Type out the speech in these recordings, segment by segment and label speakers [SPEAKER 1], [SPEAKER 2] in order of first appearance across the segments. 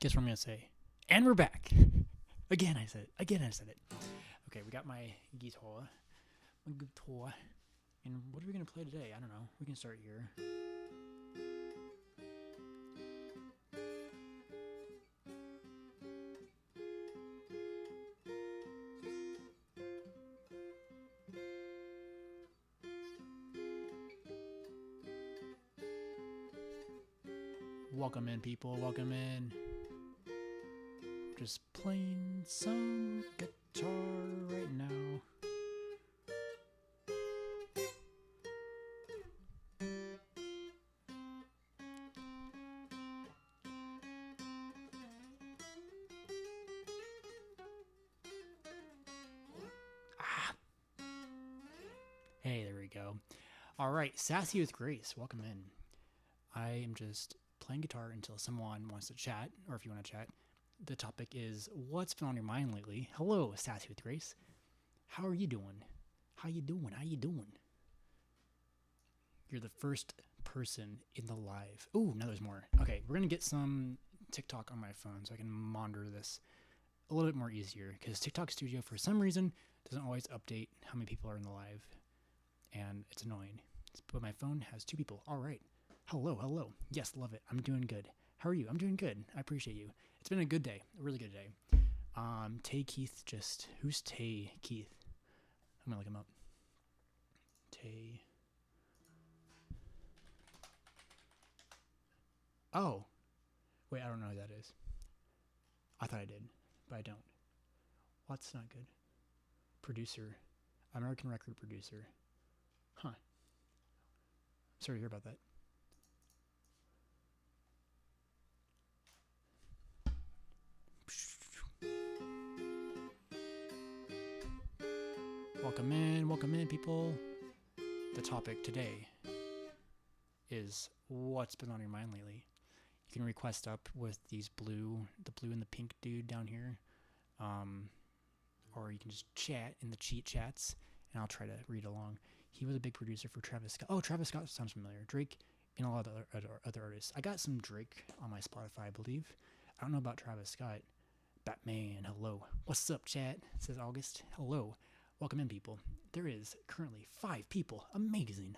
[SPEAKER 1] Guess what I'm gonna say? And we're back. Again, I said it. Okay, we got my guitar. And what are we gonna play today? I don't know. We can start here. Welcome in, people. Welcome in. Just playing some guitar right now. Hey, there we go. All right, Sassy with Grace. Welcome in. I am just playing guitar until someone wants to chat, or if you want to chat. The topic is what's been on your mind lately. Hello, Sassy with Grace. How are you doing? How you doing? You're the first person in the live. Ooh, now there's more. Okay, we're gonna get some TikTok on my phone so I can monitor this a little bit more easier, because TikTok Studio for some reason doesn't always update how many people are in the live, and it's annoying. But my phone has 2 people. All right. Hello. Yes, love it. I'm doing good. How are you? I'm doing good. I appreciate you. It's been a good day, a really good day. Tay Keith, who's Tay Keith? I'm gonna look him up. Tay. Oh, wait, I don't know who that is. I thought I did, but I don't. What's not good? Producer, American record producer. Huh. Sorry to hear about that. Welcome in, people. The topic today is what's been on your mind lately. You can request up with the blue and the pink dude down here, or you can just chat in the cheat chats, and I'll try to read along. He was a big producer for Travis Scott. Oh, Travis Scott sounds familiar. Drake and a lot of other artists. I got some Drake on my Spotify, I believe. I don't know about Travis Scott. Batman, hello. What's up, chat? Says August. Hello. Welcome in, people. There is currently 5 people. Amazing.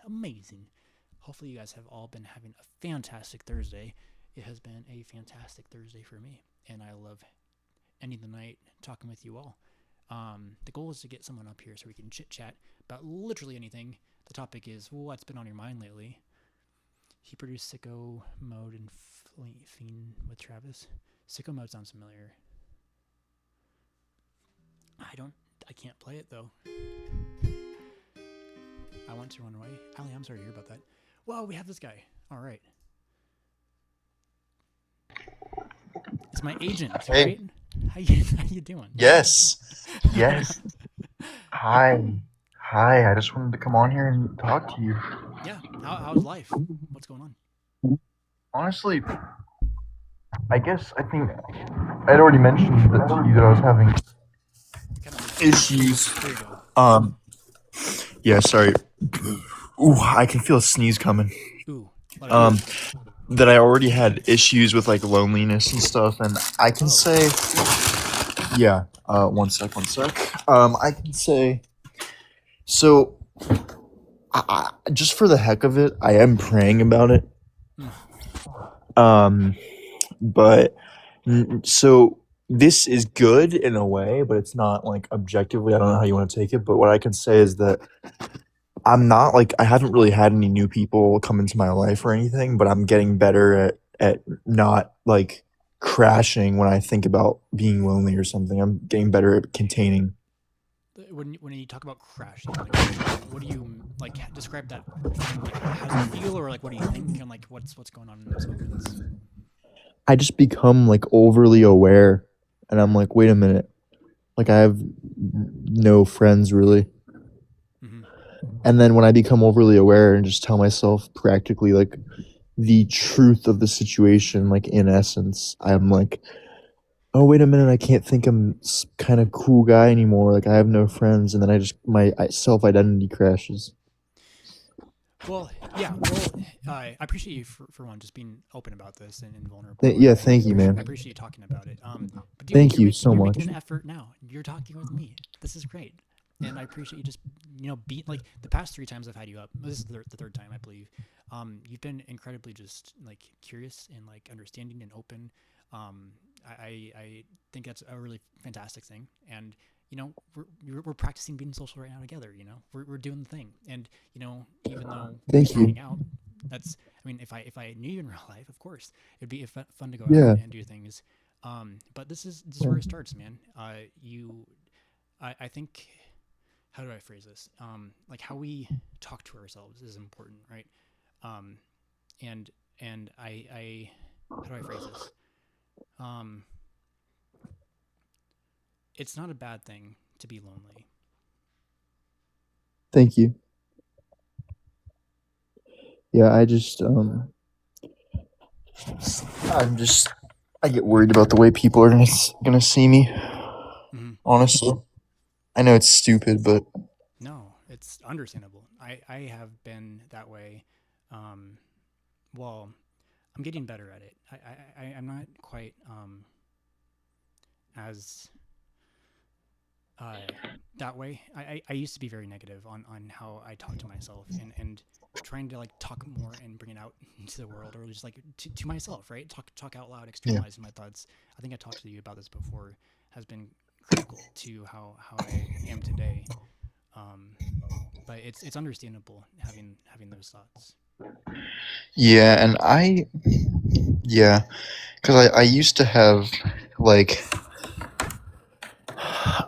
[SPEAKER 1] Hopefully you guys have all been having a fantastic Thursday. It has been a fantastic Thursday for me, and I love ending the night talking with you all. The goal is to get someone up here so we can chit-chat about literally anything. The topic is what's been on your mind lately. He produced Sicko Mode and Fiend with Travis. Sicko Mode sounds familiar. I can't play it, though. I want to run away. Ali, I'm sorry to hear about that. Whoa, we have this guy. All right. It's my agent,
[SPEAKER 2] Hey.
[SPEAKER 1] right? How you doing?
[SPEAKER 2] Yes. Yes. Hi. Hi. I just wanted to come on here and talk to you.
[SPEAKER 1] Yeah. How's life? What's going on?
[SPEAKER 2] Honestly, I think I'd already mentioned that to you that I was having issues.
[SPEAKER 1] There you go.
[SPEAKER 2] Yeah, sorry. Ooh, I can feel a sneeze coming.
[SPEAKER 1] Ooh.
[SPEAKER 2] That I already had issues with like loneliness and stuff, and I can say, yeah. One sec. I can say, so. Just for the heck of it, I am praying about it. Um, but so this is good in a way, but it's not like objectively. I don't know how you want to take it, but what I can say is that I'm not like I haven't really had any new people come into my life or anything, but I'm getting better at not like crashing when I think about being lonely or something. I'm getting better at containing.
[SPEAKER 1] When you talk about crashing, like, what do you like? Describe that. Like, how does it feel, or like, what do you think, and like, what's going on in those moments?
[SPEAKER 2] I just become like overly aware, and I'm like, wait a minute, like I have no friends really.
[SPEAKER 1] Mm-hmm.
[SPEAKER 2] And then when I become overly aware and just tell myself practically like the truth of the situation, like in essence, I'm like, oh wait a minute, I can't think I'm kind of cool guy anymore. Like I have no friends, and then I just my self identity crashes.
[SPEAKER 1] Well, yeah. Well, I appreciate you for one just being open about this and vulnerable,
[SPEAKER 2] Yeah,
[SPEAKER 1] and
[SPEAKER 2] thank you,
[SPEAKER 1] I
[SPEAKER 2] man.
[SPEAKER 1] appreciate you talking about it. But dude,
[SPEAKER 2] Thank you so
[SPEAKER 1] you're making
[SPEAKER 2] much.
[SPEAKER 1] an effort now. You're talking with me. This is great, and I appreciate you just being like the past three times I've had you up. This is the third time I believe. You've been incredibly just like curious and like understanding and open. Um, I think that's a really fantastic thing, and we're practicing being social right now together. We're doing the thing, and even though we're
[SPEAKER 2] Thank
[SPEAKER 1] just
[SPEAKER 2] you.
[SPEAKER 1] hanging out, that's I mean, if I knew you in real life, of course, it'd be fun to go out
[SPEAKER 2] Yeah.
[SPEAKER 1] and do things. But this is where it starts, man. I think, how do I phrase this? Like how we talk to ourselves is important, right? Um, and I how do I phrase this? Um, it's not a bad thing to be lonely.
[SPEAKER 2] Thank you. Yeah, I'm just I get worried about the way people are gonna see me.
[SPEAKER 1] Mm-hmm.
[SPEAKER 2] Honestly, I know it's stupid, but
[SPEAKER 1] No, it's understandable. I have been that way. Um, well, I'm getting better at it. I'm not quite as uh, that way. I used to be very negative on how I talk to myself and trying to like talk more and bring it out into the world or just like to myself, right? Talk out loud,
[SPEAKER 2] yeah.
[SPEAKER 1] externalizing my thoughts. I think I talked to you about this before. Has been critical to how I am today. Um, but it's understandable having those thoughts.
[SPEAKER 2] Yeah, and yeah, because I used to have like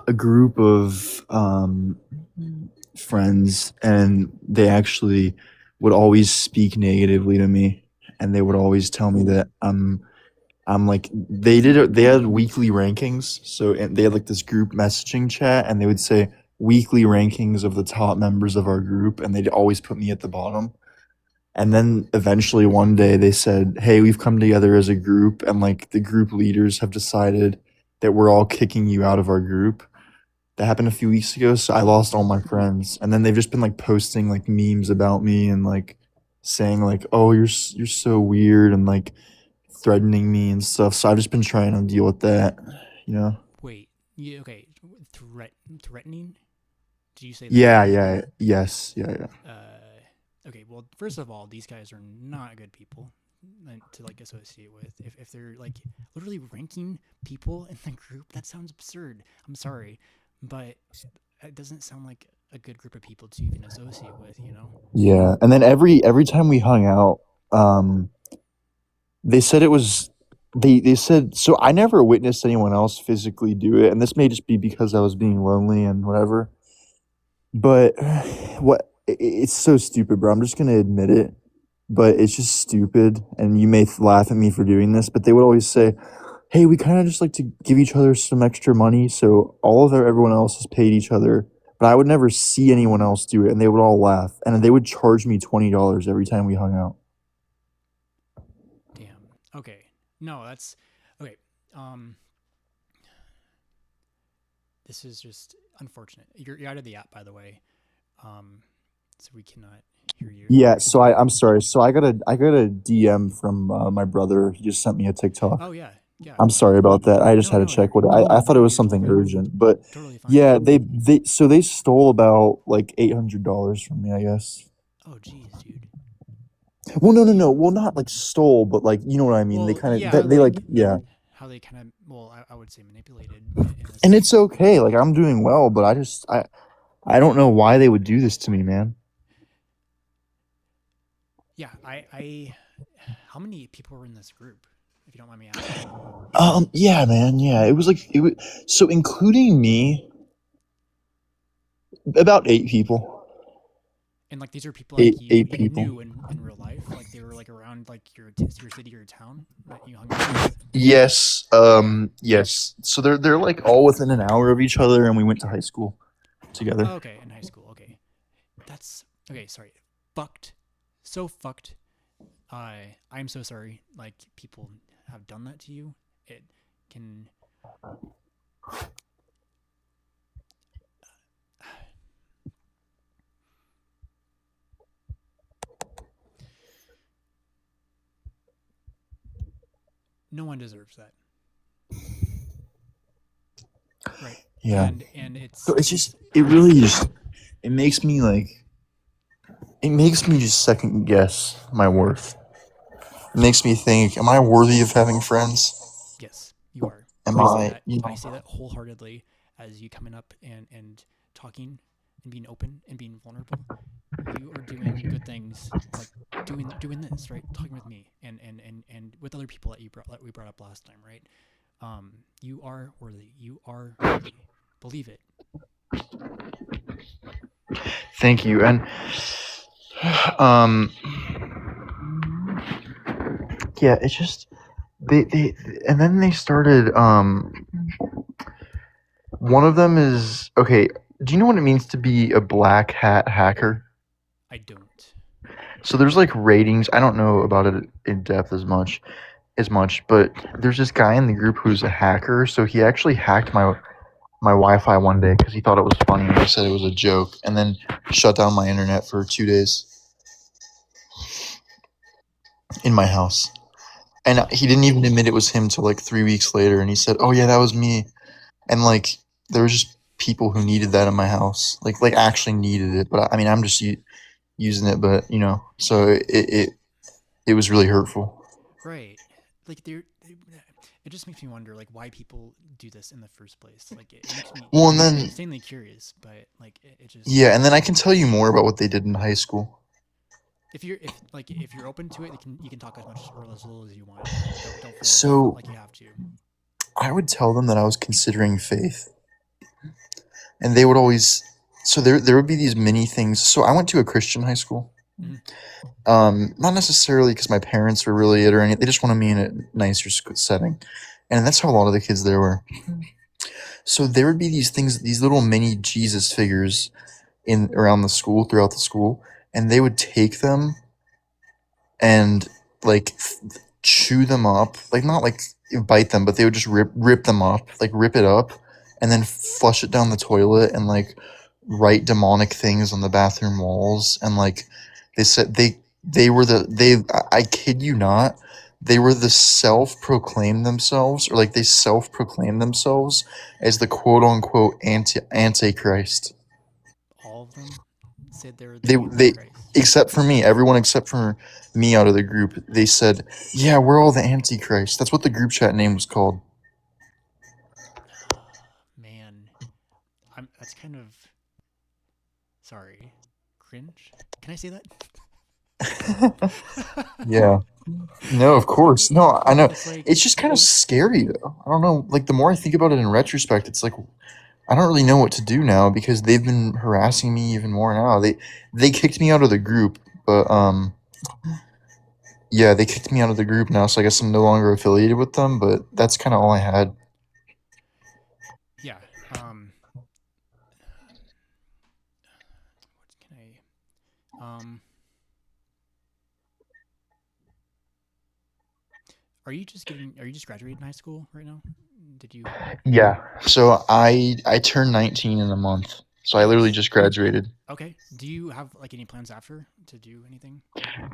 [SPEAKER 2] a group of friends, and they actually would always speak negatively to me, and they would
[SPEAKER 1] Mm,
[SPEAKER 2] always tell me that I'm like they had weekly rankings, so and they had like this group messaging chat, and they would say weekly rankings of the top members of our group, and they'd always put me at the bottom. And then eventually one day they said, "Hey, we've come together as a group, and like the group leaders have decided that we're all kicking you out of our group." That happened a few weeks ago, so I lost all
[SPEAKER 1] jeez.
[SPEAKER 2] my friends. And then they've just been like posting like memes about me and like saying like, "Oh, you're so weird," and like threatening me and stuff. So I've just been trying to deal with that, you know.
[SPEAKER 1] Wait. Yeah. Okay. Threatening. Did you say that?
[SPEAKER 2] Yeah, yeah, yes, yeah, yeah.
[SPEAKER 1] Okay. Well, first of all, these guys are not good people to like associate with. If they're like literally ranking people in the group, that sounds absurd. I'm sorry, but it doesn't sound like a good group of people to even associate with.
[SPEAKER 2] Yeah. And then every time we hung out, um they said it was they said so I never witnessed anyone else physically do it, and this may just be because I was being lonely and whatever. But it's so stupid, bro. I'm just gonna admit it. But it's just stupid, and you may laugh at me for doing this, but they would always say, "Hey, we kind of just like to give each other some extra money, so everyone else has paid each other." But I would never see anyone else do it, and they would all laugh, and they would charge me $20 every time we hung out.
[SPEAKER 1] Damn. Okay. No, that's okay. Um, this is just unfortunate. You're out of the app, by the way. Um, so we cannot hear
[SPEAKER 2] Yeah,
[SPEAKER 1] your
[SPEAKER 2] so
[SPEAKER 1] your.
[SPEAKER 2] I'm sorry. So I got a DM from my brother. He just sent me a TikTok.
[SPEAKER 1] Oh yeah, yeah.
[SPEAKER 2] I'm sorry about that. I just
[SPEAKER 1] No,
[SPEAKER 2] had to
[SPEAKER 1] no,
[SPEAKER 2] check what I thought it was
[SPEAKER 1] you're totally
[SPEAKER 2] something
[SPEAKER 1] fine.
[SPEAKER 2] urgent, but
[SPEAKER 1] Totally fine.
[SPEAKER 2] yeah, they stole about like $800 from me, I guess.
[SPEAKER 1] Oh geez, dude.
[SPEAKER 2] Well, no, no,
[SPEAKER 1] Yeah.
[SPEAKER 2] no. Well, not like stole, but like you know what I mean. They
[SPEAKER 1] Well,
[SPEAKER 2] kind of
[SPEAKER 1] yeah,
[SPEAKER 2] they like
[SPEAKER 1] like
[SPEAKER 2] yeah,
[SPEAKER 1] how they kind of well, I would say manipulated in a
[SPEAKER 2] and it's
[SPEAKER 1] sense.
[SPEAKER 2] okay. Like I'm doing well, but I don't know why they would do this to me, man.
[SPEAKER 1] Yeah, I how many people were in this group, if you don't mind me asking?
[SPEAKER 2] Yeah, man. Yeah, it was so including me, about 8 people.
[SPEAKER 1] And like these are people
[SPEAKER 2] Eight
[SPEAKER 1] like you
[SPEAKER 2] eight
[SPEAKER 1] you
[SPEAKER 2] people.
[SPEAKER 1] knew in real life, like they were like around like your city or town that you hung out with.
[SPEAKER 2] Yes.
[SPEAKER 1] Yeah.
[SPEAKER 2] Yes. So they're like all within an hour of each other, and we went to high school together.
[SPEAKER 1] Oh, okay, in high school. Okay, that's okay. Sorry, fucked. So fucked. I'm so sorry. Like people have done that to you. It can. No one deserves that, right?
[SPEAKER 2] Yeah.
[SPEAKER 1] And
[SPEAKER 2] So it's
[SPEAKER 1] it's
[SPEAKER 2] just it really just it makes me like it makes me just second guess my worth. It makes me think, am I worthy of having friends?
[SPEAKER 1] yes, you are.
[SPEAKER 2] Am
[SPEAKER 1] I say
[SPEAKER 2] I,
[SPEAKER 1] that.
[SPEAKER 2] you
[SPEAKER 1] I
[SPEAKER 2] know?
[SPEAKER 1] say that wholeheartedly as you coming up and talking and being open and being vulnerable. You are doing good things, like doing this, right? Talking with me and with other people that we brought up last time, right? You are worthy. You are worthy. Believe it.
[SPEAKER 2] Thank you. And um yeah, it's just they and then they started one of them is okay, do you know what it means to be a black hat hacker?
[SPEAKER 1] I don't.
[SPEAKER 2] So there's like ratings. I don't know about it in depth as much, but there's this guy in the group who's a hacker. So he actually hacked my Wi-Fi one day because he thought it was funny and he said it was a joke, and then shut down my internet for 2 days in my house. And he didn't even admit it was him till like 3 weeks later, and he said, "Oh yeah, that was me." And like there was just people who needed that in my house, like actually needed it. But I mean, I'm just using it, but so it was really hurtful.
[SPEAKER 1] Right. Like it just makes me wonder like why people do this in the first place. Like it makes me
[SPEAKER 2] Well, and then
[SPEAKER 1] insanely curious, but like it just
[SPEAKER 2] yeah, and then I can tell you more about what they did in high school.
[SPEAKER 1] if you're open to it, you can talk as much or as little as you want. Don't feel
[SPEAKER 2] So
[SPEAKER 1] like you have to.
[SPEAKER 2] I would tell them that I was considering faith, and they would always. So there would be these mini things. So I went to a Christian high school.
[SPEAKER 1] Mhm.
[SPEAKER 2] Not necessarily because my parents were really it or anything. They just wanted me in a nicer setting, and that's how a lot of the kids there were. So there would be these things, these little mini Jesus figures in around the school, throughout the school, and they would take them and like chew them up, like not like bite them, but they would just rip them up, like rip it up, and then flush it down the toilet and like write demonic things on the bathroom walls. And like they said they were I kid you not, they were the self-proclaimed themselves, or like they self-proclaimed themselves as the quote unquote antichrist.
[SPEAKER 1] All of them said they're
[SPEAKER 2] they
[SPEAKER 1] the
[SPEAKER 2] they
[SPEAKER 1] Antichrist.
[SPEAKER 2] except for me, everyone except for me out of the group, they said, "Yeah, we're all the Antichrist." That's what the group chat name was called.
[SPEAKER 1] Man, I'm that's kind of sorry. Cringe? Can I say that?
[SPEAKER 2] Yeah. No, of
[SPEAKER 1] it's like
[SPEAKER 2] course. No, I know.
[SPEAKER 1] it's like
[SPEAKER 2] It's just kind of scary though. I don't know. Like the more I think about it in retrospect, it's like I don't really know what to do now because they've been harassing me even more now. They kicked me out of the group, but yeah, they kicked me out of the group now, so I guess I'm no longer affiliated with them, but that's kind of all I had.
[SPEAKER 1] yeah. What can are you just graduating high school right now? Did you
[SPEAKER 2] Yeah. So I turned 19 in a month. So I literally
[SPEAKER 1] Nice.
[SPEAKER 2] just graduated.
[SPEAKER 1] Okay. Do you have like any plans after to do anything?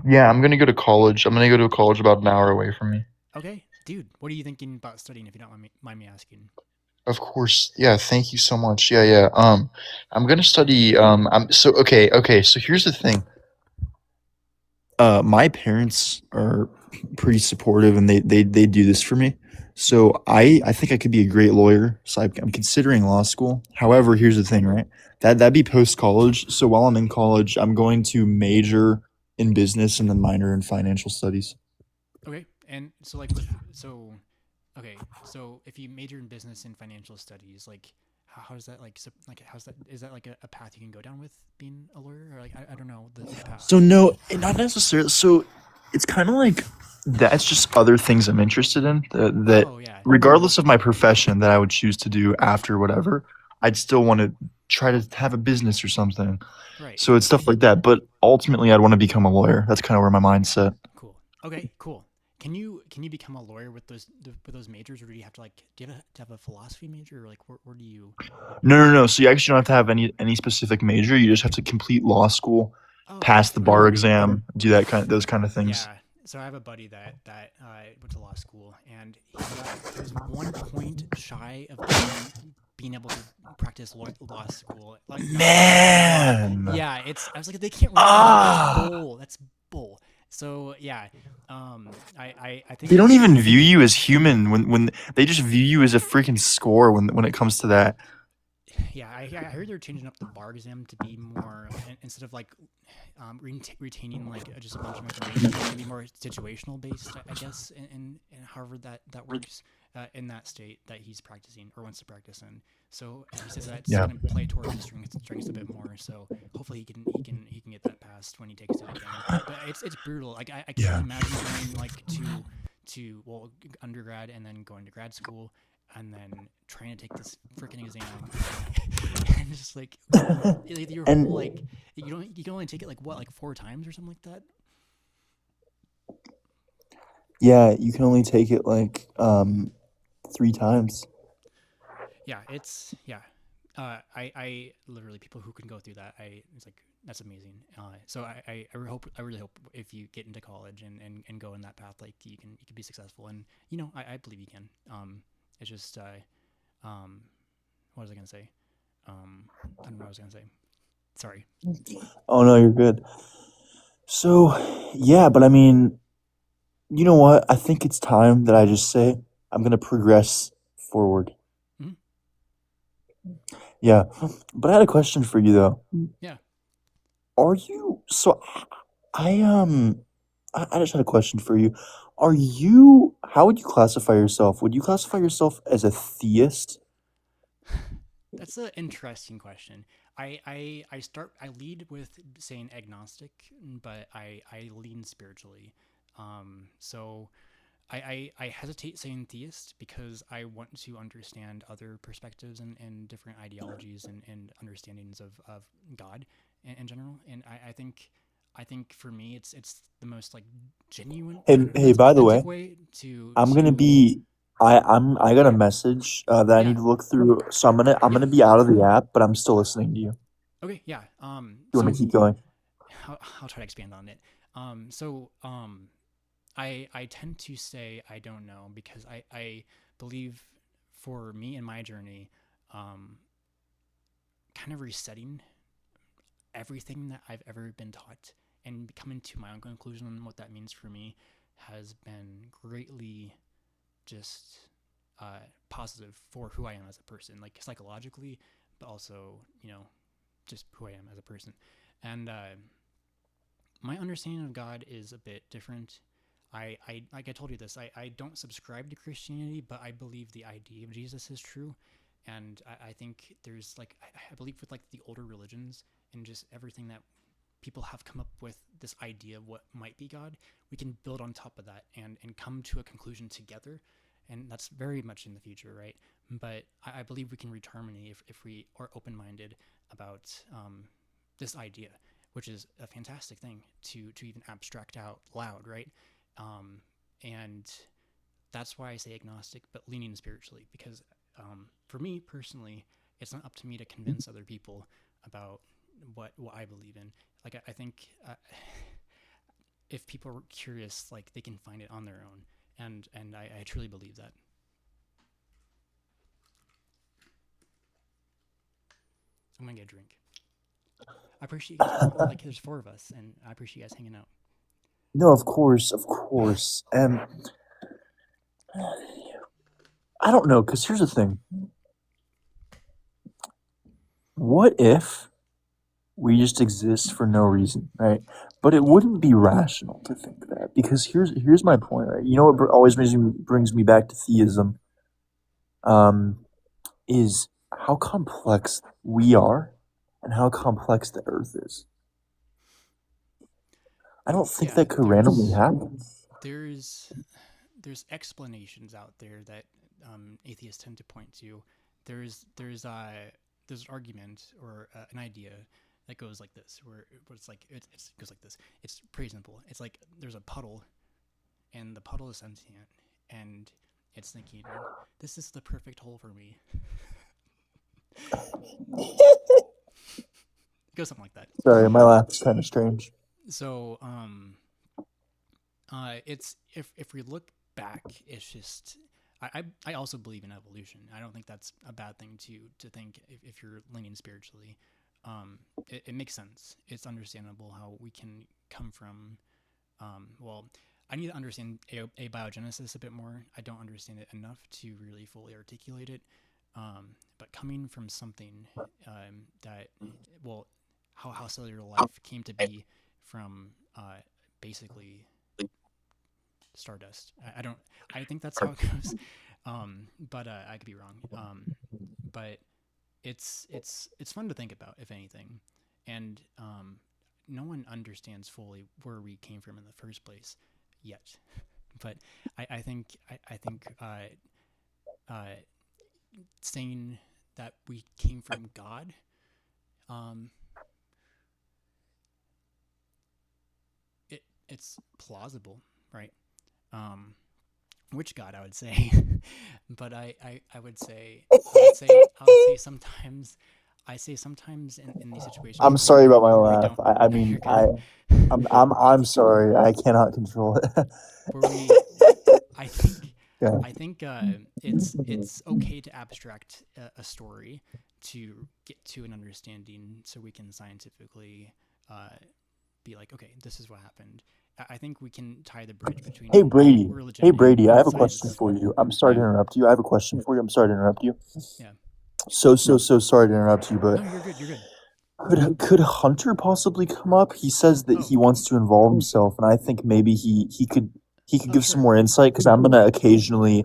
[SPEAKER 2] Yeah, I'm gonna go to college. I'm gonna go to a college about an hour away from me.
[SPEAKER 1] Okay, dude. What are you thinking about studying? If you don't mind me asking.
[SPEAKER 2] Of course. Yeah, thank you so much. Yeah, yeah. I'm gonna study I'm so okay, so here's the thing. My parents are pretty supportive, and they do this for me. So I think I could be a great lawyer. So I'm considering law school. However, here's the thing, right? That'd be post college. So while I'm in college, I'm going to major in business and then minor in financial studies.
[SPEAKER 1] Okay, and so if you major in business and financial studies, like how does that like how's that is that like a path you can go down with being a lawyer or like I don't know the path.
[SPEAKER 2] So no, not necessarily. So it's kind of like that's just other things I'm interested in. That
[SPEAKER 1] Oh yeah,
[SPEAKER 2] regardless of my profession that I would choose to do after whatever, I'd still want to try to have a business or something.
[SPEAKER 1] right.
[SPEAKER 2] So it's stuff like that. But ultimately, I'd want to become a lawyer. That's kind of where my mind's set.
[SPEAKER 1] Cool. Okay, cool. Can you become a lawyer with those majors, or do you have to like do you have to have a philosophy major, or like where do you?
[SPEAKER 2] No, no, no. So you actually don't have to have any specific major. You just have to complete law school,
[SPEAKER 1] Oh,
[SPEAKER 2] pass the
[SPEAKER 1] okay.
[SPEAKER 2] bar exam, do that kind of those kind of things.
[SPEAKER 1] Yeah, So I have a buddy that went to law school, and he was 1 point shy of being able to practice law school, like not practicing law.
[SPEAKER 2] Man.
[SPEAKER 1] Yeah, it's I was like, they can't write that. I'm like, that's
[SPEAKER 2] Ah.
[SPEAKER 1] bull. That's bull. So yeah, I think
[SPEAKER 2] They don't
[SPEAKER 1] it's
[SPEAKER 2] even view you as human when they just view you as a freaking score when it comes to that.
[SPEAKER 1] yeah, I heard they're changing up the bar exam to be more instead of like retaining like just a bunch of information. It's gonna be more situational based, I guess, and however that works in that state that he's practicing or wants to practice in. So he says that it's
[SPEAKER 2] Yeah.
[SPEAKER 1] gonna play towards his strengths a bit more. So hopefully he can get that passed when he takes it again. But it's brutal. Like I can't
[SPEAKER 2] Yeah.
[SPEAKER 1] imagine going like to well undergrad and then going to grad school and then trying to take this freaking exam and it's just like your whole
[SPEAKER 2] And
[SPEAKER 1] like you can only take it like what like 4 times or something like that.
[SPEAKER 2] yeah, you can only take it like 3 times.
[SPEAKER 1] Yeah, it's yeah. I literally people who can go through that. It's like that's amazing. So I really hope if you get into college and go in that path, like you can be successful, and I believe you can. It's just what was I gonna say? I don't know what I was gonna say. Sorry.
[SPEAKER 2] Oh no, you're good. So, yeah, but I mean, you know what? I think it's time that I just say I'm gonna progress forward.
[SPEAKER 1] Hmm.
[SPEAKER 2] Yeah, but I had a question for you though.
[SPEAKER 1] Yeah.
[SPEAKER 2] Are you so? I just had a question for you. Are you? How would you classify yourself? Would you classify yourself as a theist?
[SPEAKER 1] That's an interesting question. I lead with saying agnostic, but I lean spiritually. So I hesitate saying theist because I want to understand other perspectives and different ideologies and understandings of God in general. And I think for me it's the most like genuine
[SPEAKER 2] Hey,
[SPEAKER 1] or
[SPEAKER 2] hey,
[SPEAKER 1] most
[SPEAKER 2] by the
[SPEAKER 1] authentic
[SPEAKER 2] way,
[SPEAKER 1] way to
[SPEAKER 2] I'm gonna
[SPEAKER 1] to
[SPEAKER 2] be. I got a message that I
[SPEAKER 1] yeah
[SPEAKER 2] need to look through, so I'm
[SPEAKER 1] yeah
[SPEAKER 2] gonna be out of the app, but I'm still listening to you.
[SPEAKER 1] okay yeah
[SPEAKER 2] You want
[SPEAKER 1] so
[SPEAKER 2] to keep going?
[SPEAKER 1] I'll try to expand on it. So I tend to say I don't know because I believe for me in my journey, um, kind of resetting everything that I've ever been taught and coming to my own conclusion on what that means for me has been greatly just positive for who I am as a person, like psychologically, but also just who I am as a person. And my understanding of God is a bit different. I like I told you this. I don't subscribe to Christianity, but I believe the idea of Jesus is true, and I think there's like I believe with like the older religions and just everything that people have come up with this idea of what might be God, we can build on top of that and come to a conclusion together, and that's very much in the future, right? But I believe we can reach harmony if we are open minded about this idea, which is a fantastic thing to even abstract out loud, right? Um, and that's why I say agnostic, but leaning spiritually, because for me personally, it's not up to me to convince other people about what I believe in. Like I think if people are curious, like they can find it on their own, and I truly believe that. I'm gonna get a drink. I appreciate you guys hanging. Like there's four of us, and I appreciate you guys hanging out.
[SPEAKER 2] No, of course, of course. And I don't know, because here's the thing. What if we just exist for no reason, right? But it wouldn't be rational to think that, because here's my point, right? You know what always brings me back to theism, um, is how complex we are and how complex the earth is. I don't think
[SPEAKER 1] Yeah,
[SPEAKER 2] that could randomly happen.
[SPEAKER 1] there's there's explanations out there that atheists tend to point to. There's an argument or an idea that goes like this, where it's like it goes like this. It's pretty simple. It's like there's a puddle, and the puddle is sentient, and it's thinking, "This is the perfect hole for me." It goes something like that.
[SPEAKER 2] Sorry, my laugh is kind of strange.
[SPEAKER 1] So It's if we look back, it's just I also believe in evolution. I don't think that's a bad thing to think if you're leaning spiritually. It makes sense. It's understandable how we can come from. Well, I need to understand abiogenesis a bit more. I don't understand it enough to really fully articulate it. But coming from something that, well, how cellular life came to be from basically stardust. I don't. I think that's how it goes. But I could be wrong. But it's fun to think about, if anything, and no one understands fully where we came from in the first place yet. But I think uh, saying that we came from God, um, it's plausible, right? Um, which God I would say, but I would say sometimes I say sometimes in these situations
[SPEAKER 2] I'm sorry about my
[SPEAKER 1] where we
[SPEAKER 2] laugh.
[SPEAKER 1] don't.
[SPEAKER 2] I
[SPEAKER 1] No,
[SPEAKER 2] mean,
[SPEAKER 1] you're good.
[SPEAKER 2] I'm sorry. I cannot control it.
[SPEAKER 1] Where we I think
[SPEAKER 2] Yeah.
[SPEAKER 1] I think it's okay to abstract a story to get to an understanding, so we can scientifically uh, be like, okay, this is what happened. I think we can tie the bridge
[SPEAKER 2] Hey
[SPEAKER 1] between
[SPEAKER 2] Brady. Hey
[SPEAKER 1] religion
[SPEAKER 2] Brady, I
[SPEAKER 1] and
[SPEAKER 2] have a question
[SPEAKER 1] science.
[SPEAKER 2] for you. I'm sorry to
[SPEAKER 1] Yeah,
[SPEAKER 2] interrupt you. I have a question for you. I'm sorry to interrupt you.
[SPEAKER 1] yeah.
[SPEAKER 2] So sorry to interrupt you, but
[SPEAKER 1] No, you're good. You're good.
[SPEAKER 2] could Hunter possibly come up? He says that
[SPEAKER 1] Oh,
[SPEAKER 2] he wants to involve himself, and I think maybe he could
[SPEAKER 1] oh,
[SPEAKER 2] give some
[SPEAKER 1] sure.
[SPEAKER 2] more insight because I'm gonna occasionally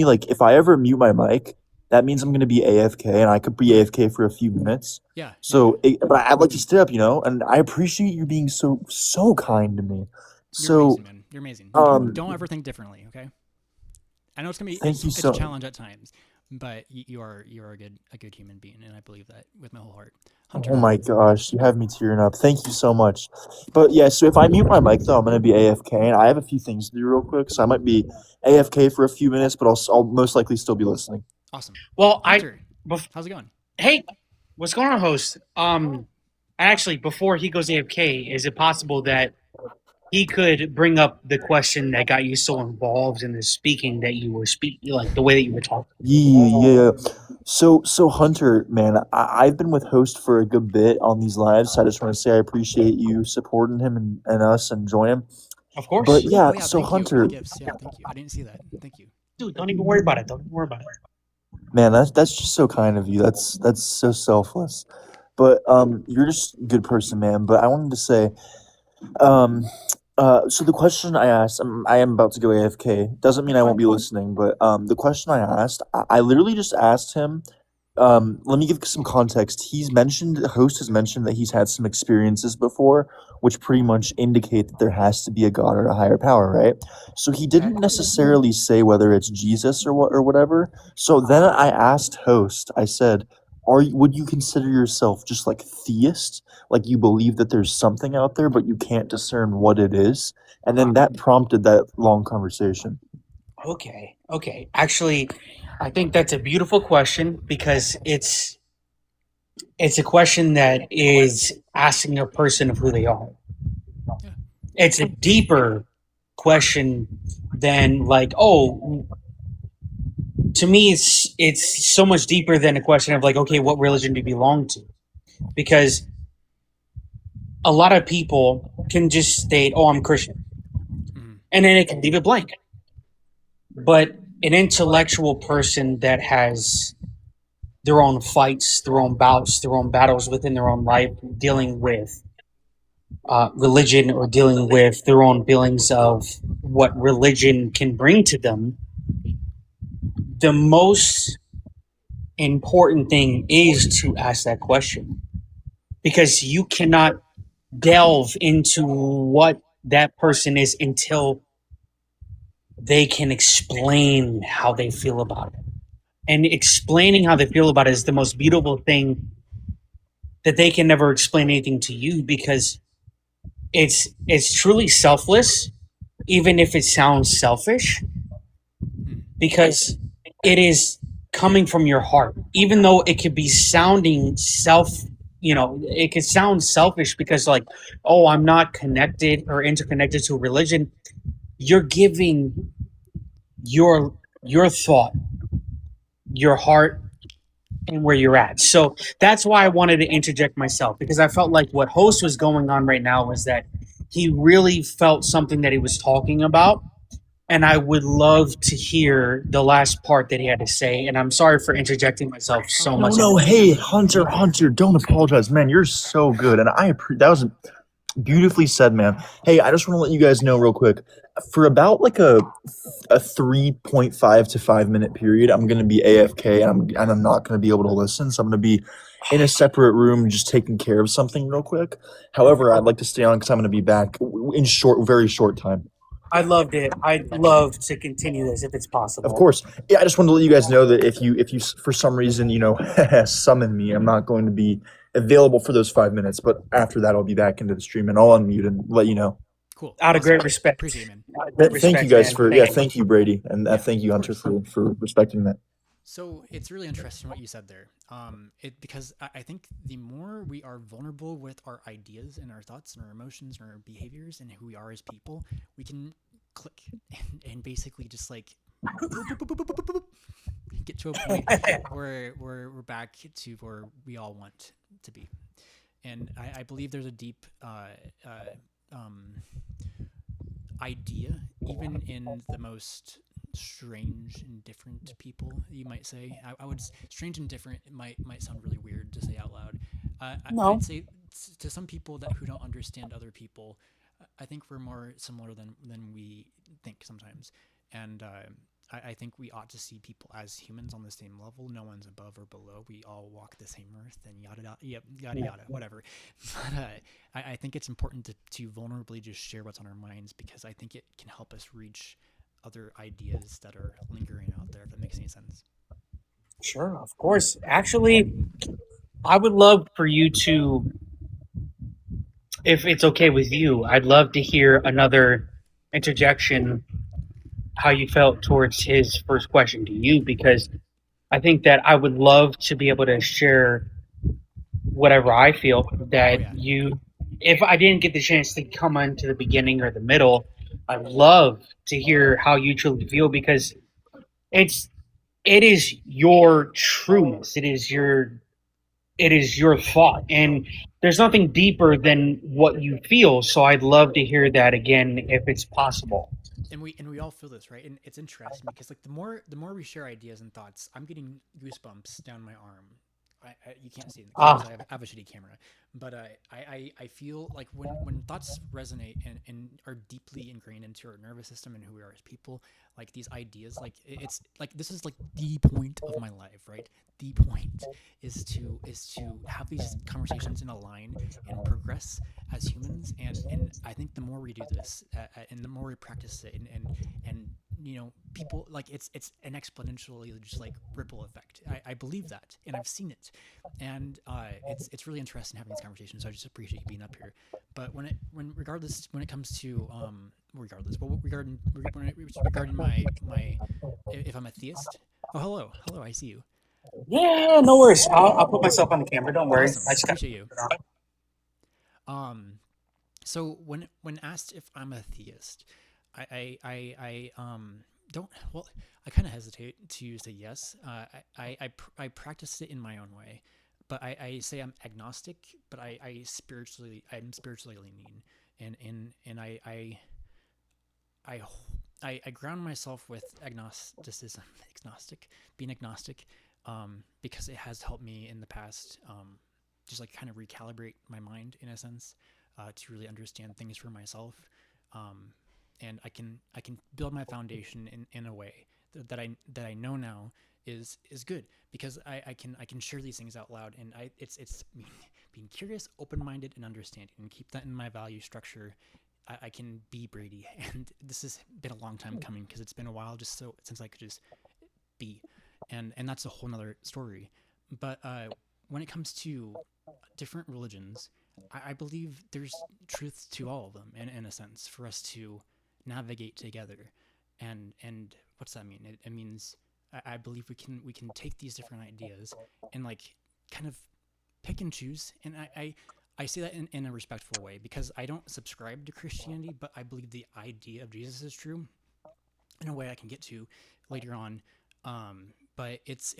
[SPEAKER 2] like if I ever mute my mic, that means I'm gonna be AFK, and I could be AFK for a few minutes.
[SPEAKER 1] Yeah, yeah, yeah.
[SPEAKER 2] But I'd like to stay up, and I appreciate you being so kind to me.
[SPEAKER 1] You're amazing,
[SPEAKER 2] So
[SPEAKER 1] man. You're amazing.
[SPEAKER 2] um,
[SPEAKER 1] Don't ever think differently, okay? I know it's gonna be
[SPEAKER 2] thank you
[SPEAKER 1] it's a
[SPEAKER 2] so.
[SPEAKER 1] challenge at times, but you are a good human being, and I believe that with my whole heart.
[SPEAKER 2] Oh
[SPEAKER 1] Hunter,
[SPEAKER 2] my gosh, you have me tearing up. Thank you so much. But yeah, so if I mute my mic though, I'm gonna be AFK, and I have a few things to do real quick, so I might be AFK for a few minutes, but I'll most likely still be listening.
[SPEAKER 1] awesome.
[SPEAKER 3] Well,
[SPEAKER 1] Hunter, how's it going?
[SPEAKER 3] hey, what's going on, host? Actually, before he goes AFK, is it possible that he could bring up the question that got you so involved in the speaking that you were speaking, like the way that you were talking?
[SPEAKER 2] Yeah. So Hunter, man, I've been with Host for a good bit on these lives. So I just want to say I appreciate you supporting him and us and join him.
[SPEAKER 3] Of
[SPEAKER 2] But
[SPEAKER 3] course,
[SPEAKER 2] yeah,
[SPEAKER 1] Oh yeah,
[SPEAKER 2] so
[SPEAKER 1] thank you for the
[SPEAKER 2] Hunter,
[SPEAKER 1] gifts. Yeah, thank you. I didn't see that. Thank you.
[SPEAKER 3] dude. Don't even worry about it. Don't even worry about it.
[SPEAKER 2] man, that's just so kind of you. That's so selfless. But you're just a good person, man. But I wanted to say, Um, so the question I asked, I am about to go AFK. Doesn't mean I won't be listening, but the question I asked, I literally just asked him. Let me give some context. The host has mentioned that he's had some experiences before, which pretty much indicate that there has to be a god or a higher power, right? So he
[SPEAKER 1] Okay.
[SPEAKER 2] didn't necessarily say whether it's Jesus or whatever. So then I asked host. I said, would you consider yourself just like theist? Like you believe that there's something out there, but you can't discern what it is? And then that prompted that long conversation.
[SPEAKER 3] Okay, okay. Actually, I think that's a beautiful question because it's a question that is asking a person of who they are.
[SPEAKER 1] Yeah.
[SPEAKER 3] It's a deeper question than like, oh, to me it's so much deeper than a question of like, okay, what religion do you belong to? Because a lot of people can just state, oh, I'm Christian,
[SPEAKER 1] Mm-hmm.
[SPEAKER 3] and then it can leave it blank. But an intellectual person that has their own fights, their own bouts, their own battles within their own life, dealing with religion or dealing with their own feelings of what religion can bring to them, the most important thing is to ask that question because you cannot delve into what that person is until they can explain how they feel about it. And explaining how they feel about it is the most beautiful thing that they can never explain anything to you because it's truly selfless, even if it sounds selfish,
[SPEAKER 1] Mm.
[SPEAKER 3] because it is coming from your heart, even though it could be sounding self. it could sound selfish because, like, oh, I'm not connected or interconnected to a religion. You're giving your thought, your heart, and where you're at. So that's why I wanted to interject myself, because I felt like what host was going on right now was that he really felt something that he was talking about, and I would love to hear the last part that he had to say. And I'm sorry for interjecting myself
[SPEAKER 1] Oh
[SPEAKER 3] so
[SPEAKER 1] no,
[SPEAKER 2] No,
[SPEAKER 3] much
[SPEAKER 1] no,
[SPEAKER 3] at
[SPEAKER 2] no,
[SPEAKER 3] the
[SPEAKER 1] we
[SPEAKER 2] hey,
[SPEAKER 3] beginning.
[SPEAKER 1] we
[SPEAKER 2] Hunter,
[SPEAKER 1] need that.
[SPEAKER 2] Hunter, don't apologize, man. You're so good, and that was beautifully said, man. Hey, I just want to let you guys know real quick. For about like a 3.5 to 5 minute period, I'm gonna be AFK, and I'm not gonna be able to listen. So I'm gonna be in a separate room, just taking care of something real quick. However, I'd like to stay on because I'm gonna be back in very short time.
[SPEAKER 3] I loved it. I'd love to continue this if it's
[SPEAKER 2] Of
[SPEAKER 3] possible.
[SPEAKER 2] course. Yeah, I just wanted to let you guys know that if you for some reason, summon me, I'm not going to be available for those 5 minutes, but after that I'll be back into the stream and I'll unmute and let you know.
[SPEAKER 1] Cool,
[SPEAKER 3] Out of great
[SPEAKER 1] awesome,
[SPEAKER 3] respect.
[SPEAKER 1] appreciate it, man.
[SPEAKER 3] Out of great
[SPEAKER 2] Thank you
[SPEAKER 3] respect,
[SPEAKER 2] guys
[SPEAKER 3] man.
[SPEAKER 2] for, yeah,
[SPEAKER 3] Thank you.
[SPEAKER 2] thank you, Brady, and
[SPEAKER 1] Yeah,
[SPEAKER 2] thank you,
[SPEAKER 1] of
[SPEAKER 2] Hunter,
[SPEAKER 1] course.
[SPEAKER 2] for respecting that.
[SPEAKER 1] So it's really interesting what you said there. It because I think the more we are vulnerable with our ideas and our thoughts and our emotions and our behaviors and who we are as people, we can click and basically just like get to a point where we're back to where we all want to be. And I believe there's a deep um, idea, even in the most strange and different people, you might say. I would strange and different. It might sound really weird to say out loud. I'd
[SPEAKER 3] No.
[SPEAKER 1] say to some people that who don't understand other people, I think we're more similar than we think sometimes, and I think we ought to see people as humans on the same level. No one's above or below. We all walk the same earth, and yada yada, yep, yada yada, whatever. But I think it's important to vulnerably just share what's on our minds because I think it can help us reach other ideas that are lingering out there. If that makes any sense.
[SPEAKER 3] Sure, of course. Actually, I would love for you to, if it's okay with you, I'd love to hear another interjection, how you felt towards his first question to you, because I think that I would love to be able to share whatever I feel
[SPEAKER 1] Oh
[SPEAKER 3] that
[SPEAKER 1] yeah,
[SPEAKER 3] you, if I didn't get the chance to come into the beginning or the middle, I'd love to hear how you truly feel, because it's it is your trueness. It is your thought, and there's nothing deeper than what you feel. So I'd love to hear that again if it's possible.
[SPEAKER 1] and we all feel this, right? And it's interesting because like the more we share ideas and thoughts, I'm getting goosebumps down my arm. You can't see it because
[SPEAKER 3] Ah,
[SPEAKER 1] I have a shitty camera, but I feel like when thoughts resonate and are deeply ingrained into our nervous system and who we are as people, like these ideas, like it's like this is like the point of my life, right? The point is to have these conversations in a line and progress as humans, and I think the more we do this and the more we practice it and people like it's an exponentially just like ripple effect. I believe that and I've seen it, and it's really interesting having these conversations. So I just appreciate you being up here. But when it comes to regardless, but regarding my if I'm a theist. Oh, hello, I see you.
[SPEAKER 3] yeah, no worries. I'll put myself on the camera. Don't worry.
[SPEAKER 1] Awesome,
[SPEAKER 3] I just got to
[SPEAKER 1] appreciate
[SPEAKER 3] put
[SPEAKER 1] you.
[SPEAKER 3] it on.
[SPEAKER 1] um so when asked if I'm a theist, I don't, well, I kind of hesitate to say yes. I practice it in my own way, but I say I'm agnostic, but I'm spiritually leaning, and I I ground myself with agnosticism, agnostic, being agnostic, because it has helped me in the past, just like kind of recalibrate my mind in a sense, to really understand things for myself, um, and I can build my foundation in a way that I know now is good because I can share these things out loud, and it's being curious, open minded, and understanding, and keep that in my value structure. I can be Brady, and this has been a long time coming because it's been a while just so since I could just be, and that's a whole nother story. But when it comes to different religions, I believe there's truth to all of them, in a sense, for us to navigate together. And what's that mean? It means I believe we can take these different ideas and like kind of pick and choose, and I say that in a respectful way because I don't subscribe to Christianity, but I believe the idea of Jesus is true in a way I can get to later on. But it's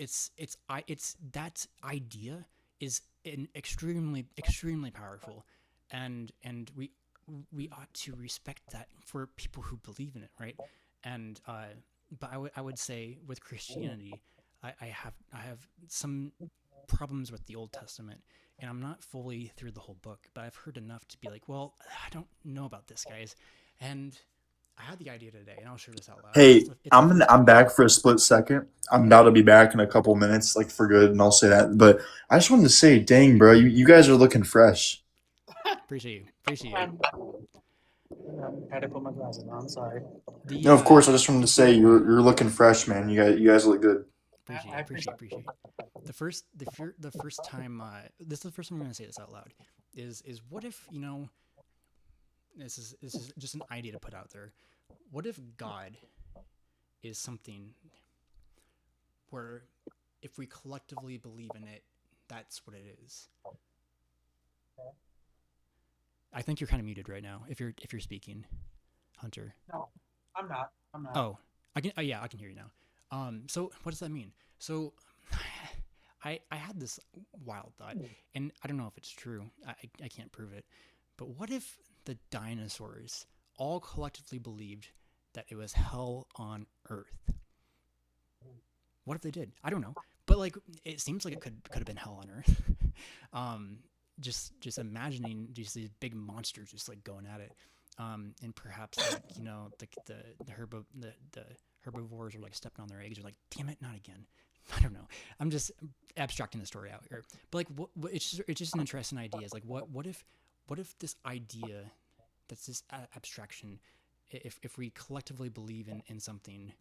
[SPEAKER 1] that idea is an extremely powerful, and we ought to respect that for people who believe in it, right? And but I would say with Christianity, I have some problems with the Old Testament, and I'm not fully through the whole book, but I've heard enough to be like, well, I don't know about this, guys, and I had the idea today, and I'll share this out loud.
[SPEAKER 2] Hey,
[SPEAKER 1] It's the first
[SPEAKER 2] I'm
[SPEAKER 1] time.
[SPEAKER 2] back for a split second. I'm about to be back in a couple minutes, like for good, and I'll say that. But I just wanted to say, dang, bro, you guys are looking fresh.
[SPEAKER 1] Appreciate you. Appreciate you.
[SPEAKER 3] I had to put my glasses on. Sorry.
[SPEAKER 1] The
[SPEAKER 2] No, of course, I just wanted to say you're looking fresh, man. You guys look good.
[SPEAKER 3] I appreciate
[SPEAKER 1] appreciate. The first time this is the first time I'm going to say this out loud. Is what if this is just an idea to put out there. What if God is something where if we collectively believe in it, that's what it is. I think you're kind of muted right now. If you're speaking, Hunter.
[SPEAKER 3] No, I'm not. I'm not.
[SPEAKER 1] Oh, I can. Yeah, I can hear you now. So what does that mean? So, I had this wild thought, and I don't know if it's true. I can't prove it. But what if the dinosaurs all collectively believed that it was hell on Earth? What if they did? I don't know. But like, it seems like it could have been hell on Earth. Just imagining just these big monsters just like going at it, and perhaps like the herbivores are like stepping on their eggs or like, damn it, not again. I don't know. I'm just abstracting the story out here, but like, it's just an interesting idea. It's like, what if this idea, that's this abstraction, if we collectively believe in something,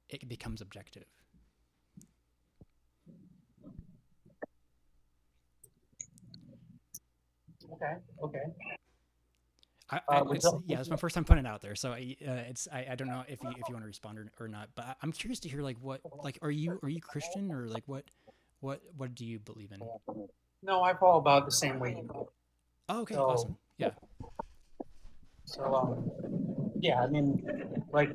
[SPEAKER 1] it becomes objective.
[SPEAKER 3] Okay. Okay.
[SPEAKER 1] It's my first time putting it out there, so I don't know if you want to respond or not, but I'm curious to hear like what, like, are you Christian, or like what do you believe in?
[SPEAKER 3] No, I fall about the same way you do.
[SPEAKER 1] Oh, okay,
[SPEAKER 3] So,
[SPEAKER 1] awesome, yeah,
[SPEAKER 3] yeah. I mean, like,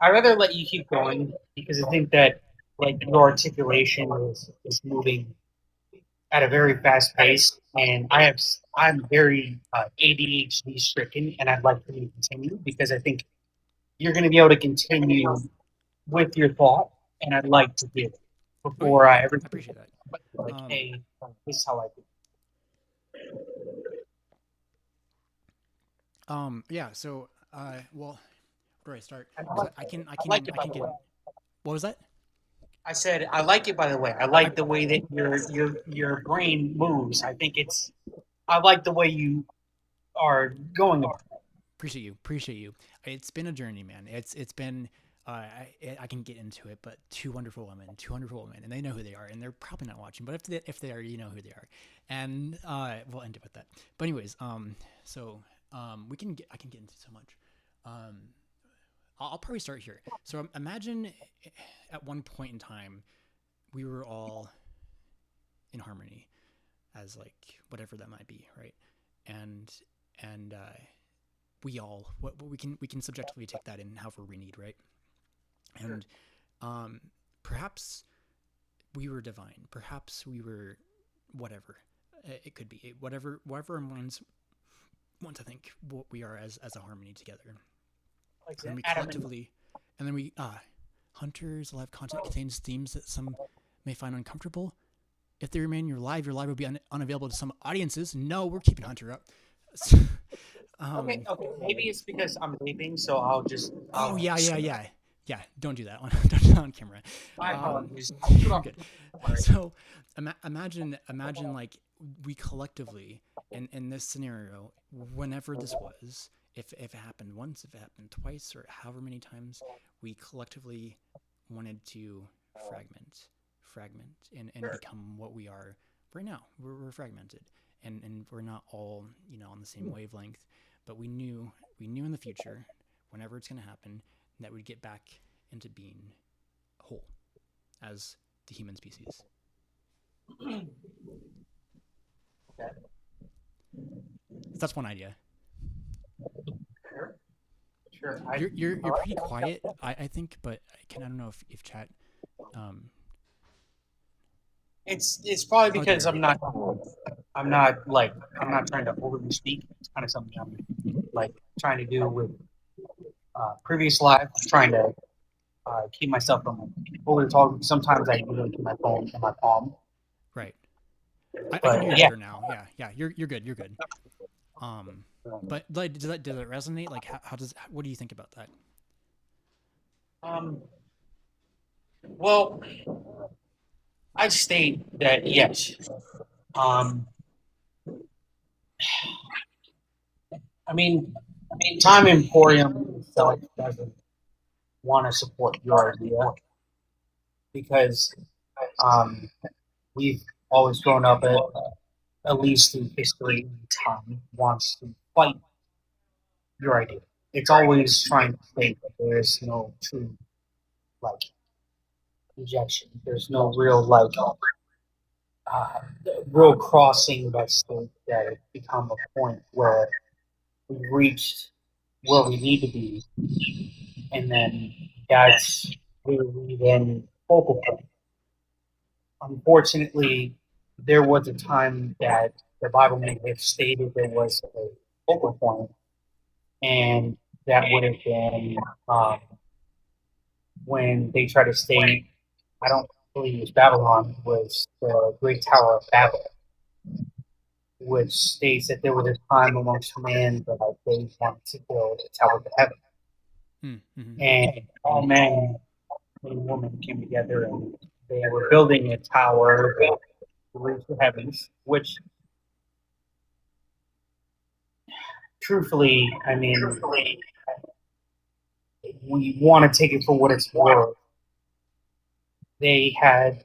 [SPEAKER 3] I'd rather let you keep going because I think that like your articulation is moving at a very fast pace, and I'm very ADHD stricken, and I'd like for you to continue because I think you're going to be able to continue with your thought, and I'd like to hear it
[SPEAKER 1] okay,
[SPEAKER 3] before I
[SPEAKER 1] I
[SPEAKER 3] ever
[SPEAKER 1] appreciate that.
[SPEAKER 3] like,
[SPEAKER 1] Um,
[SPEAKER 3] hey, this is how I do.
[SPEAKER 1] yeah, so well, where do I start?
[SPEAKER 3] I
[SPEAKER 1] Because
[SPEAKER 3] like,
[SPEAKER 1] I
[SPEAKER 3] I like
[SPEAKER 1] can
[SPEAKER 3] it by the
[SPEAKER 1] get.
[SPEAKER 3] way.
[SPEAKER 1] What was that?
[SPEAKER 3] I said I like it by the way. I
[SPEAKER 1] I
[SPEAKER 3] like the way that your brain moves. I think it's I like the way you are going about it.
[SPEAKER 1] appreciate you. It's been a journey, man. It's been. I can get into it, but two wonderful women, and they know who they are, and they're probably not watching. But if they are, you know who they are, and we'll end it with that. But anyways, so I can get into so much. Um, I'll probably start here. So imagine at one point in time we were all in harmony, as like whatever that might be, right? And we all what we can subjectively take that in however we need, right? And perhaps we were divine. Perhaps we were whatever. It could be whatever our minds want to think what we are as a harmony together.
[SPEAKER 3] Like
[SPEAKER 1] And we
[SPEAKER 3] Adam and
[SPEAKER 1] collectively, and then we Hunter's live content contains themes that some may find uncomfortable. If they remain your live would be unavailable to some audiences. No, we're keeping Hunter up.
[SPEAKER 3] okay,
[SPEAKER 1] um,
[SPEAKER 3] okay. Maybe it's because I'm vaping, so
[SPEAKER 1] oh
[SPEAKER 3] I'll
[SPEAKER 1] yeah. Don't do that on don't do that on camera.
[SPEAKER 3] my
[SPEAKER 1] Um,
[SPEAKER 3] apologies.
[SPEAKER 1] you're good. So imagine like we collectively in this scenario, whenever this was, if it happened once, if it happened twice, or however many times, we collectively wanted to fragment and become what we are right now. We're fragmented, and we're not all on the same wavelength, but we knew in the future, whenever it's going to happen, that we'd get back into being whole as the human species.
[SPEAKER 3] Okay.
[SPEAKER 1] That's one idea.
[SPEAKER 3] Sure. Sure.
[SPEAKER 1] You're pretty quiet, I think, but I don't know if chat. Um,
[SPEAKER 3] It's probably
[SPEAKER 1] oh, there we
[SPEAKER 3] because
[SPEAKER 1] go.
[SPEAKER 3] I'm not trying to overly speak. It's kind of something I'm like trying to do with previous lives, trying to keep myself from over talking. Sometimes I even keep my phone in my palm.
[SPEAKER 1] Right. I can hear you
[SPEAKER 3] But yeah,
[SPEAKER 1] better now. Yeah, yeah. You're good. You're good. Um, but like, does it resonate? Like, how does what do you think about that?
[SPEAKER 3] um, well, I'd state that yes. Um, I mean, Time Emporium itself doesn't want to support your idea because um, we've always grown up at least through history and time wants to fight your idea. It's always trying to state that there is no true like rejection. There's no real uh, real crossing that state that it become a point where we've reached where we need to be, and then that's where we then focal point. Unfortunately, there was a time that the Bible may have stated there was a focal point, and that would have been um, when they try to state, I don't believe it was Babylon, was the Great Tower of Babel, which states that there was a time amongst men that they wanted to build a tower to heaven.
[SPEAKER 1] Mm-hmm.
[SPEAKER 3] And all men and women came together and they were building a tower to reach the heavens, which truthfully, I mean, we want to take it for what it's worth. They had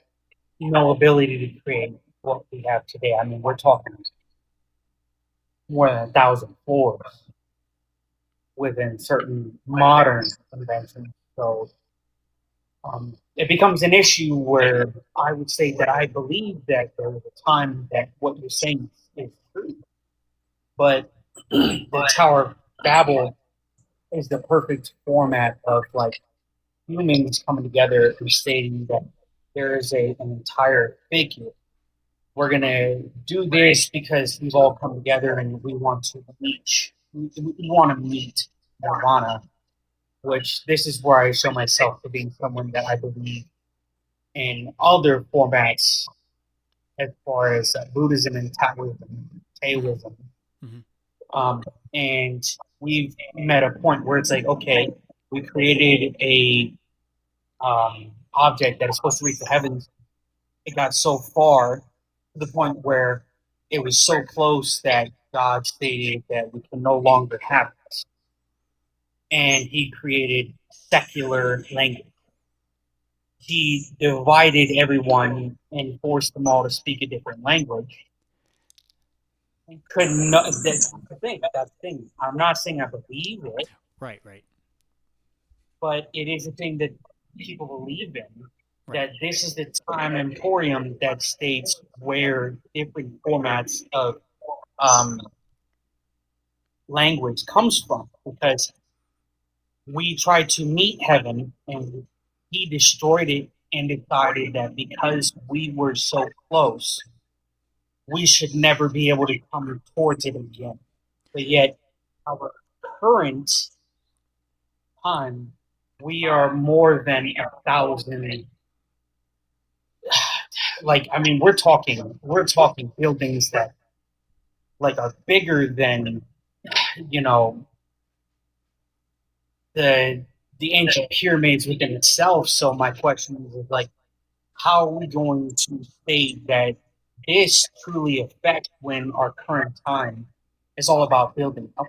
[SPEAKER 3] no ability to create what we have today. I mean, we're talking more than 1,000 floors within certain modern inventions. So it becomes an issue where I would say that I believe that there was a time that what you're saying is true, but the Tower of Babel is the perfect format of like humans coming together and stating that there is an entire figure. We're gonna do this because we've all come together and we want to reach. We want to meet Nirvana, which this is where I show myself to being someone that I believe in other formats as far as Buddhism and
[SPEAKER 1] Mm-hmm.
[SPEAKER 3] Taoism.
[SPEAKER 1] Mm-hmm.
[SPEAKER 3] Um, and we've met a point where it's like, okay, we created a object that is supposed to reach the heavens. It got so far to the point where it was so close that God stated that we can no longer have this. And he created secular language. He divided everyone and forced them all to speak a different language. Could not. That's the thing. That's the thing. I'm not saying I believe it,
[SPEAKER 1] Right. Right.
[SPEAKER 3] but it is a thing that people believe in.
[SPEAKER 1] Right.
[SPEAKER 3] That this is the time emporium that states where different formats of um, language comes from, because we tried to meet heaven and he destroyed it and decided that because we were so close, we should never be able to come towards it again. But yet, our current time, we are more than 1,000. Like, I mean, we're talking buildings that like are bigger than you know the the ancient pyramids within itself. So my question is like, how are we going to state that this truly affects when our current time is all about building up?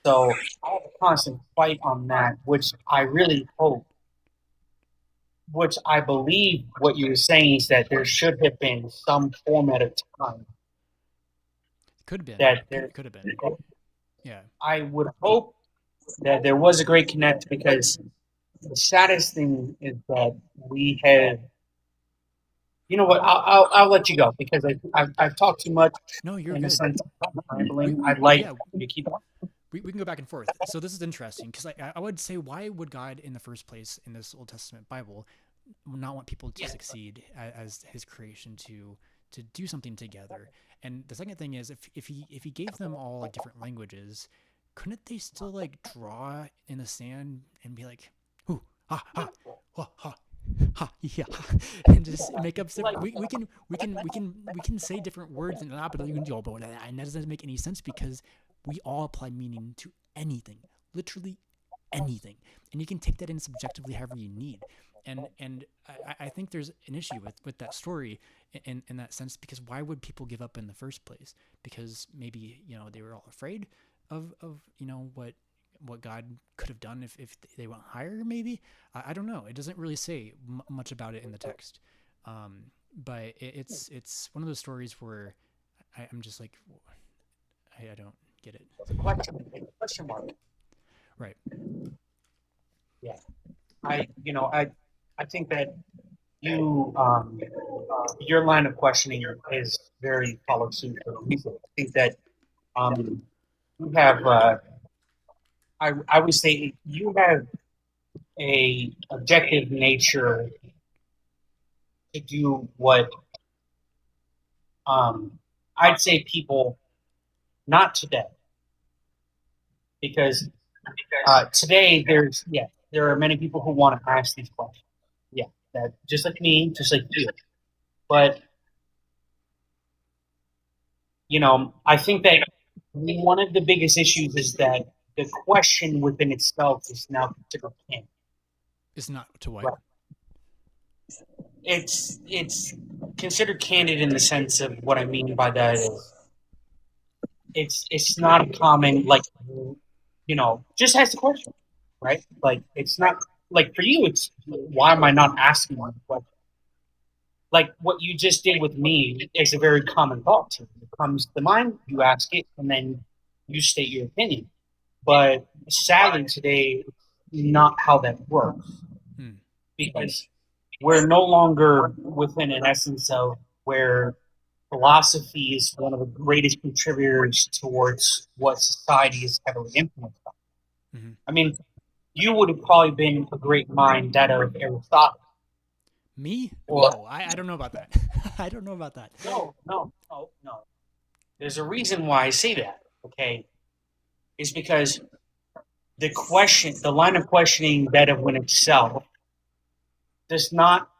[SPEAKER 3] So I have a constant fight on that, which I really hope, which I believe what you're saying is that there should have been some format of time
[SPEAKER 1] Could have been.
[SPEAKER 3] that there.
[SPEAKER 1] Could have been. Yeah.
[SPEAKER 3] I would hope that there was a great connect because the saddest thing is that we have. You know what? I'll let you go because I've talked too much
[SPEAKER 1] No, you're
[SPEAKER 3] in the
[SPEAKER 1] good.
[SPEAKER 3] sense of
[SPEAKER 1] We
[SPEAKER 3] rambling. I'd like
[SPEAKER 1] yeah,
[SPEAKER 3] you to keep on.
[SPEAKER 1] we can go back and forth. So this is interesting because I would say, why would God in the first place in this Old Testament Bible not want people to
[SPEAKER 3] Yeah.
[SPEAKER 1] succeed as his creation, to do something together? And the second thing is, if he gave them all like different languages, couldn't they still like draw in the sand and be like, "Ooh, ha ha, ha ha, ha yeah," and just make up stuff? We can say different words and but that doesn't make any sense because we all apply meaning to anything, literally anything, and you can take that in subjectively however you need. And I think there's an issue with that story in that sense, because why would people give up in the first place? Because maybe they were all afraid of what God could have done if they went higher. Maybe I don't know. It doesn't really say much about it in the text, but it's one of those stories where I'm just like, I don't get it.
[SPEAKER 3] It's a question mark.
[SPEAKER 1] Right.
[SPEAKER 3] Yeah. I think that you your line of questioning is very follow suit for a reason. I think that um, you have I would say you have a objective nature to do what um, I'd say people not today, because today there are many people who want to ask these questions. Yeah, that just like me, just like you. But I think that one of the biggest issues is that the question within itself is now considered canon.
[SPEAKER 1] It's not to what?
[SPEAKER 3] Right. It's considered canon in the sense of what I mean by that is it's not a common like just ask the question, right? Like it's not like for you it's why am I not asking the question? Like what you just did with me is a very common thought to you. It comes to mind, you ask it, and then you state your opinion. But sadly, today, not how that works
[SPEAKER 1] Hmm.
[SPEAKER 3] because we're no longer within an essence of where philosophy is one of the greatest contributors towards what society is heavily influenced by.
[SPEAKER 1] Mm-hmm.
[SPEAKER 3] I mean, you would have probably been a great mind that of Aristotle.
[SPEAKER 1] Me?
[SPEAKER 3] Or
[SPEAKER 1] Whoa, I don't know about that. I don't know about that.
[SPEAKER 3] no. There's a reason why I say that. Okay, is because the line of questioning that of when itself does not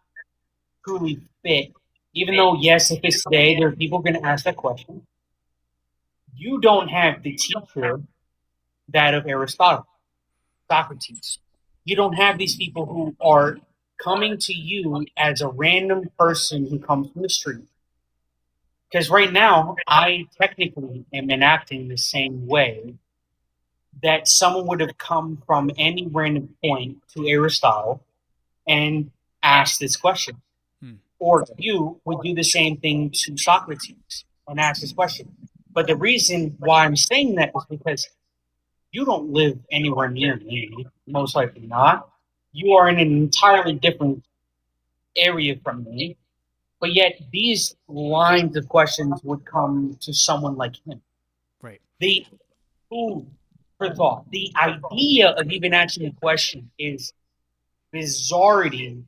[SPEAKER 3] truly fit. Even though, yes, if it's today, there are people going to ask that question. You don't have the teacher that of Aristotle, Socrates. You don't have these people who are coming to you as a random person who comes from the street. Because right now, I technically am enacting the same way that someone would have come from any random point to Aristotle and asked this question.
[SPEAKER 1] Hmm.
[SPEAKER 3] Or you would do the same thing to Socrates and ask this question. But the reason why I'm saying that is because you don't live anywhere near me, most likely not. You are in an entirely different area from me, but yet these lines of questions would come to someone like him.
[SPEAKER 1] Right.
[SPEAKER 3] The food for thought, the idea of even asking a question is bizarrety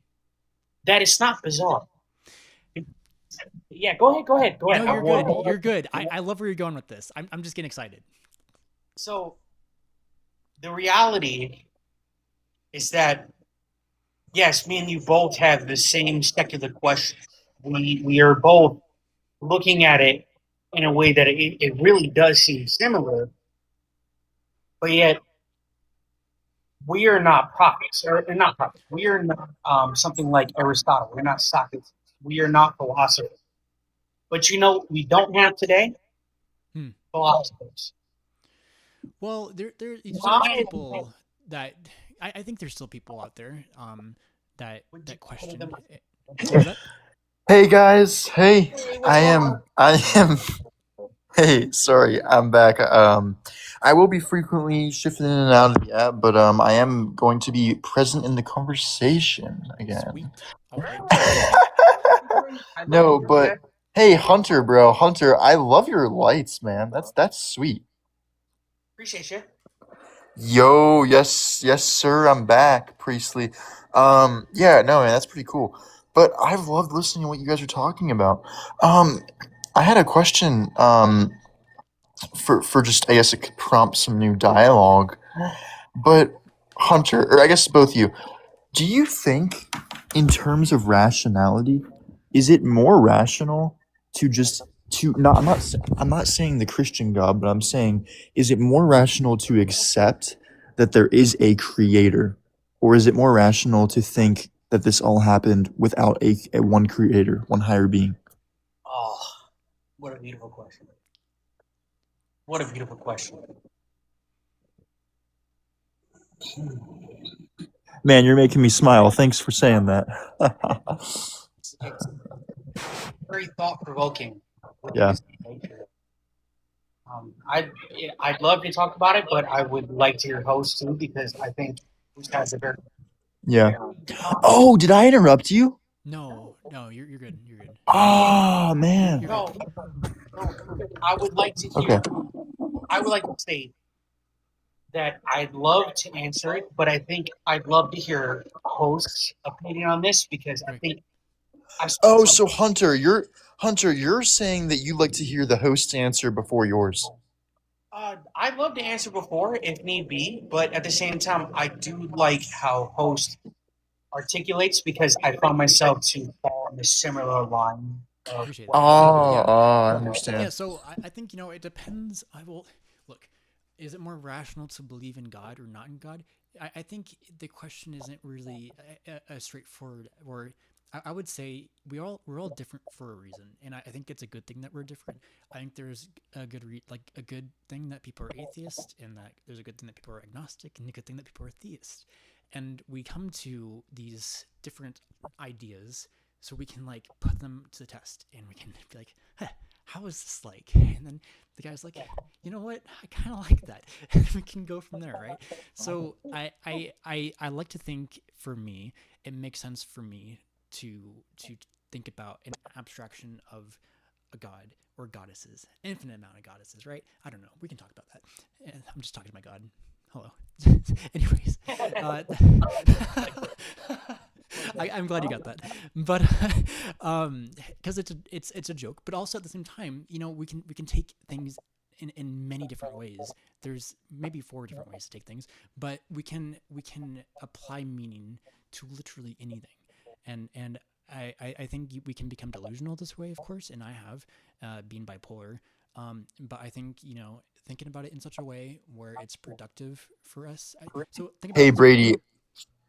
[SPEAKER 3] that is not bizarre. Yeah, go
[SPEAKER 1] No,
[SPEAKER 3] ahead.
[SPEAKER 1] you're good. You're good. I love where you're going with this. I'm just getting excited.
[SPEAKER 3] So the reality is that yes, me and you both have the same secular questions. We are both looking at it in a way that it really does seem similar, but yet we are not prophets, or not prophets. We are not something like Aristotle. We're not Socrates. We are not philosophers. But we don't have today
[SPEAKER 1] Hmm.
[SPEAKER 3] philosophers.
[SPEAKER 1] Well, there's
[SPEAKER 3] Why
[SPEAKER 1] people that I think there's still people out there that
[SPEAKER 3] would you
[SPEAKER 1] that
[SPEAKER 3] call
[SPEAKER 1] question.
[SPEAKER 3] them?
[SPEAKER 1] What was that?
[SPEAKER 2] Hey guys, hey,
[SPEAKER 3] Hey, what's
[SPEAKER 2] I
[SPEAKER 3] going on?
[SPEAKER 2] am, I am, Hey, sorry, I'm back. I will be frequently shifting in and out of the app, but I am going to be present in the conversation again.
[SPEAKER 1] Sweet. All right. So
[SPEAKER 3] I love
[SPEAKER 2] No,
[SPEAKER 3] you,
[SPEAKER 2] but
[SPEAKER 3] man.
[SPEAKER 2] hey, Hunter, bro, Hunter, I love your lights, man. That's sweet.
[SPEAKER 3] Appreciate you.
[SPEAKER 2] Yo, yes, yes, sir. I'm back, Priestley. Yeah, no, man, that's pretty cool. But I've loved listening to what you guys are talking about. Um, I had a question. For just I guess it could prompt some new dialogue. But Hunter, or I guess both of you, do you think, in terms of rationality, is it more rational to just to not I'm not saying the Christian God, but I'm saying is it more rational to accept that there is a creator, or is it more rational to think that this all happened without a one creator, one higher being?
[SPEAKER 3] Oh, what a beautiful question. What a beautiful question.
[SPEAKER 2] Man, you're making me smile. Thanks for saying that.
[SPEAKER 3] It's very thought provoking within
[SPEAKER 2] Yeah.
[SPEAKER 3] its nature. I'd I'd love to talk about it, but I would like to hear host too because I think host has a very
[SPEAKER 2] Yeah. Oh, did I interrupt you?
[SPEAKER 1] no, no, you're good. You're good.
[SPEAKER 2] Oh man.
[SPEAKER 1] You're good.
[SPEAKER 3] no, no. I would like to
[SPEAKER 2] Okay.
[SPEAKER 3] hear. I would like to say that I'd love to answer it, but I think I'd love to hear host's opinion on this because I
[SPEAKER 1] Right.
[SPEAKER 3] think I've spent
[SPEAKER 2] Oh,
[SPEAKER 3] some.
[SPEAKER 2] so Hunter, you're saying that you'd like to hear the host's answer before yours.
[SPEAKER 3] I'd love to answer before if need be, but at the same time, I do like how host articulates because I found myself to fall in a similar line of
[SPEAKER 1] Appreciate
[SPEAKER 3] what
[SPEAKER 1] that.
[SPEAKER 3] he did.
[SPEAKER 2] Oh,
[SPEAKER 1] Yeah.
[SPEAKER 2] oh, I
[SPEAKER 1] Yeah.
[SPEAKER 2] understand.
[SPEAKER 1] So I think it depends. I will look. Is it more rational to believe in God or not in God? I think the question isn't really a straightforward. Or I would say we're all different for a reason, and I think it's a good thing that we're different. I think there's like a good thing that people are atheist, and that there's a good thing that people are agnostic, and a good thing that people are theist. And we come to these different ideas so we can like put them to the test, and we can be like, huh, how is this like? And then the guy's like, you know what, I kind of like that. And we can go from there, right? So I like to think, for me, it makes sense for me to think about an abstraction of a god or goddesses, infinite amount of goddesses, right? I don't know, we can talk about that. I'm just talking to my god. Hello. Anyways, uh, I'm glad you got that, but because it's a joke, but also at the same time, we can take things in many different ways. There's maybe four different ways to take things, but we can apply meaning to literally anything, and I think we can become delusional this way, of course, and I have, being bipolar. But I think thinking about it in such a way where it's productive for us. So think about
[SPEAKER 2] Hey
[SPEAKER 1] it this way.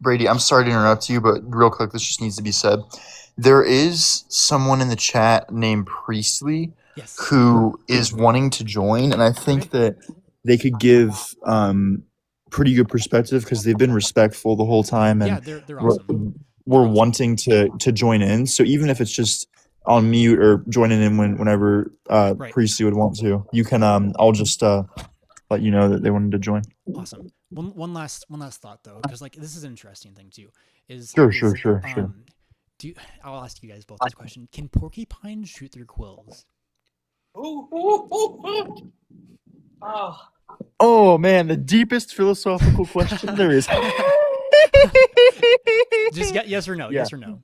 [SPEAKER 2] Brady, I'm sorry to interrupt you, but real quick, this just needs to be said. There is someone in the chat named Priestley
[SPEAKER 1] Yes.
[SPEAKER 2] who is wanting to join, and I
[SPEAKER 1] Okay.
[SPEAKER 2] think that they could give pretty good perspective because they've been respectful the whole time,
[SPEAKER 1] Yeah,
[SPEAKER 2] and
[SPEAKER 1] they're
[SPEAKER 2] we're,
[SPEAKER 1] awesome. They're
[SPEAKER 2] we're
[SPEAKER 1] awesome.
[SPEAKER 2] wanting to join in. So even if it's just on mute or joining in whenever
[SPEAKER 1] Right.
[SPEAKER 2] Priestley would want to, you can I'll just let you know that they wanted to join.
[SPEAKER 1] Awesome. One last thought though, because like this is an interesting thing too. Is
[SPEAKER 2] Sure,
[SPEAKER 1] is
[SPEAKER 2] sure, sure, sure.
[SPEAKER 1] do you, I'll ask you guys both this question. Can porcupines shoot their quills?
[SPEAKER 3] Ooh, ooh, ooh, ooh. Oh,
[SPEAKER 2] Oh man, the deepest philosophical question there is.
[SPEAKER 1] Just yes or no.
[SPEAKER 2] Yeah.
[SPEAKER 1] Yes or no.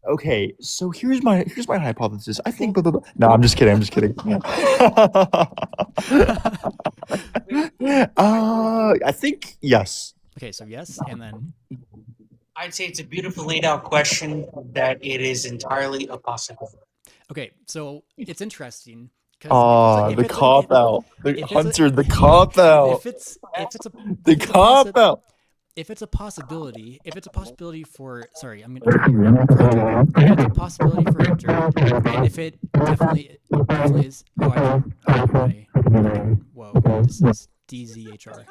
[SPEAKER 2] Okay, so here's my hypothesis. I think blah, blah, blah. No, I'm just kidding. I'm just kidding. I think yes.
[SPEAKER 1] Okay, so yes, and then
[SPEAKER 3] I'd say it's a beautifully laid out question that it is entirely a possibility.
[SPEAKER 1] okay, so it's interesting because
[SPEAKER 2] Ah, the cop out. The
[SPEAKER 1] if it's a
[SPEAKER 2] Hunter, the cop out.
[SPEAKER 1] if it's a
[SPEAKER 2] The cop out.
[SPEAKER 1] if it's a possibility, if it's a possibility for, sorry, I'm gonna try for Hunter. If it's a possibility for Hunter, and if it definitely is. Oh, I didn't hear my fucking. Whoa, this is DZHR.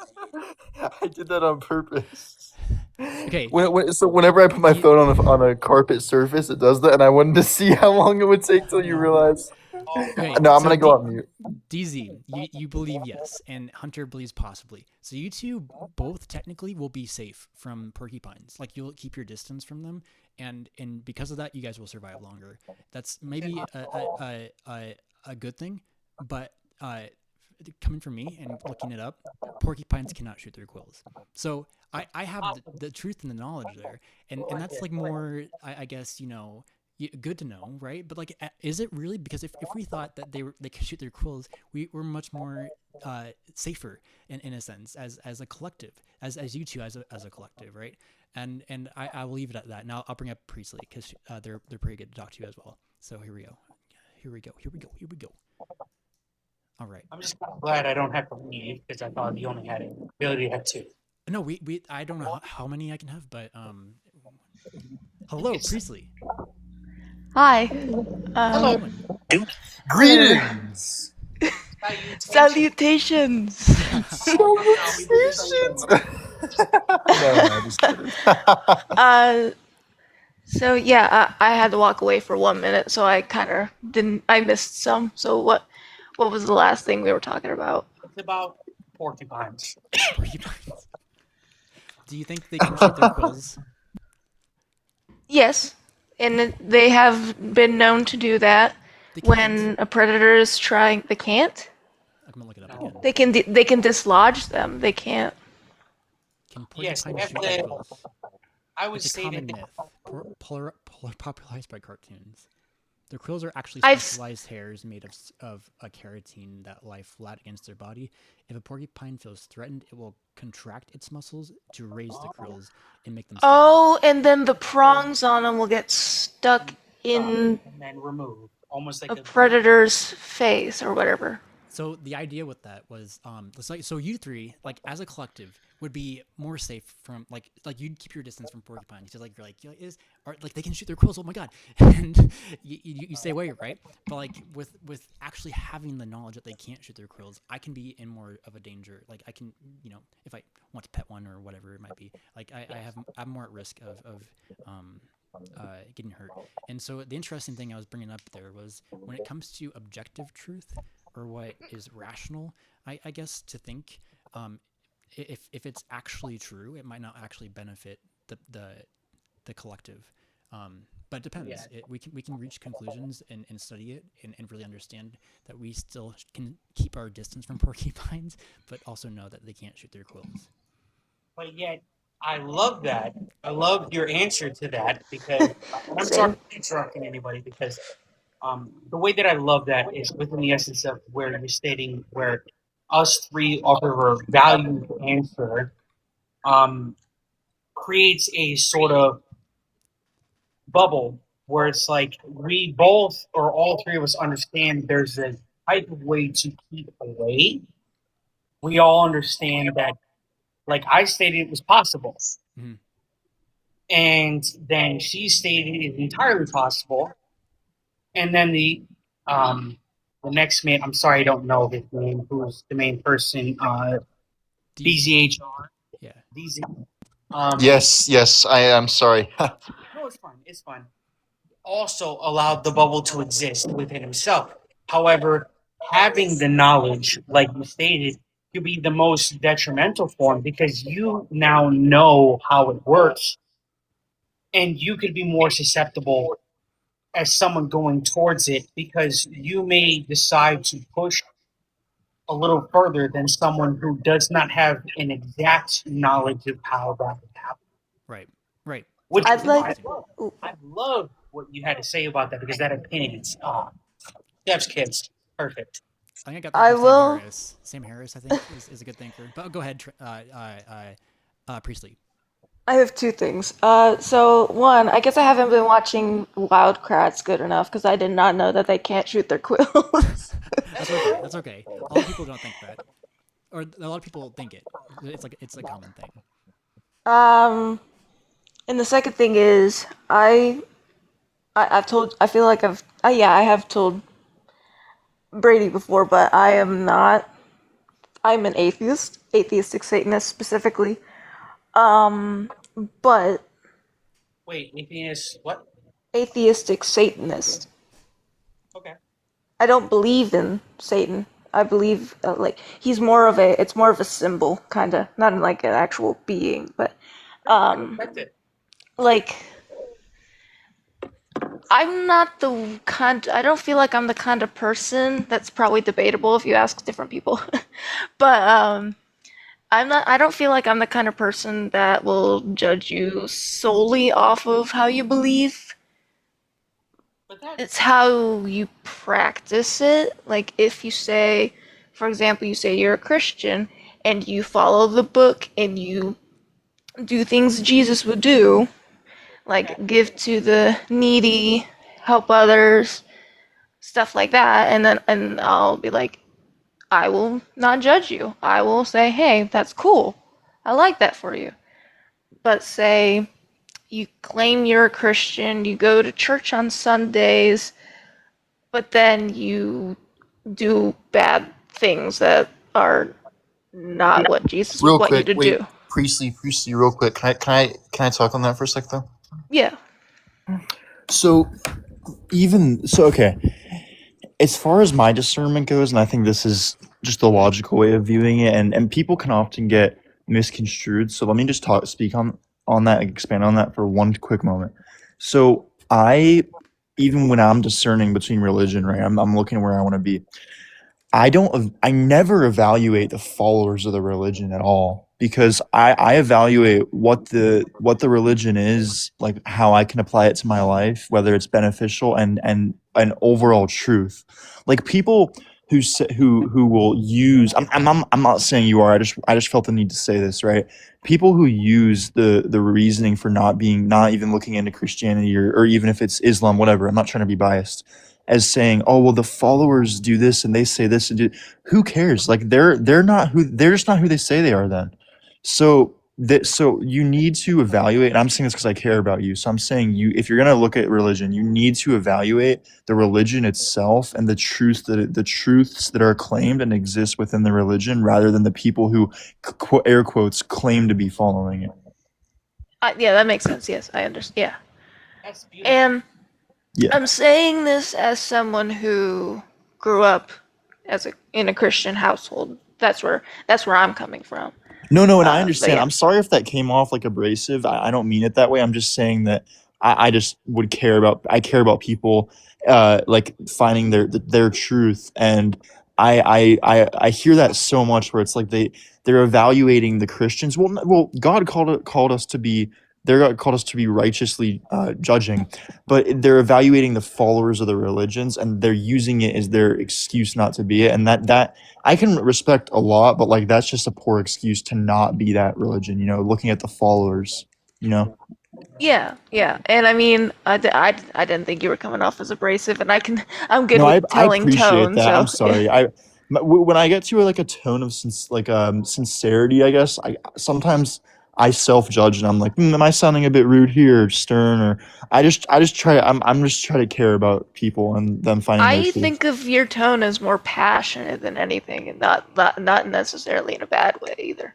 [SPEAKER 2] I did that on purpose.
[SPEAKER 1] Okay,
[SPEAKER 2] So whenever I put my
[SPEAKER 1] D.
[SPEAKER 2] phone on a carpet surface, it does that, and I wanted to see how long it would take till you
[SPEAKER 3] Oh,
[SPEAKER 2] realize.
[SPEAKER 3] oh,
[SPEAKER 1] Okay,
[SPEAKER 2] No, I'm
[SPEAKER 1] so
[SPEAKER 2] gonna go on mute.
[SPEAKER 1] DZ, you believe yes, and Hunter believes possibly. So you two both technically will be safe from porcupines. Like you'll keep your distance from them, and because of that, you guys will survive longer. That's maybe a good thing, but coming from me and looking it up, porcupines cannot shoot their quills. So I have the truth and the knowledge there, and that's like more I guess good to know, right? But like, is it really? Because if we thought that they could shoot their quills, we were much more safer in a sense as a collective, as you two as a collective, right? And I will leave it at that. Now I'll bring up Priestley because they're pretty good to talk to as well. So here we go. Here we go. Here we go. Here we go. All right.
[SPEAKER 3] I'm just glad I don't have to leave because I thought you only had the ability to have two.
[SPEAKER 1] No, we I don't know how many I can have, but hello, Priestley.
[SPEAKER 4] Hi.
[SPEAKER 1] How you
[SPEAKER 3] Hello.
[SPEAKER 1] doing?
[SPEAKER 2] Greetings.
[SPEAKER 4] Salutations.
[SPEAKER 2] Salutations. No, just kidding.
[SPEAKER 4] So yeah, I had to walk away for 1 minute, so I kind of didn't. I missed some. So what was the last thing we were talking about?
[SPEAKER 3] It's about porcupines.
[SPEAKER 1] Porcupines. Do you think they can shoot their quills?
[SPEAKER 4] Yes, and they have been known to do that
[SPEAKER 1] They
[SPEAKER 4] when
[SPEAKER 1] can't.
[SPEAKER 4] a predator is trying. They can't.
[SPEAKER 1] I'm gonna look it up again.
[SPEAKER 4] They can dislodge them. They can't.
[SPEAKER 1] Can
[SPEAKER 3] Yes,
[SPEAKER 1] porcupines shoot their quills?
[SPEAKER 3] I would
[SPEAKER 1] It's a
[SPEAKER 3] say
[SPEAKER 1] common
[SPEAKER 3] that
[SPEAKER 1] myth, popularized by cartoons. Their quills are actually
[SPEAKER 4] I've
[SPEAKER 1] specialized hairs made of a keratin that lie flat against their body. If a porcupine feels threatened, it will contract its muscles to raise the quills and make them stronger.
[SPEAKER 4] Oh, and then the prongs on them will get stuck in
[SPEAKER 3] and then remove almost like
[SPEAKER 4] a predator's face or whatever.
[SPEAKER 1] So the idea with that was, so you three, like as a collective, would be more safe from like you'd keep your distance from porcupines because like you're like or like they can shoot their quills. Oh my god, and you stay away, right? But like with actually having the knowledge that they can't shoot their quills, I can be in more of a danger. Like I can, if I want to pet one or whatever it might be, like I'm more at risk of getting hurt. And so the interesting thing I was bringing up there was when it comes to objective truth or what is rational, I guess to think, if it's actually true, it might not actually benefit the collective. But it depends.
[SPEAKER 3] Yeah.
[SPEAKER 1] We can reach conclusions and study it and really understand that we still can keep our distance from porcupines, but also know that they can't shoot their quills.
[SPEAKER 3] But yet, I love that. I love your answer to that because I'm
[SPEAKER 4] Same.
[SPEAKER 3] sorry for interrupting anybody because the way that I love that is within the essence of where you're stating where us three offer a valued answer creates a sort of bubble where it's like we both or all three of us understand there's a type of way to keep away. We all understand that, like I stated, it was possible.
[SPEAKER 1] Mhm.
[SPEAKER 3] And then she stated it's entirely possible. And then the next man, I'm sorry, I don't know his name, who's the main person, DZHR.
[SPEAKER 1] Yeah.
[SPEAKER 3] DZ.
[SPEAKER 2] Yes, I am sorry.
[SPEAKER 3] No, it's fine. It's fine. Also allowed the bubble to exist within himself. However, having the knowledge, like you stated, could be the most detrimental form because you now know how it works and you could be more susceptible as someone going towards it because you may decide to push a little further than someone who does not have an exact knowledge of how that would happen.
[SPEAKER 1] Right.
[SPEAKER 3] Which
[SPEAKER 4] I'd
[SPEAKER 3] is
[SPEAKER 4] like.
[SPEAKER 3] why I love what you had to say about that because that opinion is Chef's kiss. Perfect.
[SPEAKER 1] I think I got that
[SPEAKER 4] I
[SPEAKER 1] from Sam
[SPEAKER 4] will.
[SPEAKER 1] Harris. Sam Harris, I think, is a good thinker. But go ahead, Priestley.
[SPEAKER 4] I have two things. So one, I guess I haven't been watching Wildcrats good enough because I did not know that they can't shoot their quills.
[SPEAKER 1] That's okay. A lot of people don't think that, or a lot of people think it. It's a common thing.
[SPEAKER 4] And the second thing is I've told I feel like I have told Brady before, but I am not. I'm an atheistic Satanist specifically. But
[SPEAKER 3] Wait, atheist, what?
[SPEAKER 4] atheistic Satanist.
[SPEAKER 3] Okay.
[SPEAKER 4] I don't believe in Satan. I believe like he's more of a it's more of a symbol kind of, not like an actual being, but um
[SPEAKER 3] That's it.
[SPEAKER 4] like I'm not the kind. I don't feel like I'm the kind of person that's probably debatable if you ask different people. But I'm not. I don't feel like I'm the kind of person that will judge you solely off of how you believe.
[SPEAKER 3] But that
[SPEAKER 4] It's how you practice it. Like if you say, for example, you say you're a Christian and you follow the book and you do things Jesus would do, like give to the needy, help others, stuff like that, and I'll be like, I will not judge you. I will say, hey, that's cool. I like that for you. But say you claim you're a Christian, you go to church on Sundays, but then you do bad things that are not what Jesus would
[SPEAKER 2] Real
[SPEAKER 4] want you
[SPEAKER 2] quick,
[SPEAKER 4] to
[SPEAKER 2] wait,
[SPEAKER 4] do.
[SPEAKER 2] Priestley, real quick. Can I talk on that for a sec though?
[SPEAKER 4] Yeah.
[SPEAKER 2] So okay. As far as my discernment goes, and I think this is just the logical way of viewing it, and people can often get misconstrued. So let me just speak on that, expand on that for one quick moment. So even when I'm discerning between religion, right, I'm looking where I want to be. I never evaluate the followers of the religion at all because I evaluate what the religion is, like how I can apply it to my life, whether it's beneficial and an overall truth. Like people who will use I'm not saying you are. I just felt the need to say this, right? People who use the reasoning for not even looking into Christianity or even if it's Islam, whatever. I'm not trying to be biased as saying, "Oh, well, the followers do this and they say this and do." Who cares? Like they're just not who they say they are. Then, so you need to evaluate. And I'm saying this because I care about you. So I'm saying if you're gonna look at religion, you need to evaluate the religion itself and the truths that are claimed and exist within the religion, rather than the people who air quotes claim to be following it.
[SPEAKER 4] Yeah, that makes sense. Yes, I understand. Yeah.
[SPEAKER 3] that's beautiful.
[SPEAKER 4] And
[SPEAKER 2] Yeah.
[SPEAKER 4] I'm saying this as someone who grew up in a Christian household. That's where I'm coming from.
[SPEAKER 2] No, and I
[SPEAKER 4] But
[SPEAKER 2] understand.
[SPEAKER 4] yeah,
[SPEAKER 2] I'm sorry if that came off like abrasive. I don't mean it that way. I'm just saying that I just I care about people like finding their truth. And I hear that so much where it's like they're evaluating the Christians. Well, God called us to be their God called us to be righteously judging, but they're evaluating the followers of the religions and they're using it as their excuse not to be it. And that I can respect a lot, but like that's just a poor excuse to not be that religion, looking at the followers, you know.
[SPEAKER 4] yeah, yeah. And I mean, I didn't think you were coming off as abrasive, and I'm good
[SPEAKER 2] No,
[SPEAKER 4] with
[SPEAKER 2] I
[SPEAKER 4] telling
[SPEAKER 2] appreciate
[SPEAKER 4] tone.
[SPEAKER 2] that. I'm
[SPEAKER 4] So yeah,
[SPEAKER 2] sorry. When I get to like a tone of sincerity, I guess I sometimes I self-judge and I'm like, am I sounding a bit rude here or stern, or I just try I'm just trying to care about people and them finding their
[SPEAKER 4] I
[SPEAKER 2] truth.
[SPEAKER 4] think of your tone as more passionate than anything, and not necessarily in a bad way either.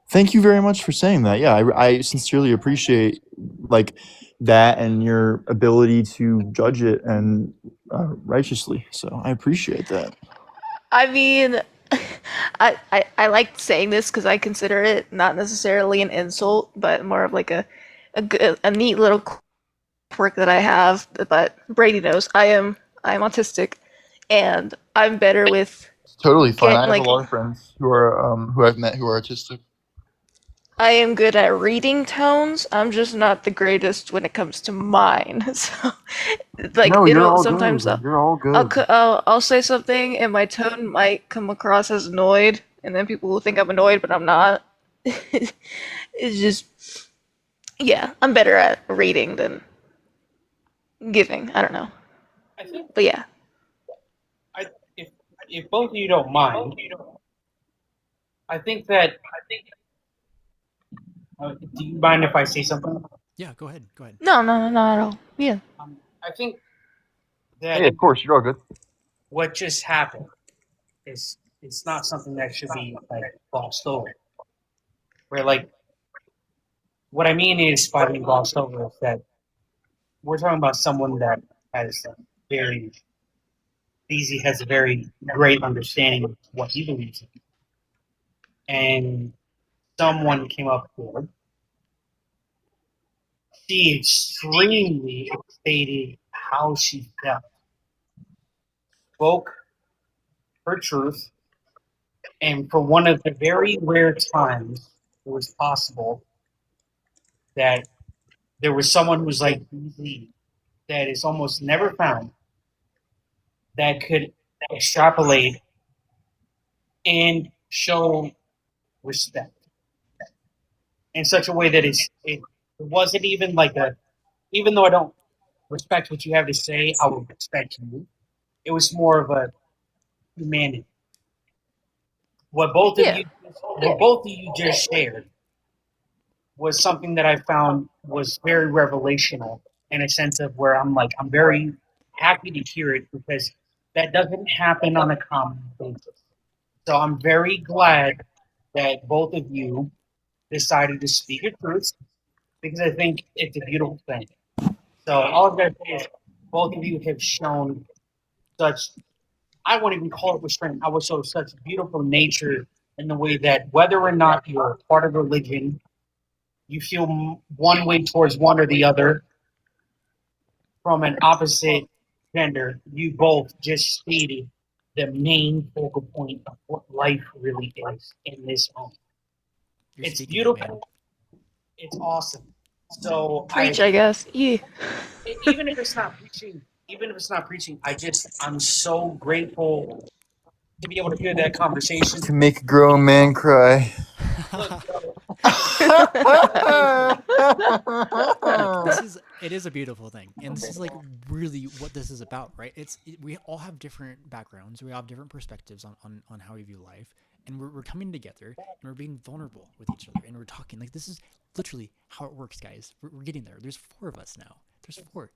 [SPEAKER 2] Thank you very much for saying that. Yeah, I sincerely appreciate like that and your ability to judge it and righteously. So I appreciate that.
[SPEAKER 4] I mean, I like saying this because I consider it not necessarily an insult, but more of like a neat little quirk that I have. But Brady knows I am autistic, and I'm better with
[SPEAKER 2] It's totally fine.
[SPEAKER 4] get
[SPEAKER 2] I have a
[SPEAKER 4] like
[SPEAKER 2] lot of friends who I've met who are artistic.
[SPEAKER 4] I am good at reading tones. I'm just not the greatest when it comes to mine. So like
[SPEAKER 2] No, you're
[SPEAKER 4] it'll
[SPEAKER 2] all
[SPEAKER 4] sometimes
[SPEAKER 2] good. You're all good.
[SPEAKER 4] I'll say something and my tone might come across as annoyed, and then people will think I'm annoyed, but I'm not. It's just yeah, I'm better at reading than giving. I don't know,
[SPEAKER 3] I think
[SPEAKER 4] but yeah.
[SPEAKER 3] I if if both of you don't mind, I think that. Do you mind if I say something?
[SPEAKER 1] Yeah, go ahead. Go ahead.
[SPEAKER 4] No, no, no, not at all. Yeah.
[SPEAKER 3] I think
[SPEAKER 2] Hey,
[SPEAKER 3] that
[SPEAKER 2] of course, you're all good.
[SPEAKER 3] what just happened is it's not something that should be like glossed over. Where like what I mean is by being glossed over is that we're talking about someone that has very Easy has a very great understanding of what he believes in. And someone came up with, she extremely stated how she felt, spoke her truth, and for one of the very rare times it was possible that there was someone who's like easy that is almost never found that could extrapolate and show respect in such a way that it wasn't even like a, even though I don't respect what you have to say, I will respect you. It was more of a humanity. What both of
[SPEAKER 4] Yeah.
[SPEAKER 3] you what both of you just shared was something that I found was very revelational in a sense of where I'm like, I'm very happy to hear it because that doesn't happen on a common basis. So I'm very glad that both of you decided to speak your truth because I think it's a beautiful thing. So all I've got to say is both of you have shown such, I won't even call it restraint, I would show such beautiful nature in the way that whether or not you're a part of religion, you feel one way towards one or the other from an opposite gender, you both just stated the main focal point of what life really is in this moment.
[SPEAKER 1] You're
[SPEAKER 3] It's
[SPEAKER 1] speaking it, man.
[SPEAKER 3] beautiful. It's awesome. So
[SPEAKER 4] Preach, I guess. Yeah.
[SPEAKER 3] even if it's not preaching, even if it's not preaching, I'm so grateful to be able to hear that conversation.
[SPEAKER 2] To make a grown man cry.
[SPEAKER 3] Look, bro,
[SPEAKER 1] Look, it is a beautiful thing, and this is like really what this is about, right? We all have different backgrounds, we all have different perspectives on how we view life, and we're coming together and we're being vulnerable with each other, and we're talking like this is literally how it works, guys. We're getting there. There's 4 of us now. There's 4.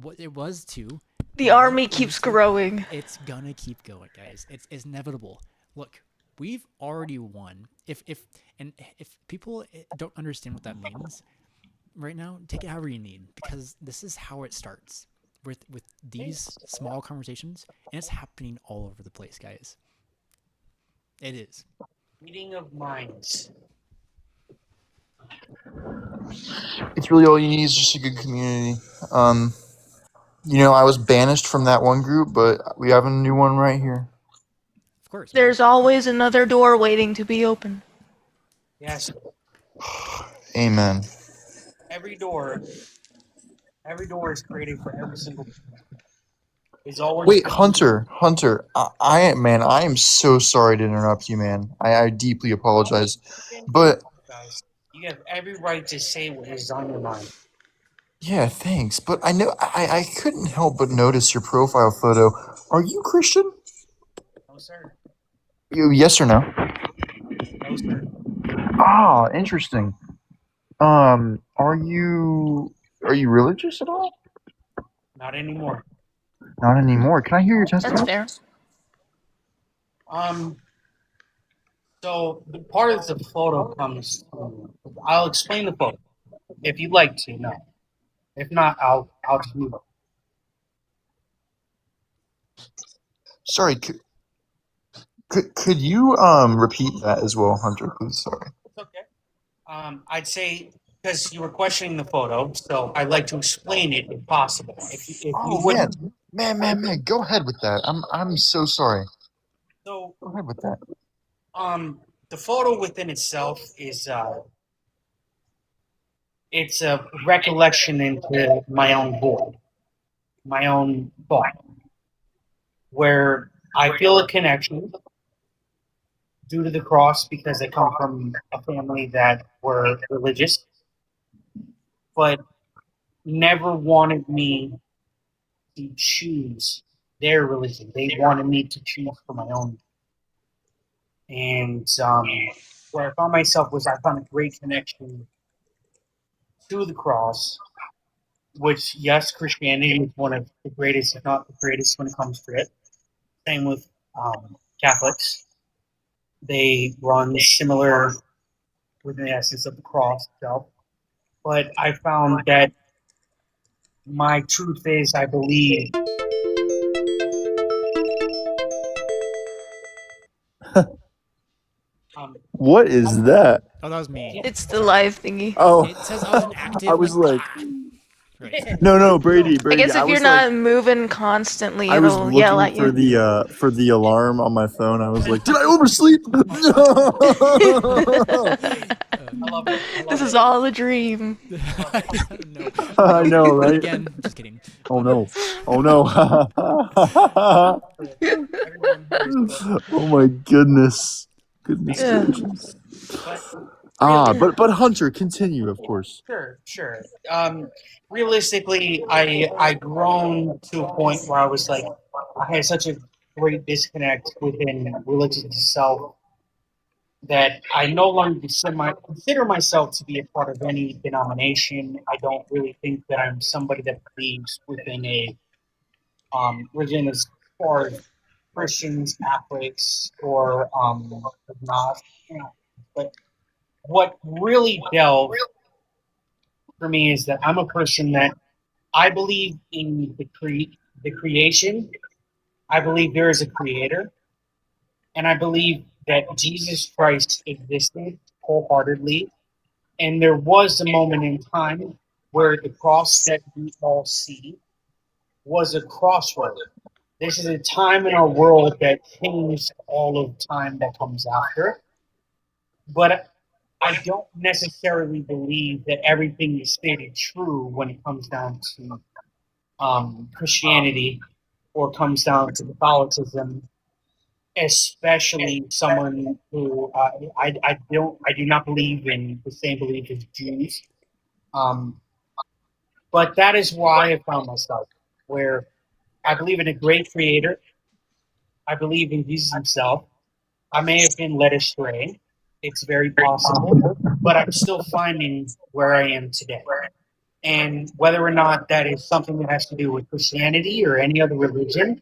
[SPEAKER 1] What it was 2.
[SPEAKER 4] The
[SPEAKER 1] Now
[SPEAKER 4] army
[SPEAKER 1] it
[SPEAKER 4] keeps
[SPEAKER 1] is 3.
[SPEAKER 4] growing.
[SPEAKER 1] It's gonna keep going, guys. It's inevitable. Look, we've already won. If people don't understand what that means right now, take it however you need, because this is how it starts with these small conversations, and it's happening all over the place, guys. It is.
[SPEAKER 3] meeting of minds.
[SPEAKER 2] It's really all you need is just a good community. Um, I was banished from that one group, but we have a new one right here.
[SPEAKER 1] Of course, man.
[SPEAKER 4] There's always another door waiting to be opened.
[SPEAKER 3] Yes,
[SPEAKER 2] Amen.
[SPEAKER 3] every door, every door is created for every single person. It's always
[SPEAKER 2] Wait,
[SPEAKER 3] been.
[SPEAKER 2] Hunter, I am so sorry to interrupt you, man. I deeply apologize. But
[SPEAKER 3] Guys, you have every right to say what is on your mind.
[SPEAKER 2] yeah, thanks. But I know I couldn't help but notice your profile photo. Are you Christian?
[SPEAKER 3] No, sir.
[SPEAKER 2] Yes or no?
[SPEAKER 3] No, sir.
[SPEAKER 2] Ah, interesting. Are you religious at all?
[SPEAKER 3] Not anymore.
[SPEAKER 2] Not anymore. Can I hear your
[SPEAKER 4] That's
[SPEAKER 2] testimony?
[SPEAKER 4] fair.
[SPEAKER 3] Um, so the part of the photo comes. I'll explain the photo if you'd like to. No, if not, I'll just move on.
[SPEAKER 2] Sorry, could you repeat that as well, Hunter, please? Sorry.
[SPEAKER 3] It's okay. I'd say because you were questioning the photo, so I'd like to explain it if possible. If you
[SPEAKER 2] Oh
[SPEAKER 3] would.
[SPEAKER 2] man, go ahead with that. I'm so sorry.
[SPEAKER 3] So
[SPEAKER 2] Go ahead with that.
[SPEAKER 3] the photo within itself is it's a recollection into my own void, my own thought, where I feel a connection due to the cross because I come from a family that were religious, but never wanted me to choose their religion. They wanted me to choose for my own. And where I found myself was I found a great connection to the cross, which, yes, Christianity is one of the greatest, if not the greatest, when it comes to it. Same with Catholics. They run similar within the essence of the cross itself. But I found that my truth is, I believe
[SPEAKER 2] What is that?
[SPEAKER 1] Oh, that was me.
[SPEAKER 4] It's the live thingy.
[SPEAKER 2] Oh,
[SPEAKER 1] It says I was an
[SPEAKER 2] I
[SPEAKER 1] active
[SPEAKER 2] was
[SPEAKER 1] like
[SPEAKER 2] like,
[SPEAKER 1] right.
[SPEAKER 2] no, Brady,
[SPEAKER 4] I
[SPEAKER 2] Brady.
[SPEAKER 4] guess
[SPEAKER 2] I
[SPEAKER 4] if you're
[SPEAKER 2] was like,
[SPEAKER 4] not moving constantly,
[SPEAKER 2] I was
[SPEAKER 4] it'll yell
[SPEAKER 2] looking
[SPEAKER 4] at you.
[SPEAKER 2] for the alarm on my phone. I was like, did I oversleep?
[SPEAKER 3] I love it. I
[SPEAKER 4] This
[SPEAKER 3] love
[SPEAKER 4] is
[SPEAKER 3] it.
[SPEAKER 4] all a dream.
[SPEAKER 1] No,
[SPEAKER 2] I
[SPEAKER 1] no.
[SPEAKER 2] know,
[SPEAKER 1] Do it
[SPEAKER 2] right?
[SPEAKER 1] again. Just kidding.
[SPEAKER 2] Oh no, oh no.
[SPEAKER 3] Everyone here is perfect.
[SPEAKER 2] Oh my goodness, goodness
[SPEAKER 4] Yeah.
[SPEAKER 2] gracious.
[SPEAKER 3] But
[SPEAKER 2] Ah,
[SPEAKER 3] really,
[SPEAKER 2] but Hunter, continue, of course.
[SPEAKER 3] sure. Realistically, I grown to a point where I was like, I had such a great disconnect within religion itself that I no longer consider myself to be a part of any denomination. I don't really think that I'm somebody that believes within a religion as far as Christians, Catholics, or not. But what really delved for me is that I'm a person that I believe in the creation. I believe there is a creator, and I believe that Jesus Christ existed wholeheartedly. And there was a moment in time where the cross that we all see was a crossroad. This is a time in our world that changed all of time that comes after. But I don't necessarily believe that everything is stated true when it comes down to Christianity or comes down to Catholicism, especially someone who I do not believe in the same belief as Jews. Um, but that is why I found myself where I believe in a great creator. I believe in Jesus himself. I may have been led astray. It's very possible, but I'm still finding where I am today. And whether or not that is something that has to do with Christianity or any other religion,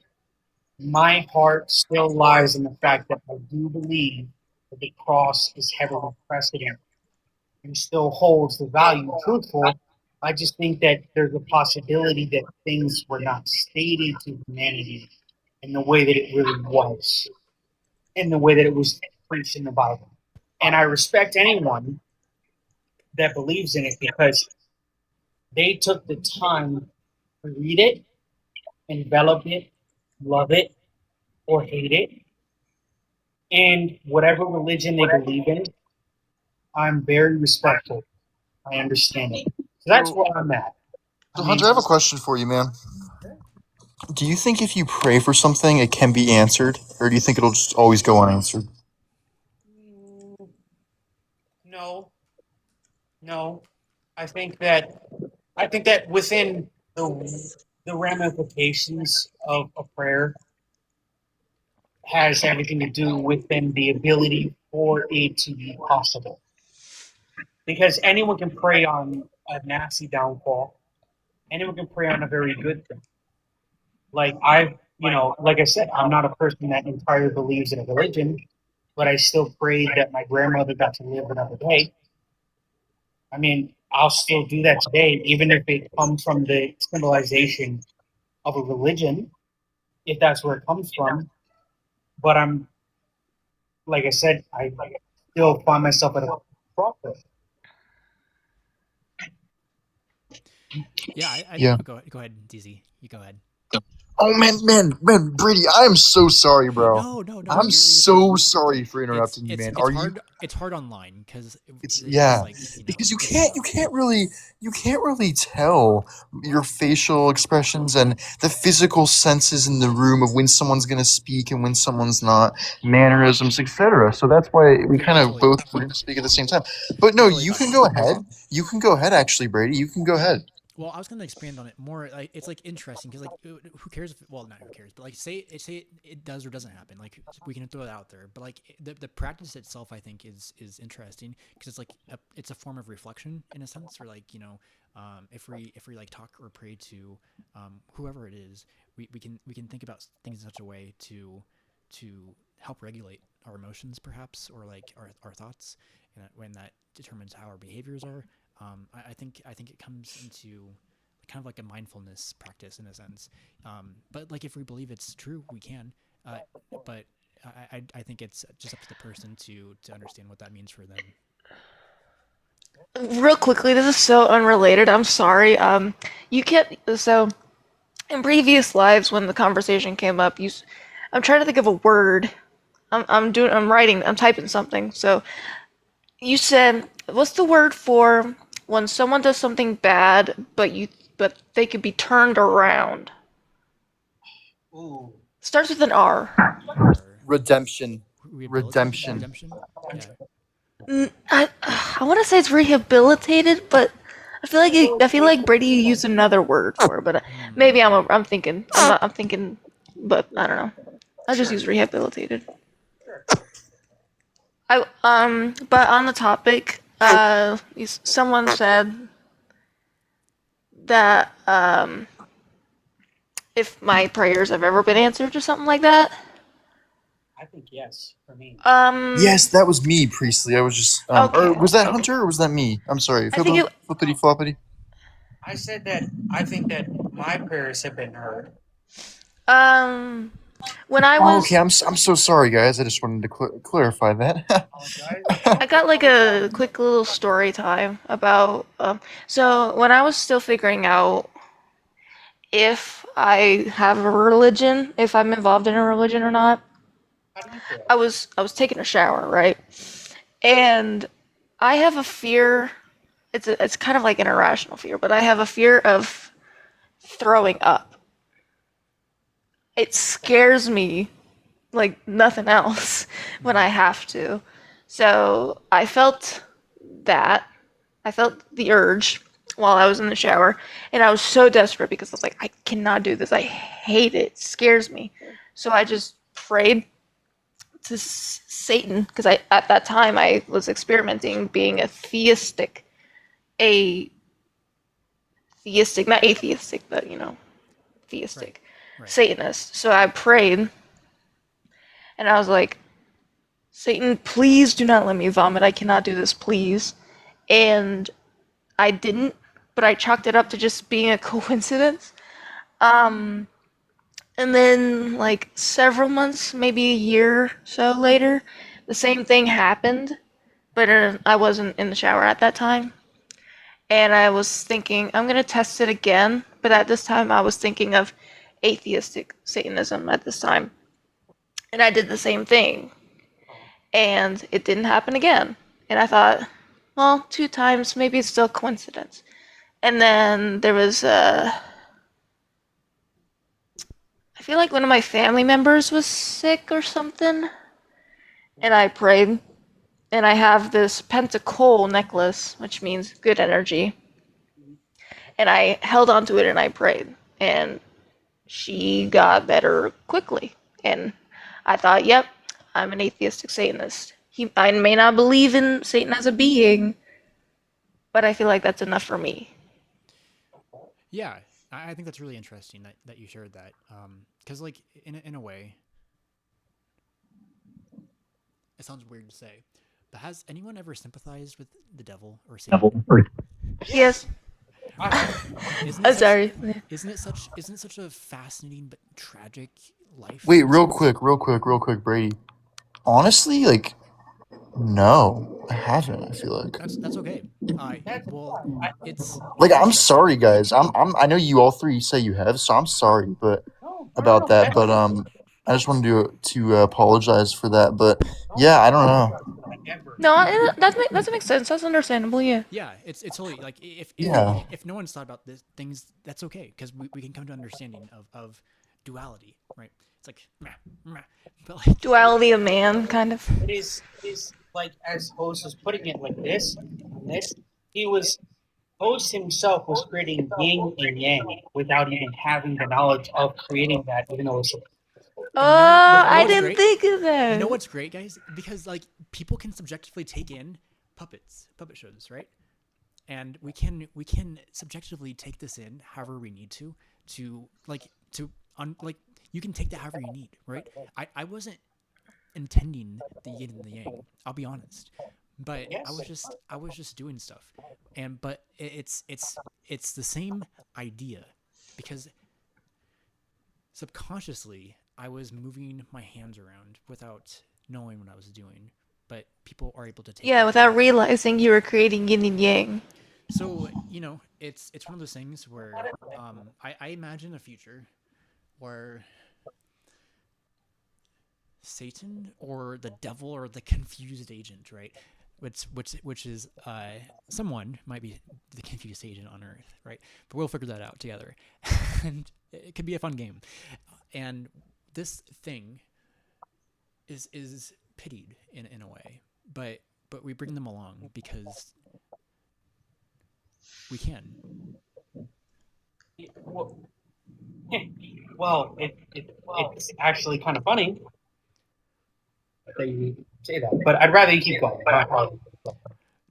[SPEAKER 3] my heart still lies in the fact that I do believe that the cross is heavily precedent and still holds the value truthful. I just think that there's a possibility that things were not stated to humanity in the way that it really was, in the way that it was preached in the Bible. And I respect anyone that believes in it because they took the time to read it, envelop it, love it, or hate it. And whatever religion they believe in, I'm very respectful. I understand it. So that's
[SPEAKER 2] So,
[SPEAKER 3] where I'm at. I
[SPEAKER 2] so Hunter,
[SPEAKER 3] mean,
[SPEAKER 2] I have a question for you, man. Do you think if you pray for something, it can be answered, or do you think it'll just always go unanswered?
[SPEAKER 3] no, no. I think that I think that within the ramifications of a prayer has everything to do within the ability for it to be possible. Because anyone can pray on a nasty downfall. Anyone can pray on a very good thing. Like like I said, I'm not a person that entirely believes in a religion, but I still prayed that my grandmother got to live another day. I mean, I'll still do that today, even if it comes from the symbolization of a religion, if that's where it comes from. But I'm, like I said, I still find myself at a crossroads.
[SPEAKER 1] Yeah, I
[SPEAKER 2] Yeah.
[SPEAKER 1] go ahead, DZ. You go ahead.
[SPEAKER 2] Oh man, Brady, I am so sorry, bro.
[SPEAKER 1] No.
[SPEAKER 2] I'm
[SPEAKER 1] You're fine.
[SPEAKER 2] so sorry for
[SPEAKER 1] It's
[SPEAKER 2] interrupting you,
[SPEAKER 1] it's
[SPEAKER 2] man.
[SPEAKER 1] it's
[SPEAKER 2] Are you?
[SPEAKER 1] hard. It's hard online because
[SPEAKER 2] It's
[SPEAKER 1] it's
[SPEAKER 2] yeah,
[SPEAKER 1] like
[SPEAKER 2] because
[SPEAKER 1] it's
[SPEAKER 2] you can't really tell your facial expressions and the physical senses in the room of when someone's gonna speak and when someone's not, mannerisms, etc. So that's why we
[SPEAKER 1] yeah.
[SPEAKER 2] kind
[SPEAKER 1] I
[SPEAKER 2] of
[SPEAKER 1] totally
[SPEAKER 2] both speak at the same time. But
[SPEAKER 1] I
[SPEAKER 2] no,
[SPEAKER 1] totally
[SPEAKER 2] you
[SPEAKER 1] got
[SPEAKER 2] can
[SPEAKER 1] that.
[SPEAKER 2] go ahead. You can go ahead, actually, Brady. You can go ahead.
[SPEAKER 1] Well, I was gonna expand on it more. Like it's like interesting because like who cares? If, well, not who cares, but like say it does or doesn't happen. Like we can throw it out there, but like the practice itself, I think is interesting because it's like it's a form of reflection in a sense, or like if we like talk or pray to whoever it is, we can think about things in such a way to help regulate our emotions, perhaps, or like our thoughts, and when that determines how our behaviors are. I think it comes into kind of like a mindfulness practice in a sense. But like if we believe it's true, we can. Uh, but I think it's just up to the person to understand what that means for them.
[SPEAKER 4] Real quickly, this is so unrelated. I'm sorry. You can't. So in previous lives, when the conversation came up, I'm trying to think of a word. I'm writing. I'm typing something. So you said, what's the word for when someone does something bad, but they could be turned around?
[SPEAKER 3] Ooh.
[SPEAKER 4] Starts with an R.
[SPEAKER 1] Or
[SPEAKER 2] Redemption.
[SPEAKER 1] rehabilitated
[SPEAKER 2] Redemption.
[SPEAKER 1] redemption. Yeah.
[SPEAKER 4] I want to say it's rehabilitated, but I feel like Brady used another word for it. But maybe
[SPEAKER 1] Hmm.
[SPEAKER 4] I'm thinking. I'm thinking, but I don't know. I just use rehabilitated. But on the topic, someone said that if my prayers have ever been answered or something like that.
[SPEAKER 3] I think yes for me.
[SPEAKER 2] Yes, that was me, Priestley. I was just or
[SPEAKER 4] Okay.
[SPEAKER 2] was that Hunter or was that me? I'm sorry.
[SPEAKER 4] I think it.
[SPEAKER 2] Flippity floppity.
[SPEAKER 3] I said that I think that my prayers have been heard.
[SPEAKER 4] Um, when I
[SPEAKER 2] Oh, okay,
[SPEAKER 4] was,
[SPEAKER 2] I'm so sorry, guys. I just wanted to clarify that.
[SPEAKER 3] Apologize.
[SPEAKER 4] I got like a quick little story time about. So when I was still figuring out if I have a religion, if I'm involved in a religion or not,
[SPEAKER 3] How do you feel?
[SPEAKER 4] I was taking a shower, right? And I have a fear. It's kind of like an irrational fear, but I have a fear of throwing up. It scares me like nothing else when I have to. So I felt that. I felt the urge while I was in the shower, and I was so desperate because I was like, I cannot do this. I hate it. It scares me. So I just prayed to Satan because I at that time I was experimenting being a theistic, not atheistic, but
[SPEAKER 1] Right.
[SPEAKER 4] theistic
[SPEAKER 1] Right.
[SPEAKER 4] Satanist. So I prayed, and I was like, Satan, please do not let me vomit. I cannot do this, please. And I didn't, but I chalked it up to just being a coincidence. Um, and then, like, several months, maybe a year or so later, the same thing happened, but I wasn't in the shower at that time. And I was thinking, I'm gonna test it again, but at this time I was thinking of atheistic Satanism at this time. And I did the same thing, and it didn't happen again. And I thought, well, two times, maybe it's still a coincidence. And then there was I feel like one of my family members was sick or something, and I prayed. And I have this pentacle necklace, which means good energy. And I held onto it and I prayed. And she got better quickly. And I thought, yep, I'm an atheistic Satanist. I may not believe in Satan as a being, but I feel like that's enough for me.
[SPEAKER 1] Yeah, I think that's really interesting that you shared that. Because like in a way, it sounds weird to say, but has anyone ever sympathized with the devil or Satan?
[SPEAKER 3] Yes,
[SPEAKER 4] Yes.
[SPEAKER 3] I have.
[SPEAKER 1] Isn't it
[SPEAKER 4] I'm
[SPEAKER 1] such
[SPEAKER 4] sorry.
[SPEAKER 1] isn't it such a fascinating but tragic life
[SPEAKER 2] Wait,
[SPEAKER 1] in a sense?
[SPEAKER 2] real quick, Brady. Honestly, like, no, I haven't. I feel like.
[SPEAKER 1] That's okay.
[SPEAKER 3] That's
[SPEAKER 1] Well,
[SPEAKER 3] I,
[SPEAKER 2] Like,
[SPEAKER 1] it's
[SPEAKER 2] I'm
[SPEAKER 1] interesting.
[SPEAKER 2] sorry, guys. I know you all three say you have, so I'm sorry, but
[SPEAKER 3] no,
[SPEAKER 2] about that.
[SPEAKER 3] that's
[SPEAKER 2] But I just wanted to apologize for that. But yeah, I don't know.
[SPEAKER 3] ever.
[SPEAKER 4] No, that makes sense. That's understandable. Yeah.
[SPEAKER 1] Yeah, it's totally like
[SPEAKER 2] Yeah.
[SPEAKER 1] if no one's thought about this things, that's okay because we can come to understanding of duality, right? It's like meh, meh. But like
[SPEAKER 4] Duality of man, kind of.
[SPEAKER 3] It is like as host was putting it like this. This he was host himself was creating yin and yang without even having the knowledge of creating that, even though it's
[SPEAKER 4] Oh,
[SPEAKER 1] and you know
[SPEAKER 4] I
[SPEAKER 1] what's
[SPEAKER 4] didn't
[SPEAKER 1] great?
[SPEAKER 4] think of
[SPEAKER 1] You know
[SPEAKER 4] that.
[SPEAKER 1] what's great, guys? Because like people can subjectively take in puppet shows, right? And we can subjectively take this in however we need to like you can take that however you need, right? I wasn't intending the yin and the yang. I'll be honest, but
[SPEAKER 3] yes.
[SPEAKER 1] I was just doing stuff, and but it's the same idea because subconsciously I was moving my hands around without knowing what I was doing, but people are able to take
[SPEAKER 4] Yeah,
[SPEAKER 1] that
[SPEAKER 4] without
[SPEAKER 1] as.
[SPEAKER 4] realizing you were creating yin and yang.
[SPEAKER 1] So it's one of those things where I imagine a future where Satan or the devil or the confused agent, right? Which is someone might be the confused agent on Earth, right? But we'll figure that out together, and it could be a fun game. And this thing is pitied in a way, but we bring them along because we can.
[SPEAKER 3] Well, well, it's actually kind of funny that you say that, but I'd rather you keep going. My apologies.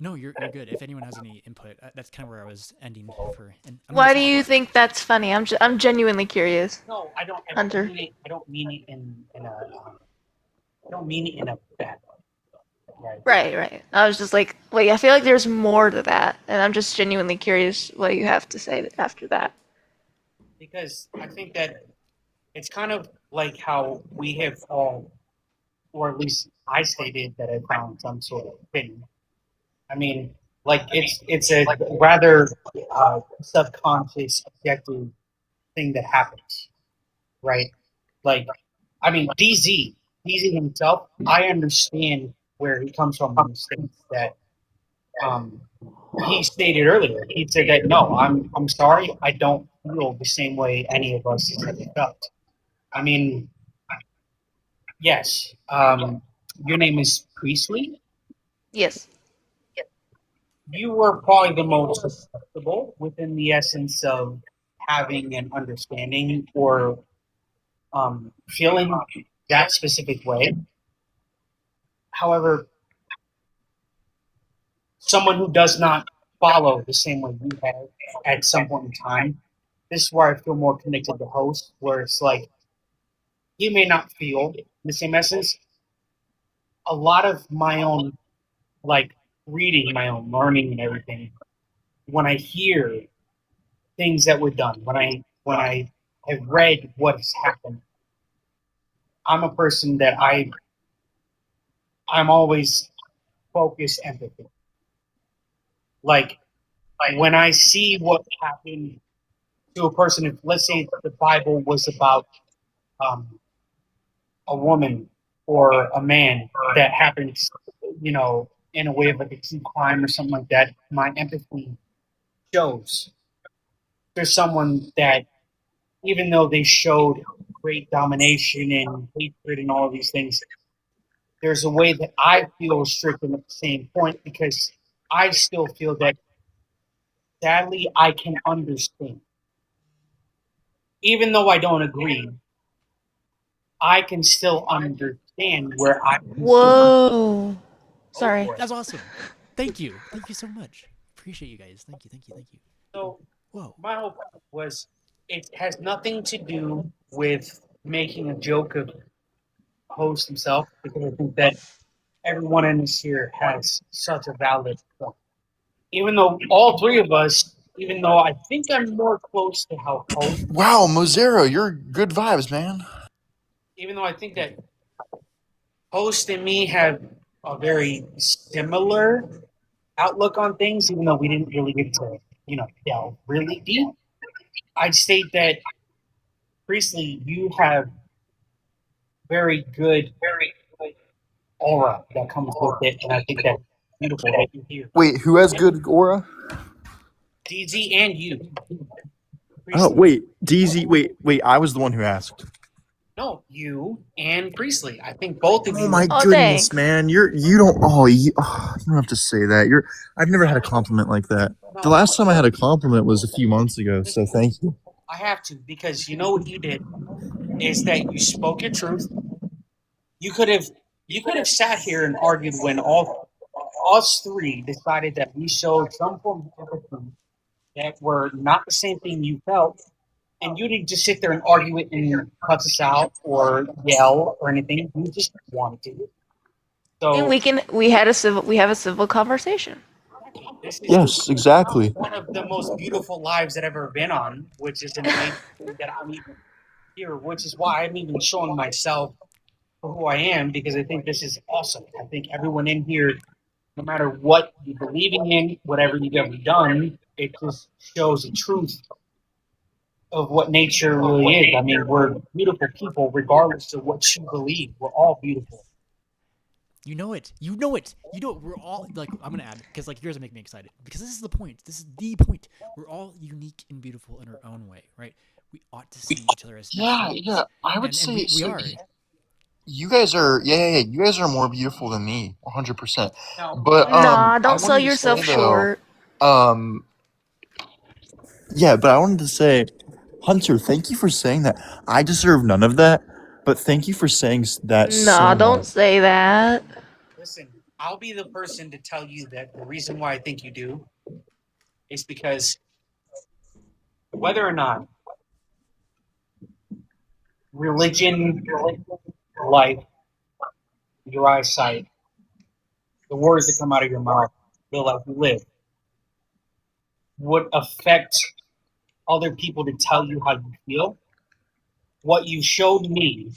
[SPEAKER 1] No, you're good. If anyone has any input, that's kind of where I was ending for. And I'm gonna
[SPEAKER 4] Why do
[SPEAKER 1] stop.
[SPEAKER 4] you think that's funny? I'm genuinely curious,
[SPEAKER 3] No, I don't. I don't
[SPEAKER 4] Hunter.
[SPEAKER 3] mean it. I don't mean it in a. I don't mean it in a bad way. Right?
[SPEAKER 4] Right, right. I was just like, wait, I feel like there's more to that, and I'm just genuinely curious what you have to say after that.
[SPEAKER 3] Because I think that it's kind of like how we have all, or at least I stated that I found some sort of thing. I mean, like it's a rather subconscious, objective thing that happens, right? Like, I mean, DZ himself, I understand where he comes from in the states that um, he stated earlier. He said that no, I'm sorry, I don't feel the same way any of us have felt. I mean, yes, your name is Priestley.
[SPEAKER 4] Yes.
[SPEAKER 3] You were probably the most susceptible within the essence of having an understanding or feeling that specific way. However, someone who does not follow the same way you have at some point in time, this is where I feel more connected to host, where it's like you may not feel the same essence. A lot of my own like reading, my own learning and everything, when I hear things that were done, when I have read what has happened, I'm a person that I'm always focused empathy. Like when I see what happened to a person, if let's say the Bible was about um, a woman or a man that happens, in a way of like a true crime or something like that, my empathy shows there's someone that even though they showed great domination and hatred and all of these things, there's a way that I feel stricken at the same point because I still feel that sadly I can understand. Even though I don't agree, I can still understand where I can
[SPEAKER 4] Whoa.
[SPEAKER 3] go
[SPEAKER 4] Sorry.
[SPEAKER 3] for it.
[SPEAKER 1] That's awesome. Thank you so much. Appreciate you guys. Thank you.
[SPEAKER 3] So
[SPEAKER 1] Whoa.
[SPEAKER 3] my whole point was it has nothing to do with making a joke of host himself because I think that everyone in this here has such a valid point. Even though all three of us, even though I think I'm more close to how host,
[SPEAKER 2] Wow, Mozero, you're good vibes, man.
[SPEAKER 3] even though I think
[SPEAKER 1] Thank
[SPEAKER 3] that
[SPEAKER 1] you.
[SPEAKER 3] host and me have a very similar outlook on things, even though we didn't really get to, delve really deep. I'd state that Priestley, you have very good aura that comes with it, and I think that's beautiful that you hear.
[SPEAKER 2] Wait, who has good aura?
[SPEAKER 3] DZ and you,
[SPEAKER 2] Oh,
[SPEAKER 3] Priestley.
[SPEAKER 2] wait, DZ. Wait. I was the one who asked.
[SPEAKER 3] No, you and Priestley. I think both of
[SPEAKER 2] Oh
[SPEAKER 3] you.
[SPEAKER 2] my
[SPEAKER 4] Oh,
[SPEAKER 2] goodness,
[SPEAKER 4] thanks.
[SPEAKER 2] man! You don't. You don't have to say that. I've never had a compliment like that. The
[SPEAKER 3] No,
[SPEAKER 2] last time I had a compliment was a few months ago. So thank you.
[SPEAKER 3] I have to because you know what you did is that you spoke your truth. You could have you could have sat here and argued when all us three decided that we showed some form of empathy that were not the same thing you felt, and you didn't just sit there and argue it and cut us out or yell or anything. You just wanted to.
[SPEAKER 4] And
[SPEAKER 3] So
[SPEAKER 4] we have a civil conversation.
[SPEAKER 3] exactly, this is
[SPEAKER 2] Yes, exactly.
[SPEAKER 3] one of the most beautiful lives that I've ever been on, which is an amazing thing that I'm even here, which is why I'm even showing myself for who I am, because I think this is awesome. I think everyone in here, no matter what you're believing in, whatever you've ever done, it just shows the truth of what nature really is. I mean, we're beautiful people, regardless of what you believe. We're all beautiful.
[SPEAKER 1] You know it. You know it. You know it. We're all like, I'm gonna add because like yours are making me excited because this is the point. This is the point. We're all unique and beautiful in our own way, right? We ought to see each other as
[SPEAKER 2] Yeah,
[SPEAKER 1] equals,
[SPEAKER 2] yeah. I would
[SPEAKER 1] and
[SPEAKER 2] say
[SPEAKER 1] we
[SPEAKER 2] so.
[SPEAKER 1] are.
[SPEAKER 2] You guys are, yeah, yeah, yeah. You guys are more beautiful than me, 100%.
[SPEAKER 3] Now,
[SPEAKER 2] But
[SPEAKER 4] Nah,
[SPEAKER 2] I
[SPEAKER 4] don't sell
[SPEAKER 2] wanted to say
[SPEAKER 4] yourself
[SPEAKER 2] though,
[SPEAKER 4] short.
[SPEAKER 2] um, yeah, but I wanted to say, Hunter, thank you for saying that. I deserve none of that, but thank you for saying that
[SPEAKER 4] Nah,
[SPEAKER 2] so
[SPEAKER 4] don't
[SPEAKER 2] much.
[SPEAKER 4] say that.
[SPEAKER 3] listen, I'll be the person to tell you that the reason why I think you do is because whether or not religion, life, your eyesight, the words that come out of your mouth, the life you live, would affect other people to tell you how you feel. What you showed me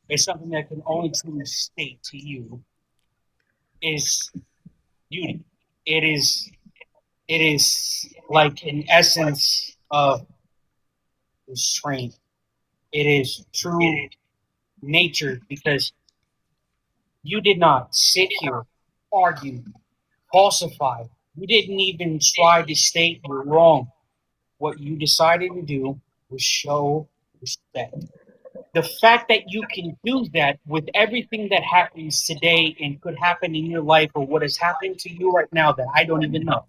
[SPEAKER 3] is something that can only truly state to you is beauty. It is it is like an essence of restraint. It is true nature because you did not sit here, argue, falsify. You didn't even try to state you're wrong. What you decided to do was show respect. The fact that you can do that with everything that happens today and could happen in your life, or what is happening to you right now that I don't even know,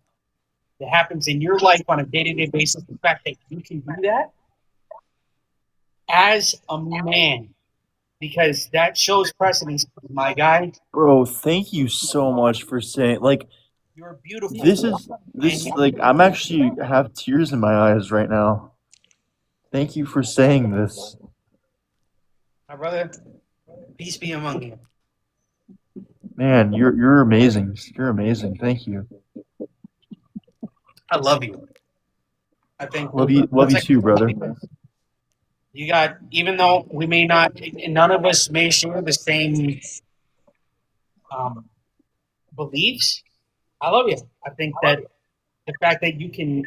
[SPEAKER 3] that happens in your life on a day-to-day basis, the fact that you can do that as a man, because that shows precedence, my guy.
[SPEAKER 2] Bro, thank you so much for saying, like,
[SPEAKER 3] You're beautiful,
[SPEAKER 2] this is,
[SPEAKER 3] and
[SPEAKER 2] this, like, I'm actually have tears in my eyes right now. Thank you for saying this.
[SPEAKER 3] my brother, peace be among you.
[SPEAKER 2] Man, you're amazing. You're amazing. Thank you.
[SPEAKER 3] I love you. I think
[SPEAKER 2] Love
[SPEAKER 3] once
[SPEAKER 2] you
[SPEAKER 3] I
[SPEAKER 2] too, brother.
[SPEAKER 3] you got, even though we may not, none of us may share the same um, beliefs. I love you. I think that the fact that you can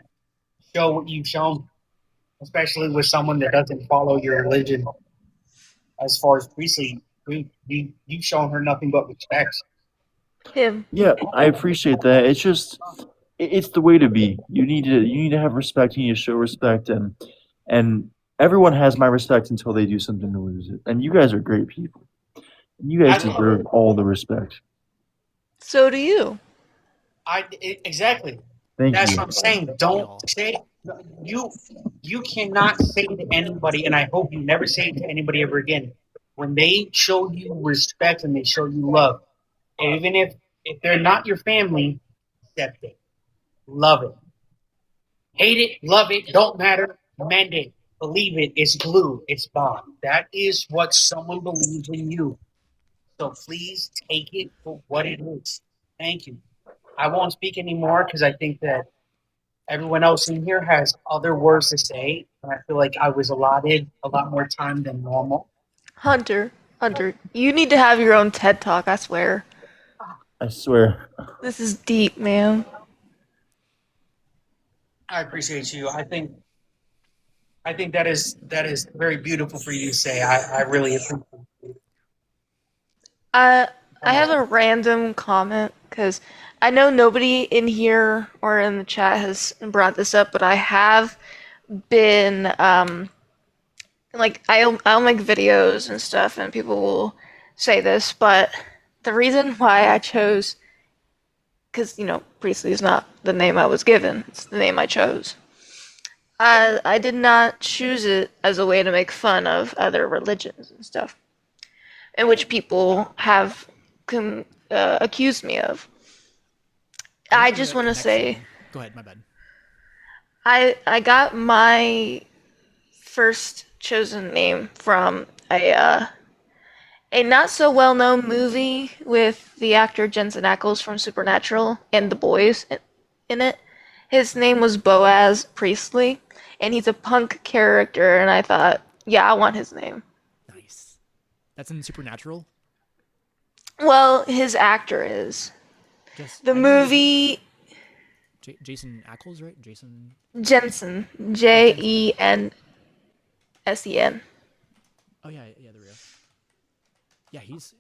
[SPEAKER 3] show what you've shown, especially with someone that doesn't follow your religion, as far as priestly, you've shown her nothing but respect.
[SPEAKER 4] Him.
[SPEAKER 2] Yeah, I appreciate that. It's just, it's the way to be. You need to have respect. You need to show respect, and everyone has my respect until they do something to lose it. And you guys are great people. You guys
[SPEAKER 3] That's
[SPEAKER 2] deserve all the respect.
[SPEAKER 4] So do you.
[SPEAKER 3] exactly.
[SPEAKER 2] Thank
[SPEAKER 3] That's
[SPEAKER 2] you.
[SPEAKER 3] what I'm saying.
[SPEAKER 1] We
[SPEAKER 3] Don't
[SPEAKER 1] all.
[SPEAKER 3] say you. You cannot say to anybody, and I hope you never say it to anybody ever again. When they show you respect and they show you love, even if they're not your family, accept it, love it, hate it, love it, don't matter, mend it, believe it. It's glue, it's bond. That is what someone believes in you. So please take it for what it is. Thank you. I won't speak anymore because I think that everyone else in here has other words to say, and I feel like I was allotted a lot more time than normal.
[SPEAKER 4] Hunter. Hunter. You need to have your own TED Talk, I swear.
[SPEAKER 2] I swear.
[SPEAKER 4] This is deep, man.
[SPEAKER 3] I appreciate you. I think that is very beautiful for you to say. I really appreciate it.
[SPEAKER 4] I I have a random comment because I know nobody in here or in the chat has brought this up, but I have been like I'll make videos and stuff, and people will say this, but the reason why I chose, because Priestley is not the name I was given; it's the name I chose. I did not choose it as a way to make fun of other religions and stuff, in which people have accused me of.
[SPEAKER 1] I
[SPEAKER 4] I
[SPEAKER 1] love where
[SPEAKER 4] just
[SPEAKER 1] that
[SPEAKER 4] want to say
[SPEAKER 1] connection. Go ahead, my bad.
[SPEAKER 4] I got my first chosen name from a not so well known movie with the actor Jensen Ackles from Supernatural and The Boys in it. His name was Boaz Priestley, and he's a punk character, and I thought Yeah, I want his name.
[SPEAKER 1] Nice. That's in Supernatural.
[SPEAKER 4] Well, his actor is.
[SPEAKER 1] Just
[SPEAKER 4] The
[SPEAKER 1] I know there's
[SPEAKER 4] movie
[SPEAKER 1] Jason Ackles, right? Jason.
[SPEAKER 4] Jensen.
[SPEAKER 1] Oh, Jensen.
[SPEAKER 4] Jensen.
[SPEAKER 1] Oh yeah, yeah, there we go. Yeah, he's.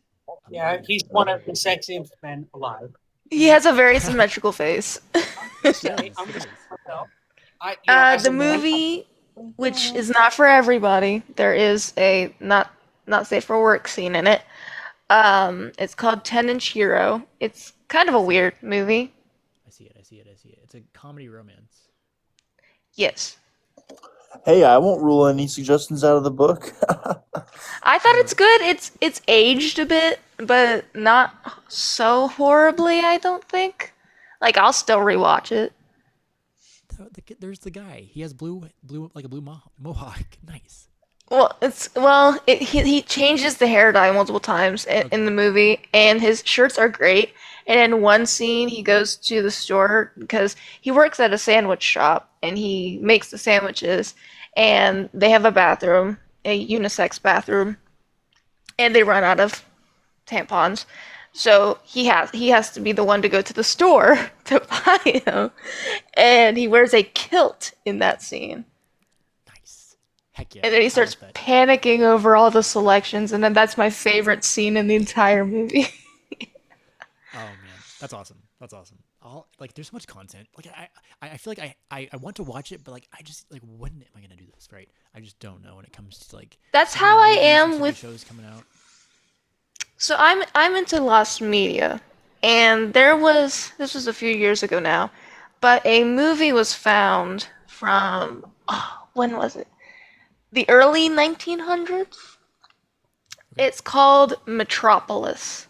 [SPEAKER 3] Yeah, he's one of the sexiest men alive.
[SPEAKER 4] He has a very symmetrical face.
[SPEAKER 1] He
[SPEAKER 3] Say,
[SPEAKER 1] does.
[SPEAKER 3] I'm
[SPEAKER 1] He
[SPEAKER 3] just
[SPEAKER 1] does.
[SPEAKER 3] as
[SPEAKER 4] The
[SPEAKER 3] a man,
[SPEAKER 4] movie, which is not for everybody, there is a not safe for work scene in it. It's called 10-Inch Hero. It's kind of a weird movie.
[SPEAKER 1] I see it. I see it. I see it. It's a comedy romance.
[SPEAKER 4] Yes.
[SPEAKER 2] Hey, I won't rule any suggestions out of the book.
[SPEAKER 4] I thought it's good. It's aged a bit, but not so horribly, I don't think. Like I'll still rewatch it.
[SPEAKER 1] There's the guy. He has blue like a blue mohawk. Nice.
[SPEAKER 4] He changes the hair dye multiple times in
[SPEAKER 1] Okay.
[SPEAKER 4] the movie, and his shirts are great. And in one scene, he goes to the store because he works at a sandwich shop and he makes the sandwiches. And they have a bathroom, a unisex bathroom, and they run out of tampons. So he has to be the one to go to the store to buy them, and he wears a kilt in that scene.
[SPEAKER 1] Nice. Heck yeah.
[SPEAKER 4] And then he
[SPEAKER 1] I
[SPEAKER 4] starts
[SPEAKER 1] like that.
[SPEAKER 4] panicking over all the selections, and then that's my favorite scene in the entire movie.
[SPEAKER 1] Oh man, that's awesome. That's awesome. All like, there's so much content. Like I feel like I want to watch it, but like I just like when am I gonna do this? Right? I just don't know when it comes to like.
[SPEAKER 4] That's
[SPEAKER 1] so
[SPEAKER 4] how
[SPEAKER 1] many
[SPEAKER 4] I
[SPEAKER 1] movies and
[SPEAKER 4] am
[SPEAKER 1] TV
[SPEAKER 4] with.
[SPEAKER 1] shows coming out.
[SPEAKER 4] So I'm into lost media, and this was a few years ago now, but a movie was found from when was it? The early 1900s.
[SPEAKER 1] Okay.
[SPEAKER 4] It's called Metropolis.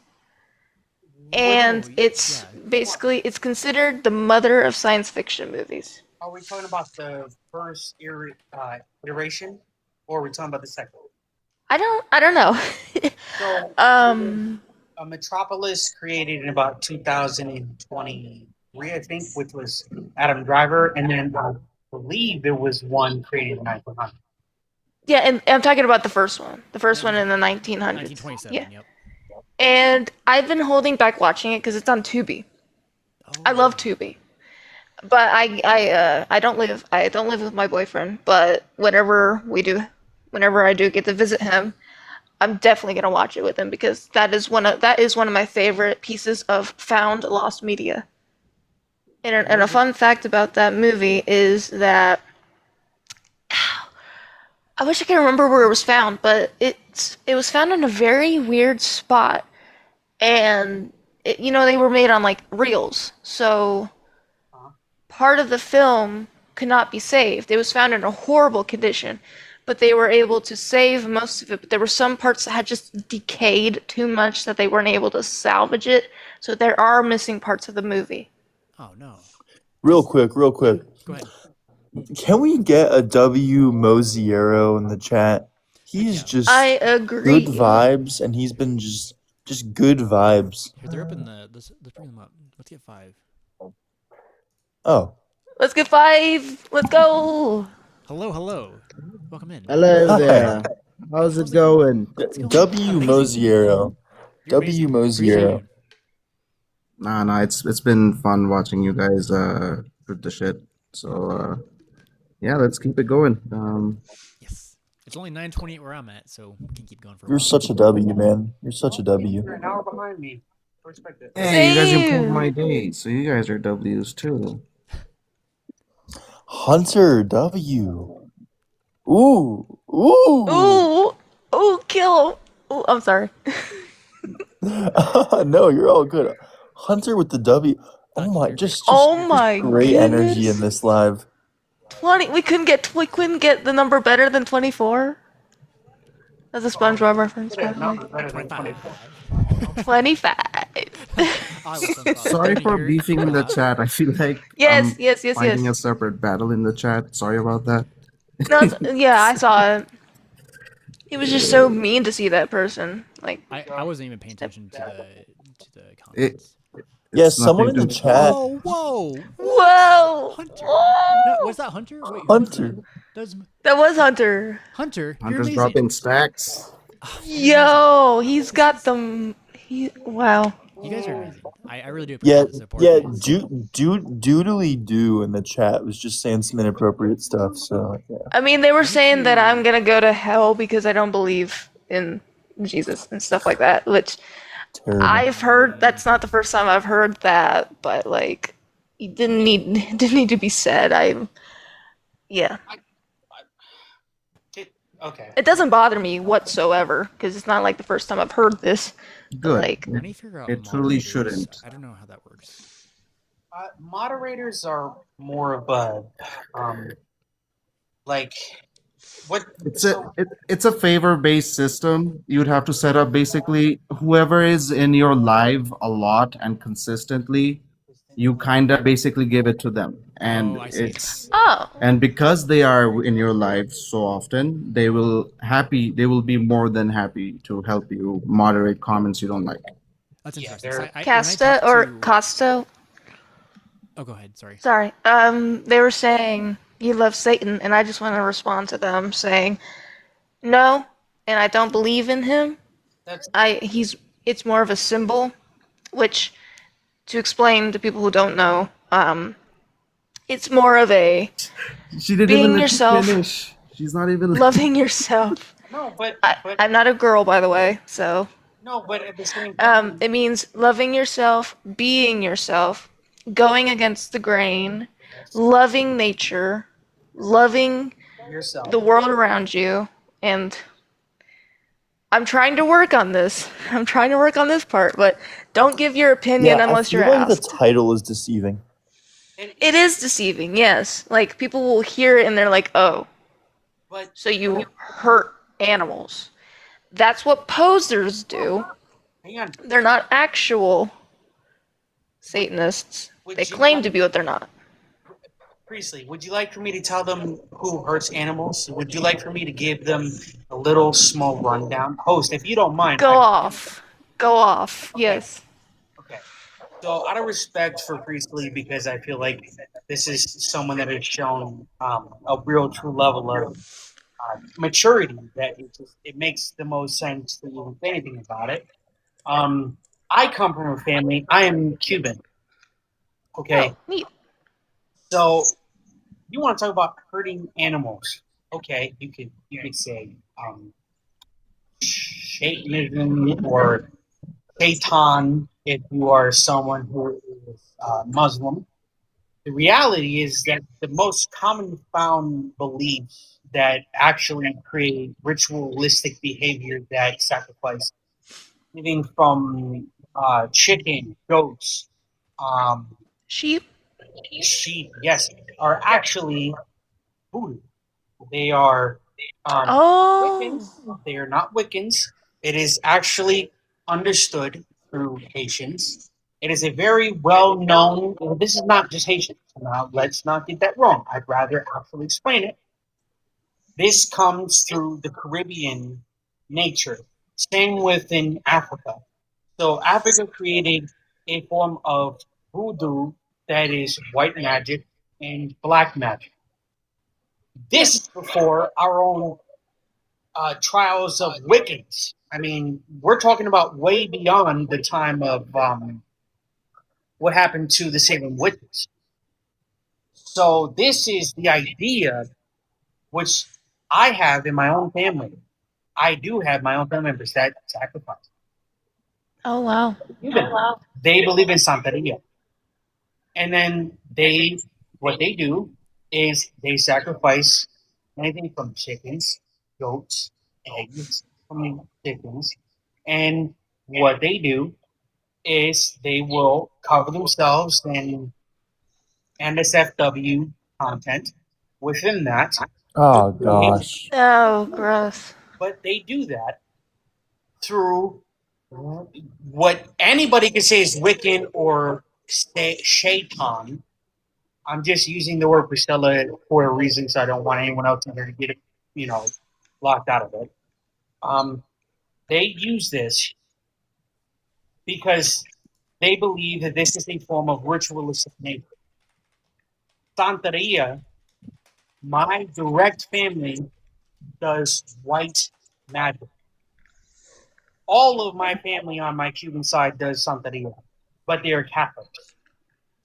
[SPEAKER 4] And
[SPEAKER 1] Oh
[SPEAKER 4] it's
[SPEAKER 1] yeah.
[SPEAKER 4] basically it's considered the mother of science fiction movies.
[SPEAKER 3] are we talking about the first iteration, or are we talking about the second?
[SPEAKER 4] I don't know.
[SPEAKER 3] So,
[SPEAKER 4] um
[SPEAKER 3] Metropolis created in about 2023, I think, which was Adam Driver, and then I believe there was one created in 1900.
[SPEAKER 4] yeah, and I'm talking about the first one. The first one in the 1900s. Yeah.
[SPEAKER 1] 1927. Yep.
[SPEAKER 4] And I've been holding back watching it because it's on Tubi.
[SPEAKER 1] Oh
[SPEAKER 4] I love
[SPEAKER 1] yeah.
[SPEAKER 4] Tubi. But I don't live with my boyfriend, but whenever I do get to visit him, I'm definitely gonna watch it with him because that is one of my favorite pieces of found lost media. And a fun fact about that movie is that I wish I could remember where it was found, but it was found in a very weird spot, and they were made on like reels, so part of the film could not be saved. It was found in a horrible condition, but they were able to save most of it. But there were some parts that had just decayed too much that they weren't able to salvage it. So there are missing parts of the movie.
[SPEAKER 1] Oh no.
[SPEAKER 2] real quick, real quick.
[SPEAKER 1] Go ahead.
[SPEAKER 2] Can we get a W Mosiero in the chat? He's
[SPEAKER 1] yeah.
[SPEAKER 2] just
[SPEAKER 4] I
[SPEAKER 2] good
[SPEAKER 4] agree.
[SPEAKER 2] vibes, and he's been just good vibes.
[SPEAKER 1] Here, they're up in the. Let's bring them up. Let's get 5.
[SPEAKER 2] Oh,
[SPEAKER 4] Let's get 5. Let's go.
[SPEAKER 1] Hello, hello. Welcome in.
[SPEAKER 5] Hello
[SPEAKER 2] Hi.
[SPEAKER 5] there. How's it going?
[SPEAKER 1] It's going
[SPEAKER 2] W
[SPEAKER 1] amazing.
[SPEAKER 2] Mosiero.
[SPEAKER 1] You're
[SPEAKER 2] W
[SPEAKER 1] amazing. Appreciate
[SPEAKER 2] Mosiero.
[SPEAKER 1] you.
[SPEAKER 5] Nah, it's been fun watching you guys shoot the shit. So yeah, let's keep it going.
[SPEAKER 1] Yes. It's only 9:28 where I'm at, so we can keep going for a
[SPEAKER 2] You're
[SPEAKER 1] while.
[SPEAKER 2] such a W, man. You're such a W.
[SPEAKER 3] You're an hour behind me. I respect it.
[SPEAKER 5] Hey, you guys improved
[SPEAKER 4] Same.
[SPEAKER 5] my day, so you guys are W's too.
[SPEAKER 2] Hunter W. Ooh, ooh.
[SPEAKER 4] Ooh. Ooh, kill him. Ooh, I'm sorry.
[SPEAKER 2] No, you're all good. Hunter with the W. Oh
[SPEAKER 1] Donkey,
[SPEAKER 2] my,
[SPEAKER 1] you're
[SPEAKER 2] just
[SPEAKER 4] Oh my
[SPEAKER 2] great energy in
[SPEAKER 4] goodness.
[SPEAKER 2] this live.
[SPEAKER 4] 20. We couldn't get the number better than 24. That's a SpongeBob reference, by the way.
[SPEAKER 3] Not better than
[SPEAKER 1] 25.
[SPEAKER 4] 25.
[SPEAKER 1] I was SpongeBob.
[SPEAKER 5] Sorry
[SPEAKER 1] Donkey,
[SPEAKER 5] for
[SPEAKER 1] you're
[SPEAKER 5] beefing in the chat. I feel like
[SPEAKER 4] Yes,
[SPEAKER 5] I'm
[SPEAKER 4] yes, yes,
[SPEAKER 5] fighting a
[SPEAKER 4] yes.
[SPEAKER 5] separate battle in the chat. Sorry about that.
[SPEAKER 4] No, yeah, I saw it. It was just so mean to see that person. Like,
[SPEAKER 1] I wasn't even paying attention to the
[SPEAKER 5] It,
[SPEAKER 1] comments.
[SPEAKER 2] Yes,
[SPEAKER 5] it's
[SPEAKER 2] someone
[SPEAKER 5] nothing
[SPEAKER 2] in the
[SPEAKER 5] to
[SPEAKER 2] chat.
[SPEAKER 1] Whoa, whoa, what?
[SPEAKER 4] whoa!
[SPEAKER 1] Hunter. No,
[SPEAKER 4] Oh!
[SPEAKER 1] was that Hunter? Wait, who was
[SPEAKER 2] Hunter.
[SPEAKER 1] that? That's
[SPEAKER 4] That was Hunter.
[SPEAKER 1] Hunter. You're
[SPEAKER 5] Hunter's
[SPEAKER 1] amazing.
[SPEAKER 5] dropping stacks.
[SPEAKER 1] Oh, you're amazing.
[SPEAKER 4] Yo, he's got them. Wow.
[SPEAKER 1] You guys are amazing. I really do
[SPEAKER 2] Yeah,
[SPEAKER 1] appreciate the support,
[SPEAKER 2] yeah.
[SPEAKER 1] guys.
[SPEAKER 2] Doodly do in the chat was just saying some inappropriate stuff. So yeah,
[SPEAKER 4] I mean, they were
[SPEAKER 1] Thank
[SPEAKER 4] saying that I'm
[SPEAKER 1] you.
[SPEAKER 4] gonna go to hell because I don't believe in Jesus and stuff like that, which
[SPEAKER 2] terrible.
[SPEAKER 4] I've heard. That's not the first time I've heard that, but like, it didn't need to be said. Yeah,
[SPEAKER 3] Okay.
[SPEAKER 4] it doesn't bother me whatsoever because it's not like the first time I've heard this. But
[SPEAKER 5] Good.
[SPEAKER 4] like,
[SPEAKER 1] I need to figure out
[SPEAKER 5] It truly
[SPEAKER 1] moderators.
[SPEAKER 5] shouldn't.
[SPEAKER 1] I don't know how that works.
[SPEAKER 3] Moderators are more of a like what
[SPEAKER 5] It's a favor based system. You'd have to set up basically whoever is in your live a lot and consistently, you kind of basically give it to them,
[SPEAKER 1] Oh,
[SPEAKER 5] and
[SPEAKER 1] I see.
[SPEAKER 4] oh,
[SPEAKER 5] because they are in your life so often, they will be more than happy to help you moderate comments you don't like.
[SPEAKER 1] That's
[SPEAKER 3] Yeah,
[SPEAKER 1] interesting. 'Cause
[SPEAKER 3] they're
[SPEAKER 1] when I
[SPEAKER 4] Casta
[SPEAKER 1] talked
[SPEAKER 4] or
[SPEAKER 1] to,
[SPEAKER 4] Costo.
[SPEAKER 1] oh, go ahead. Sorry.
[SPEAKER 4] Sorry. They were saying you love Satan, and I just want to respond to them saying no, and I don't believe in him.
[SPEAKER 3] that's
[SPEAKER 4] He's it's more of a symbol, which to explain to people who don't know, it's more of a
[SPEAKER 5] She didn't even
[SPEAKER 4] being
[SPEAKER 5] let you
[SPEAKER 4] yourself,
[SPEAKER 5] finish. She's not even.
[SPEAKER 4] loving yourself.
[SPEAKER 3] no, but
[SPEAKER 4] I'm not a girl, by the way, so
[SPEAKER 3] no, but at the same time,
[SPEAKER 4] it means loving yourself, being yourself, going against the grain, loving nature, loving
[SPEAKER 3] yourself.
[SPEAKER 4] the world around you, and I'm trying to work on this. I'm trying to work on this part, but don't give your opinion
[SPEAKER 2] Yeah, I
[SPEAKER 4] unless you're
[SPEAKER 2] feel like the
[SPEAKER 4] asked.
[SPEAKER 2] title is deceiving.
[SPEAKER 4] It is deceiving, yes. Like people will hear it and they're like, "Oh,
[SPEAKER 3] But
[SPEAKER 4] so you hurt animals." That's what posers do.
[SPEAKER 3] hang on,
[SPEAKER 4] They're not actual Satanists. They
[SPEAKER 3] would you
[SPEAKER 4] claim
[SPEAKER 3] like
[SPEAKER 4] to be what they're not.
[SPEAKER 3] Priestley? Would you like for me to tell them who hurts animals? Would you like for me to give them a little small rundown? Host, if you don't mind,
[SPEAKER 4] Go off. Go off.
[SPEAKER 3] Okay.
[SPEAKER 4] Yes.
[SPEAKER 3] Okay. So, out of respect for Priestley, because I feel like this is someone that has shown a real, true level of maturity that it makes the most sense to even say anything about it. I come from a family. I am Cuban. Okay,
[SPEAKER 4] Oh, neat.
[SPEAKER 3] so you want to talk about hurting animals? Okay, you could say Satanism or Satan if you are someone who is Muslim. The reality is that the most common found beliefs that actually create ritualistic behavior that sacrifice, anything from chicken, goats, um,
[SPEAKER 4] Sheep.
[SPEAKER 3] sheep, yes, are actually voodoo. They are
[SPEAKER 4] Oh.
[SPEAKER 3] Wiccans. They are not Wiccans. It is actually understood through Haitians. It is a very well known, this is not just Haitians. Now, let's not get that wrong. I'd rather actually explain it. This comes through the Caribbean nature. Same within Africa. So, Africa created a form of voodoo that is white magic and black magic. This is before our own trials of Wiccans. I mean, we're talking about way beyond the time of what happened to the Salem witches. So this is the idea which I have in my own family. I do have my own family members that sacrifice.
[SPEAKER 4] Oh wow.
[SPEAKER 3] They believe in Santeria. And then what they do is they sacrifice anything from chickens, goats, eggs from chickens. And what they do is they will cover themselves in NSFW content within that.
[SPEAKER 2] Oh gosh.
[SPEAKER 4] Oh, gross.
[SPEAKER 3] But they do that through what anybody could say is Wiccan or Shaitan. I'm just using the word Priscilla for a reason, so I don't want anyone else in here to get it, you know, locked out of it. They use this because they believe that this is a form of ritualistic nature. Santeria My direct family does white magic. All of my family on my Cuban side does Santeria, but they are Catholics.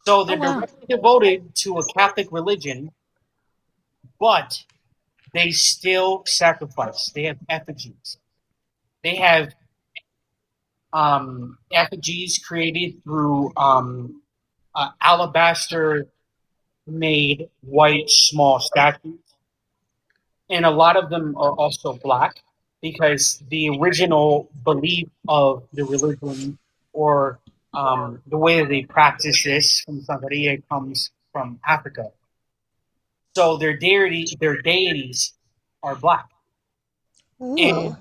[SPEAKER 3] So they're
[SPEAKER 4] wow.
[SPEAKER 3] directly devoted to a Catholic religion, but they still sacrifice. They have effigies. They have effigies created through alabaster made white small statues, and a lot of them are also black because the original belief of the religion or the way that they practice this from Santeria comes from Africa. So their deities are black,
[SPEAKER 4] Ooh.
[SPEAKER 3] and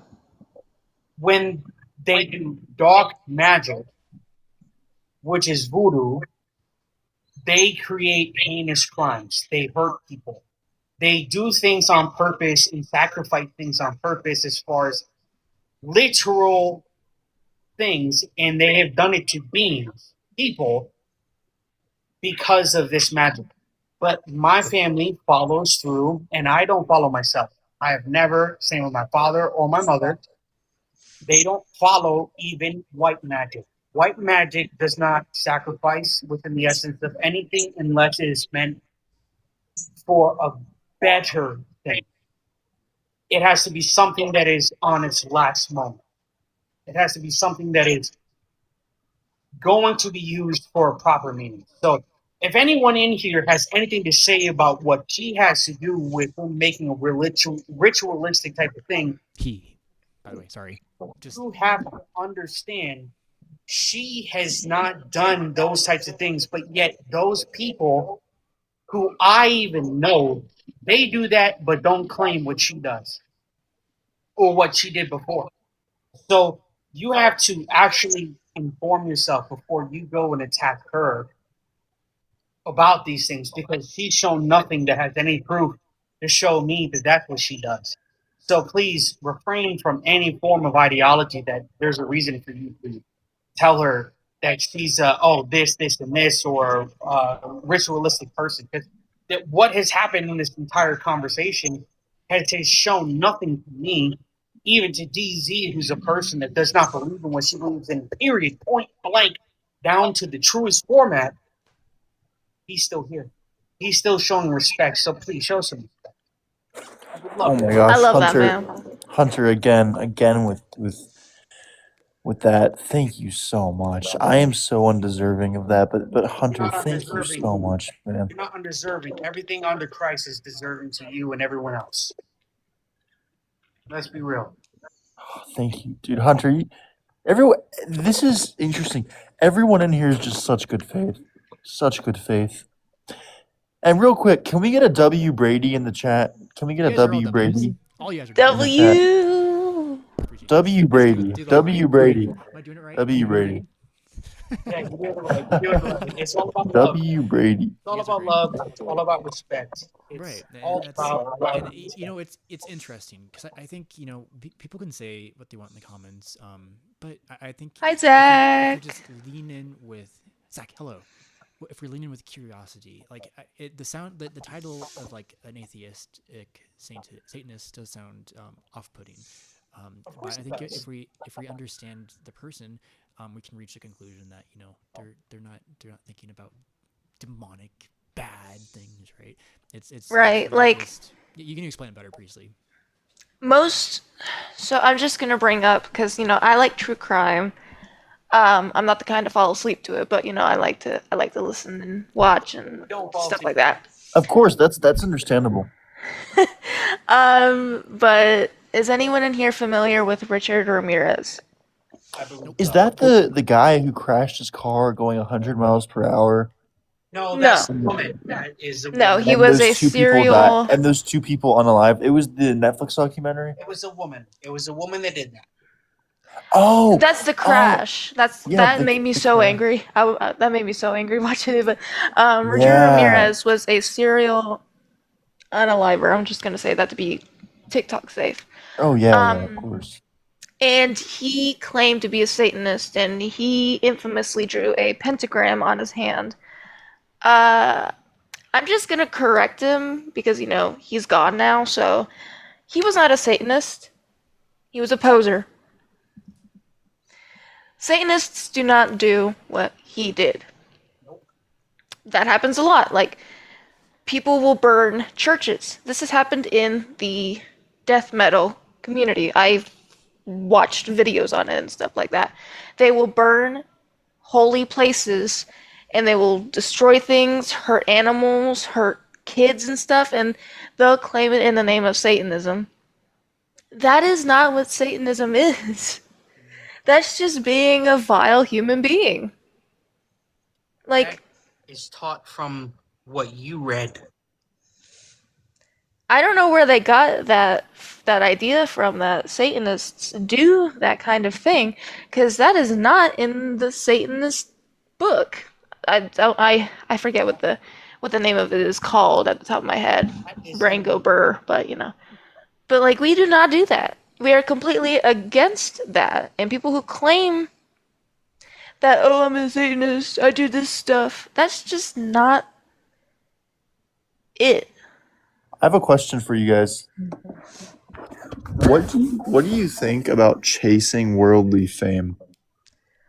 [SPEAKER 3] when they do dark magic, which is voodoo, they create heinous crimes. They hurt people. They do things on purpose and sacrifice things on purpose as far as literal things, and they have done it to beings, people, because of this magic. But my family follows through, and I don't follow myself. I have never, same with my father or my mother, they don't follow even white magic. White magic does not sacrifice within the essence of anything unless it is meant for a better thing. It has to be something that is on its last moment. It has to be something that is going to be used for a proper meaning. So, if anyone in here has anything to say about what she has to do with making a ritualistic type of thing,
[SPEAKER 1] By the way, sorry. Just
[SPEAKER 3] you have to understand she has not done those types of things, but yet those people who I even know, they do that, but don't claim what she does or what she did before. So you have to actually inform yourself before you go and attack her about these things because she's shown nothing that has any proof to show me that that's what she does. So please refrain from any form of ideology that there's a reason for you to tell her that she's this and this or ritualistic person because that what has happened in this entire conversation has shown nothing to me, even to DZ, who's a person that does not believe in what she believes in. Period, point blank, down to the truest format. He's still here. He's still showing respect. So please show some respect. I would
[SPEAKER 2] Oh
[SPEAKER 3] love
[SPEAKER 2] my
[SPEAKER 3] that.
[SPEAKER 4] I
[SPEAKER 2] gosh,
[SPEAKER 4] love that,
[SPEAKER 2] Hunter,
[SPEAKER 4] man.
[SPEAKER 2] Hunter again with that. Thank you so much. I am so undeserving of that, but
[SPEAKER 3] You're
[SPEAKER 2] Hunter,
[SPEAKER 3] not
[SPEAKER 2] thank you
[SPEAKER 3] undeserving.
[SPEAKER 2] so much, man.
[SPEAKER 3] You're not undeserving. Everything under Christ is deserving to you and everyone else. Let's be real.
[SPEAKER 2] Thank you, dude. Hunter, everyone, this is interesting. Everyone in here is just such good faith, such good faith. And real quick, can we get a W Brady in the chat? Can we get
[SPEAKER 1] you
[SPEAKER 2] a
[SPEAKER 1] guys are all
[SPEAKER 2] W
[SPEAKER 1] W's.
[SPEAKER 2] Brady
[SPEAKER 1] All you guys are
[SPEAKER 2] in the
[SPEAKER 1] W's.
[SPEAKER 2] chat?
[SPEAKER 4] W.
[SPEAKER 1] Appreciate you guys.
[SPEAKER 2] W
[SPEAKER 1] Let's
[SPEAKER 2] Brady,
[SPEAKER 1] do the line.
[SPEAKER 2] W Brady,
[SPEAKER 1] Am I doing it right? Am I
[SPEAKER 2] W
[SPEAKER 1] doing it
[SPEAKER 2] Brady,
[SPEAKER 1] right?
[SPEAKER 3] Yeah, you're doing it right. You're doing it right. It's all about love.
[SPEAKER 2] W Brady.
[SPEAKER 3] It's
[SPEAKER 1] You
[SPEAKER 3] all
[SPEAKER 1] guys are
[SPEAKER 3] about
[SPEAKER 1] great.
[SPEAKER 3] love. It's all about respect.
[SPEAKER 1] Right,
[SPEAKER 3] It's
[SPEAKER 1] and
[SPEAKER 3] all
[SPEAKER 1] that's
[SPEAKER 3] about love.
[SPEAKER 1] and it's interesting because I think people can say what they want in the comments, but I think
[SPEAKER 4] Hi,
[SPEAKER 1] if we
[SPEAKER 4] Zach.
[SPEAKER 1] just lean in with Zach, hello, if we lean in with curiosity, like the title of like an atheistic Satanist does sound off-putting, but I think if we understand the person, we can reach a conclusion that they're not thinking about demonic bad things, right? It's
[SPEAKER 4] Right,
[SPEAKER 1] really
[SPEAKER 4] like
[SPEAKER 1] just you can explain it better, Priestley.
[SPEAKER 4] most. So I'm just gonna bring up because I like true crime. I'm not the kind to fall asleep to it, but I like to listen and watch and
[SPEAKER 3] Don't fall
[SPEAKER 4] stuff
[SPEAKER 3] asleep.
[SPEAKER 4] like that.
[SPEAKER 2] Of course, that's understandable.
[SPEAKER 4] But is anyone in here familiar with Richard Ramirez?
[SPEAKER 3] I believe
[SPEAKER 2] Is
[SPEAKER 3] so.
[SPEAKER 2] that the guy who crashed his car going 100 miles per hour?
[SPEAKER 3] No,
[SPEAKER 4] No,
[SPEAKER 3] that's the woman. That is a
[SPEAKER 4] no,
[SPEAKER 3] woman.
[SPEAKER 4] he
[SPEAKER 2] And
[SPEAKER 4] was
[SPEAKER 2] those
[SPEAKER 4] a
[SPEAKER 2] two people died.
[SPEAKER 4] serial.
[SPEAKER 2] And those two people unalive. It was the Netflix documentary.
[SPEAKER 3] It was a woman. It was a woman that did that.
[SPEAKER 2] Oh,
[SPEAKER 4] That's the
[SPEAKER 2] oh,
[SPEAKER 4] crash.
[SPEAKER 2] yeah,
[SPEAKER 4] That made me
[SPEAKER 2] the
[SPEAKER 4] so
[SPEAKER 2] crash.
[SPEAKER 4] angry. That made me so angry watching it. But Richard
[SPEAKER 2] Yeah.
[SPEAKER 4] Ramirez was a serial unaliver. I'm just gonna say that to be TikTok safe.
[SPEAKER 2] Oh yeah, of
[SPEAKER 4] Um,
[SPEAKER 2] course.
[SPEAKER 4] and he claimed to be a Satanist, and he infamously drew a pentagram on his hand. Uh, I'm just gonna correct him because he's gone now. So he was not a Satanist. He was a poser. Satanists do not do what he did. That happens a lot. Like, people will burn churches. This has happened in the death metal community. I've watched videos on it and stuff like that. They will burn holy places and they will destroy things, hurt animals, hurt kids and stuff, and they'll claim it in the name of Satanism. That is not what Satanism is. That's just being a vile human being. Like,
[SPEAKER 3] Is taught from what you read.
[SPEAKER 4] I don't know where they got that idea from, that Satanists do that kind of thing, because that is not in the Satanist book. I forget what the name of it is called at the top of my head. Brain go burr, but But like, we do not do that. We are completely against that. And people who claim that, oh, I'm a Satanist, I do this stuff, that's just not it.
[SPEAKER 2] I have a question for you guys. What do you think about chasing worldly fame?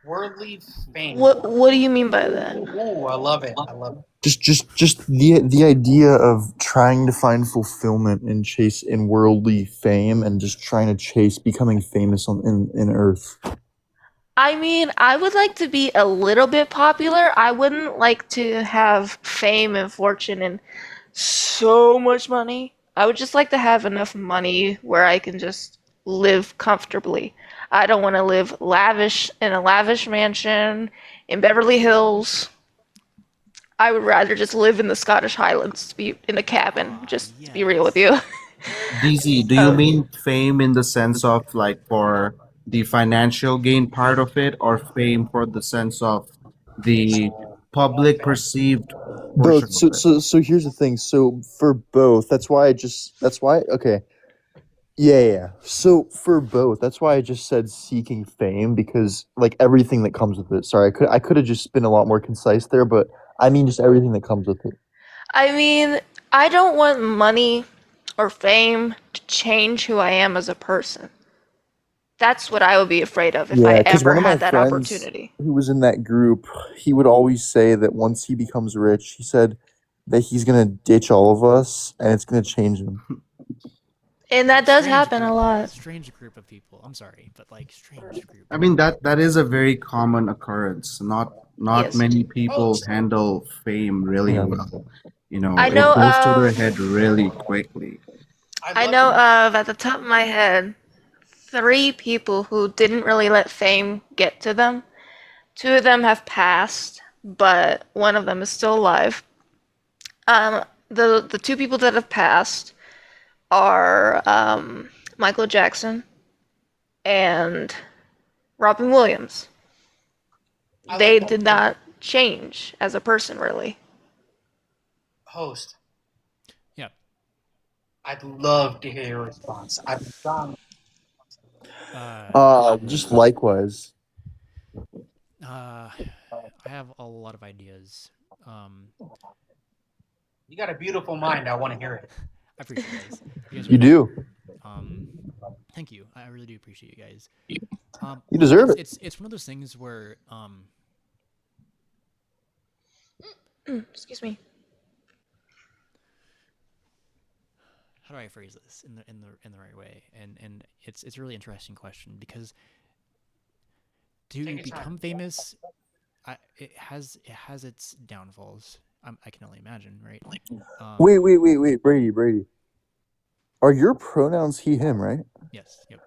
[SPEAKER 3] Worldly fame.
[SPEAKER 4] What do you mean by that?
[SPEAKER 3] Ooh, I love it. I love it.
[SPEAKER 2] Just the idea of trying to find fulfillment and chase in worldly fame and just trying to chase becoming famous in Earth.
[SPEAKER 4] I mean, I would like to be a little bit popular. I wouldn't like to have fame and fortune and so much money. I would just like to have enough money where I can just live comfortably. I don't want to live lavish in a lavish mansion in Beverly Hills. I would rather just live in the Scottish Highlands, to be in a cabin, just to be real with you.
[SPEAKER 5] DZ, do you mean fame in the sense of like for the financial gain part of it, or fame for the sense of the public perceived portion
[SPEAKER 2] Both.
[SPEAKER 5] of it?
[SPEAKER 2] So here's the thing. So for both, that's why okay. Yeah. So for both, that's why I just said seeking fame, because like everything that comes with it. Sorry, I could have just been a lot more concise there, but I mean just everything that comes with it.
[SPEAKER 4] I mean, I don't want money or fame to change who I am as a person. That's what I would be afraid of if I
[SPEAKER 2] Yeah, because
[SPEAKER 4] ever
[SPEAKER 2] one of my
[SPEAKER 4] had that
[SPEAKER 2] friends
[SPEAKER 4] opportunity.
[SPEAKER 2] who was in that group, he would always say that once he becomes rich, he said that he's gonna ditch all of us and it's gonna change him.
[SPEAKER 4] And that does
[SPEAKER 1] Strange
[SPEAKER 4] happen a
[SPEAKER 1] group-
[SPEAKER 4] lot.
[SPEAKER 1] Strange group of people. I'm sorry, but like strange group.
[SPEAKER 5] I mean that is a very common occurrence. Not
[SPEAKER 4] Yes.
[SPEAKER 5] many people handle fame really
[SPEAKER 2] Yeah.
[SPEAKER 5] well.
[SPEAKER 4] I
[SPEAKER 5] It
[SPEAKER 4] know
[SPEAKER 5] goes to their
[SPEAKER 4] of
[SPEAKER 5] head really quickly.
[SPEAKER 4] I know of, at the top of my head, 3 people who didn't really let fame get to them. 2 of them have passed, but one of them is still alive. The 2 people that have passed are Michael Jackson and Robin Williams. They did not change as a person, really.
[SPEAKER 3] Host.
[SPEAKER 1] Yeah.
[SPEAKER 3] I'd love to hear your response. I've done.
[SPEAKER 2] Just likewise.
[SPEAKER 1] I have a lot of ideas.
[SPEAKER 3] You got a beautiful mind. I want to hear it.
[SPEAKER 1] I appreciate you guys. guys
[SPEAKER 2] You
[SPEAKER 1] are-
[SPEAKER 2] do.
[SPEAKER 1] Thank you. I really do appreciate you guys.
[SPEAKER 2] You deserve it.
[SPEAKER 1] It's one of those things where
[SPEAKER 4] Excuse me.
[SPEAKER 1] how do I phrase this in the right way? And it's a really interesting question, because to
[SPEAKER 3] Take your time.
[SPEAKER 1] become famous, it has its downfalls. I can only imagine, right?
[SPEAKER 2] Wait, Brady. Are your pronouns he, him, right?
[SPEAKER 1] Yes. Yep.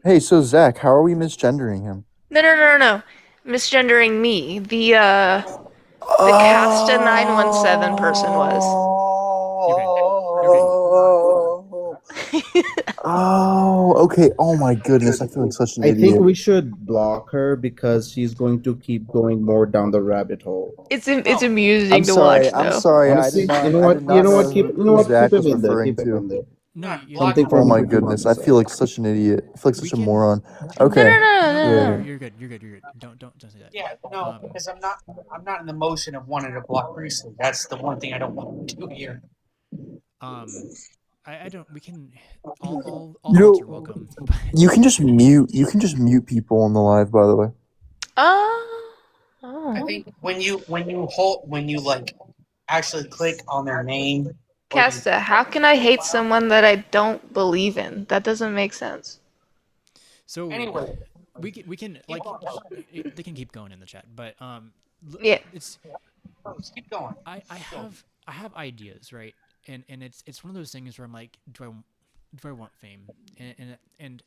[SPEAKER 2] Hey, so Zach, how are we misgendering him?
[SPEAKER 4] No. Misgendering me. The Casta 917 person was.
[SPEAKER 2] Oh, okay. Oh my goodness, I feel like such an
[SPEAKER 5] I
[SPEAKER 2] idiot.
[SPEAKER 5] think we should block her because she's going to keep going more down the rabbit hole.
[SPEAKER 4] It's amusing
[SPEAKER 2] I'm
[SPEAKER 4] to
[SPEAKER 2] sorry.
[SPEAKER 4] watch, though.
[SPEAKER 2] I'm sorry.
[SPEAKER 5] Honestly,
[SPEAKER 2] I did not.
[SPEAKER 5] you know what?
[SPEAKER 2] I did not
[SPEAKER 5] You know what? Keep
[SPEAKER 2] who Zach
[SPEAKER 5] him
[SPEAKER 2] was
[SPEAKER 5] in there.
[SPEAKER 2] referring
[SPEAKER 5] Keep him
[SPEAKER 2] to.
[SPEAKER 5] in there.
[SPEAKER 1] No,
[SPEAKER 3] Not
[SPEAKER 1] you
[SPEAKER 3] block
[SPEAKER 5] Something for
[SPEAKER 2] Oh
[SPEAKER 5] me
[SPEAKER 2] my
[SPEAKER 5] to keep on
[SPEAKER 2] goodness,
[SPEAKER 5] the
[SPEAKER 2] I
[SPEAKER 5] side.
[SPEAKER 2] feel like such an idiot. I feel like
[SPEAKER 1] we
[SPEAKER 2] such a
[SPEAKER 1] can.
[SPEAKER 2] moron.
[SPEAKER 4] No, no,
[SPEAKER 2] Okay.
[SPEAKER 4] no,
[SPEAKER 1] No,
[SPEAKER 4] no,
[SPEAKER 2] Yeah.
[SPEAKER 4] no.
[SPEAKER 1] you're good. You're good. You're good. Don't say that.
[SPEAKER 3] Yeah, no,
[SPEAKER 1] Um,
[SPEAKER 3] because I'm not in the motion of wanting to block Priestley. That's the one thing I don't want to do here.
[SPEAKER 1] um, I don't. We can. All
[SPEAKER 2] You
[SPEAKER 1] thoughts are
[SPEAKER 2] know,
[SPEAKER 1] welcome. But
[SPEAKER 2] you can just mute people on the live, by the way.
[SPEAKER 4] Oh.
[SPEAKER 3] I think when you like actually click on their name or they
[SPEAKER 4] Casta, how can I hate someone that I don't believe in? That doesn't make sense.
[SPEAKER 1] so
[SPEAKER 3] anyway,
[SPEAKER 1] we can
[SPEAKER 3] keep
[SPEAKER 1] like they can keep going in the chat, but
[SPEAKER 4] Yeah.
[SPEAKER 1] it's
[SPEAKER 3] just keep going.
[SPEAKER 1] I have ideas, right? And it's one of those things where I'm like, do I want fame? And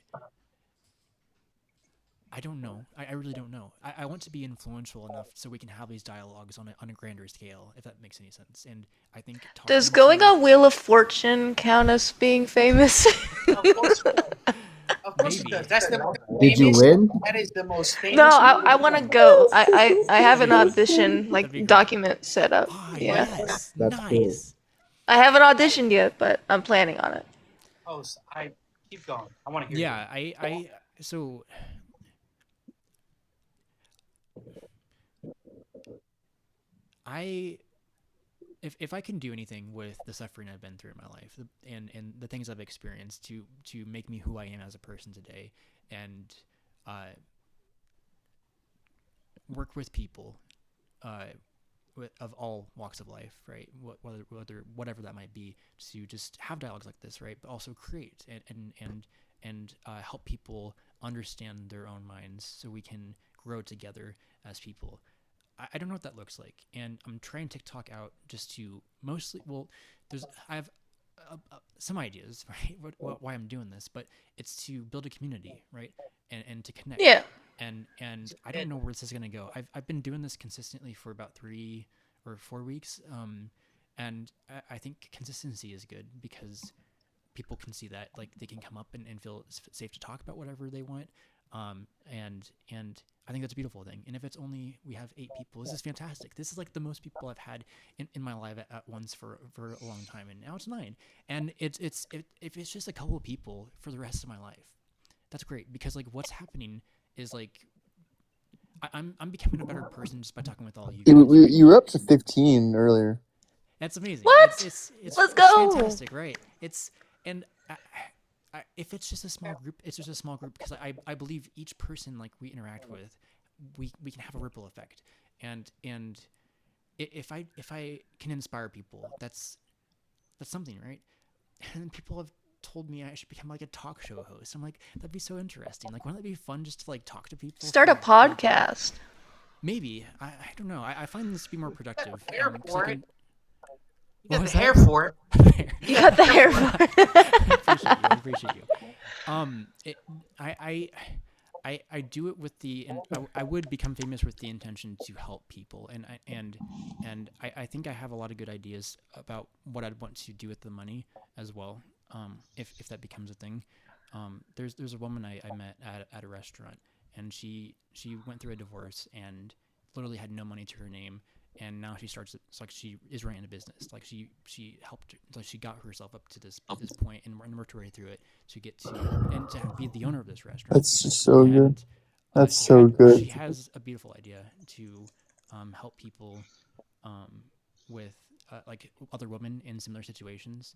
[SPEAKER 1] I don't know. I really don't know. I want to be influential enough so we can have these dialogues on a grander scale, if that makes any sense. And I think
[SPEAKER 4] Does
[SPEAKER 1] talking
[SPEAKER 4] going
[SPEAKER 1] to
[SPEAKER 4] on Wheel of Fortune count as being famous?
[SPEAKER 3] Of course, of course it
[SPEAKER 1] maybe
[SPEAKER 3] does. That's the most
[SPEAKER 5] Did you
[SPEAKER 3] famous.
[SPEAKER 5] win?
[SPEAKER 3] That is the most
[SPEAKER 4] No,
[SPEAKER 3] famous.
[SPEAKER 4] I want to go. I have
[SPEAKER 1] that'd
[SPEAKER 4] an
[SPEAKER 1] be fun.
[SPEAKER 4] audition
[SPEAKER 1] That'd be
[SPEAKER 4] like
[SPEAKER 1] great.
[SPEAKER 4] document set up.
[SPEAKER 1] Ah,
[SPEAKER 4] Yeah.
[SPEAKER 1] yes,
[SPEAKER 5] That's cool.
[SPEAKER 1] nice.
[SPEAKER 4] I haven't auditioned yet, but I'm planning on it.
[SPEAKER 3] Oh, I keep going. I want to hear
[SPEAKER 1] Yeah, so I if I can do anything with the suffering I've been through in my life and the things I've experienced to make me who I am as a person today, and uh, work with people uh, of all walks of life, right? Whatever that might be, to just have dialogues like this, right? But also create and help people understand their own minds, so we can grow together as people. I don't know what that looks like, and I'm trying TikTok out just to mostly. Well, I have some ideas, right? Why I'm doing this, but it's to build a community, right? And to connect.
[SPEAKER 4] Yeah.
[SPEAKER 1] And I don't know where this is gonna go. I've been doing this consistently for about 3 or 4 weeks, and I think consistency is good because people can see that, like, they can come up and feel safe to talk about whatever they want, and I think that's a beautiful thing. And if it's only we have 8 people, this is fantastic. This is like the most people I've had in my life at once for a long time, and now it's 9. And if it's just a couple of people for the rest of my life, that's great, because like what's happening is like I'm becoming a better person just by talking with all of you guys, right?
[SPEAKER 2] You were up to 15 earlier.
[SPEAKER 1] That's amazing.
[SPEAKER 4] What? Let's
[SPEAKER 1] It's
[SPEAKER 4] go.
[SPEAKER 1] fantastic, right? It's and if it's just a small group, it's just a small group, because I believe each person like we interact with, we can have a ripple effect, and if I can inspire people, that's something, right? And people have told me I should become like a talk show host. I'm like, that'd be so interesting. Like, wouldn't that be fun just to like talk to people?
[SPEAKER 4] Start a podcast.
[SPEAKER 1] Maybe. I don't know. I find this to be more productive.
[SPEAKER 3] hair
[SPEAKER 1] 'Cause
[SPEAKER 3] for
[SPEAKER 1] I
[SPEAKER 3] it.
[SPEAKER 1] can.
[SPEAKER 3] You
[SPEAKER 1] What
[SPEAKER 3] got
[SPEAKER 1] was
[SPEAKER 3] the hair
[SPEAKER 1] that?
[SPEAKER 3] for it.
[SPEAKER 4] You got the hair for it.
[SPEAKER 1] I appreciate you. I appreciate you. I do it with and I would become famous with the intention to help people, and I think I have a lot of good ideas about what I'd want to do with the money as well. If that becomes a thing, there's a woman I met at a restaurant, and she went through a divorce and literally had no money to her name, and now it's like she is running a business. Like she helped, like she got herself up to this point and worked her way through it to get to and to be the owner of this restaurant.
[SPEAKER 2] That's just so good.
[SPEAKER 1] And
[SPEAKER 2] That's so
[SPEAKER 1] she
[SPEAKER 2] good.
[SPEAKER 1] has a beautiful idea to help people with like other women in similar situations,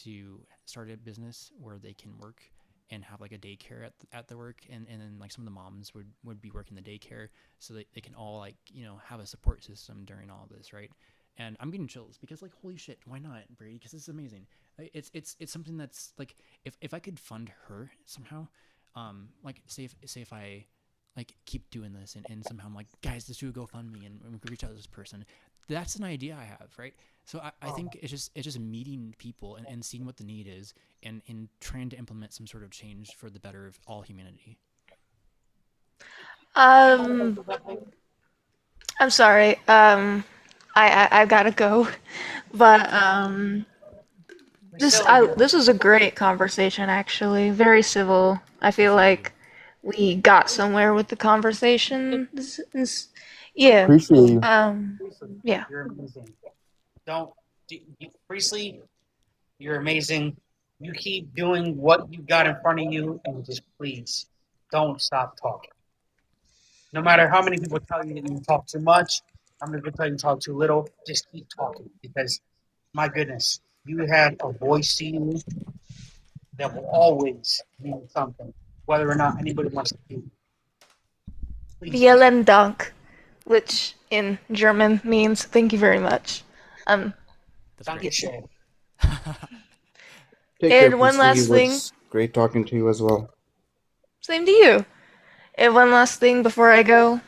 [SPEAKER 1] to start a business where they can work and have like a daycare at the work, and then like some of the moms would be working the daycare, so that they can all, like, have a support system during all of this, right? And I'm getting chills because, like, holy shit, why not, Brady? Because this is amazing. It's something that's like, if I could fund her somehow, like say if I like keep doing this, and somehow I'm like, guys, let's do a GoFundMe, and we could reach out to this person. That's an idea I have, right? So I think it's just meeting people and seeing what the need is, and trying to implement some sort of change for the better of all humanity.
[SPEAKER 4] I'm sorry. I gotta go, but this was a great conversation, actually. Very civil. I feel like we got somewhere with the conversation. Yeah.
[SPEAKER 2] Appreciate you.
[SPEAKER 4] Yeah.
[SPEAKER 3] You're amazing. Don't Priestley. You're amazing. You keep doing what you got in front of you, and just please don't stop talking. No matter how many people tell you that you talk too much, how many people tell you talk too little, just keep talking because my goodness, you have a voice to you that will always mean something, whether or not anybody wants to hear you. Please keep.
[SPEAKER 4] Vielen Dank, which in German means thank you very much. Um,
[SPEAKER 1] That's great.
[SPEAKER 3] Dankeschön.
[SPEAKER 5] Take care,
[SPEAKER 4] and one
[SPEAKER 5] PC. It
[SPEAKER 4] last thing,
[SPEAKER 5] was great talking to you as well.
[SPEAKER 4] same to you. And one last thing before I go,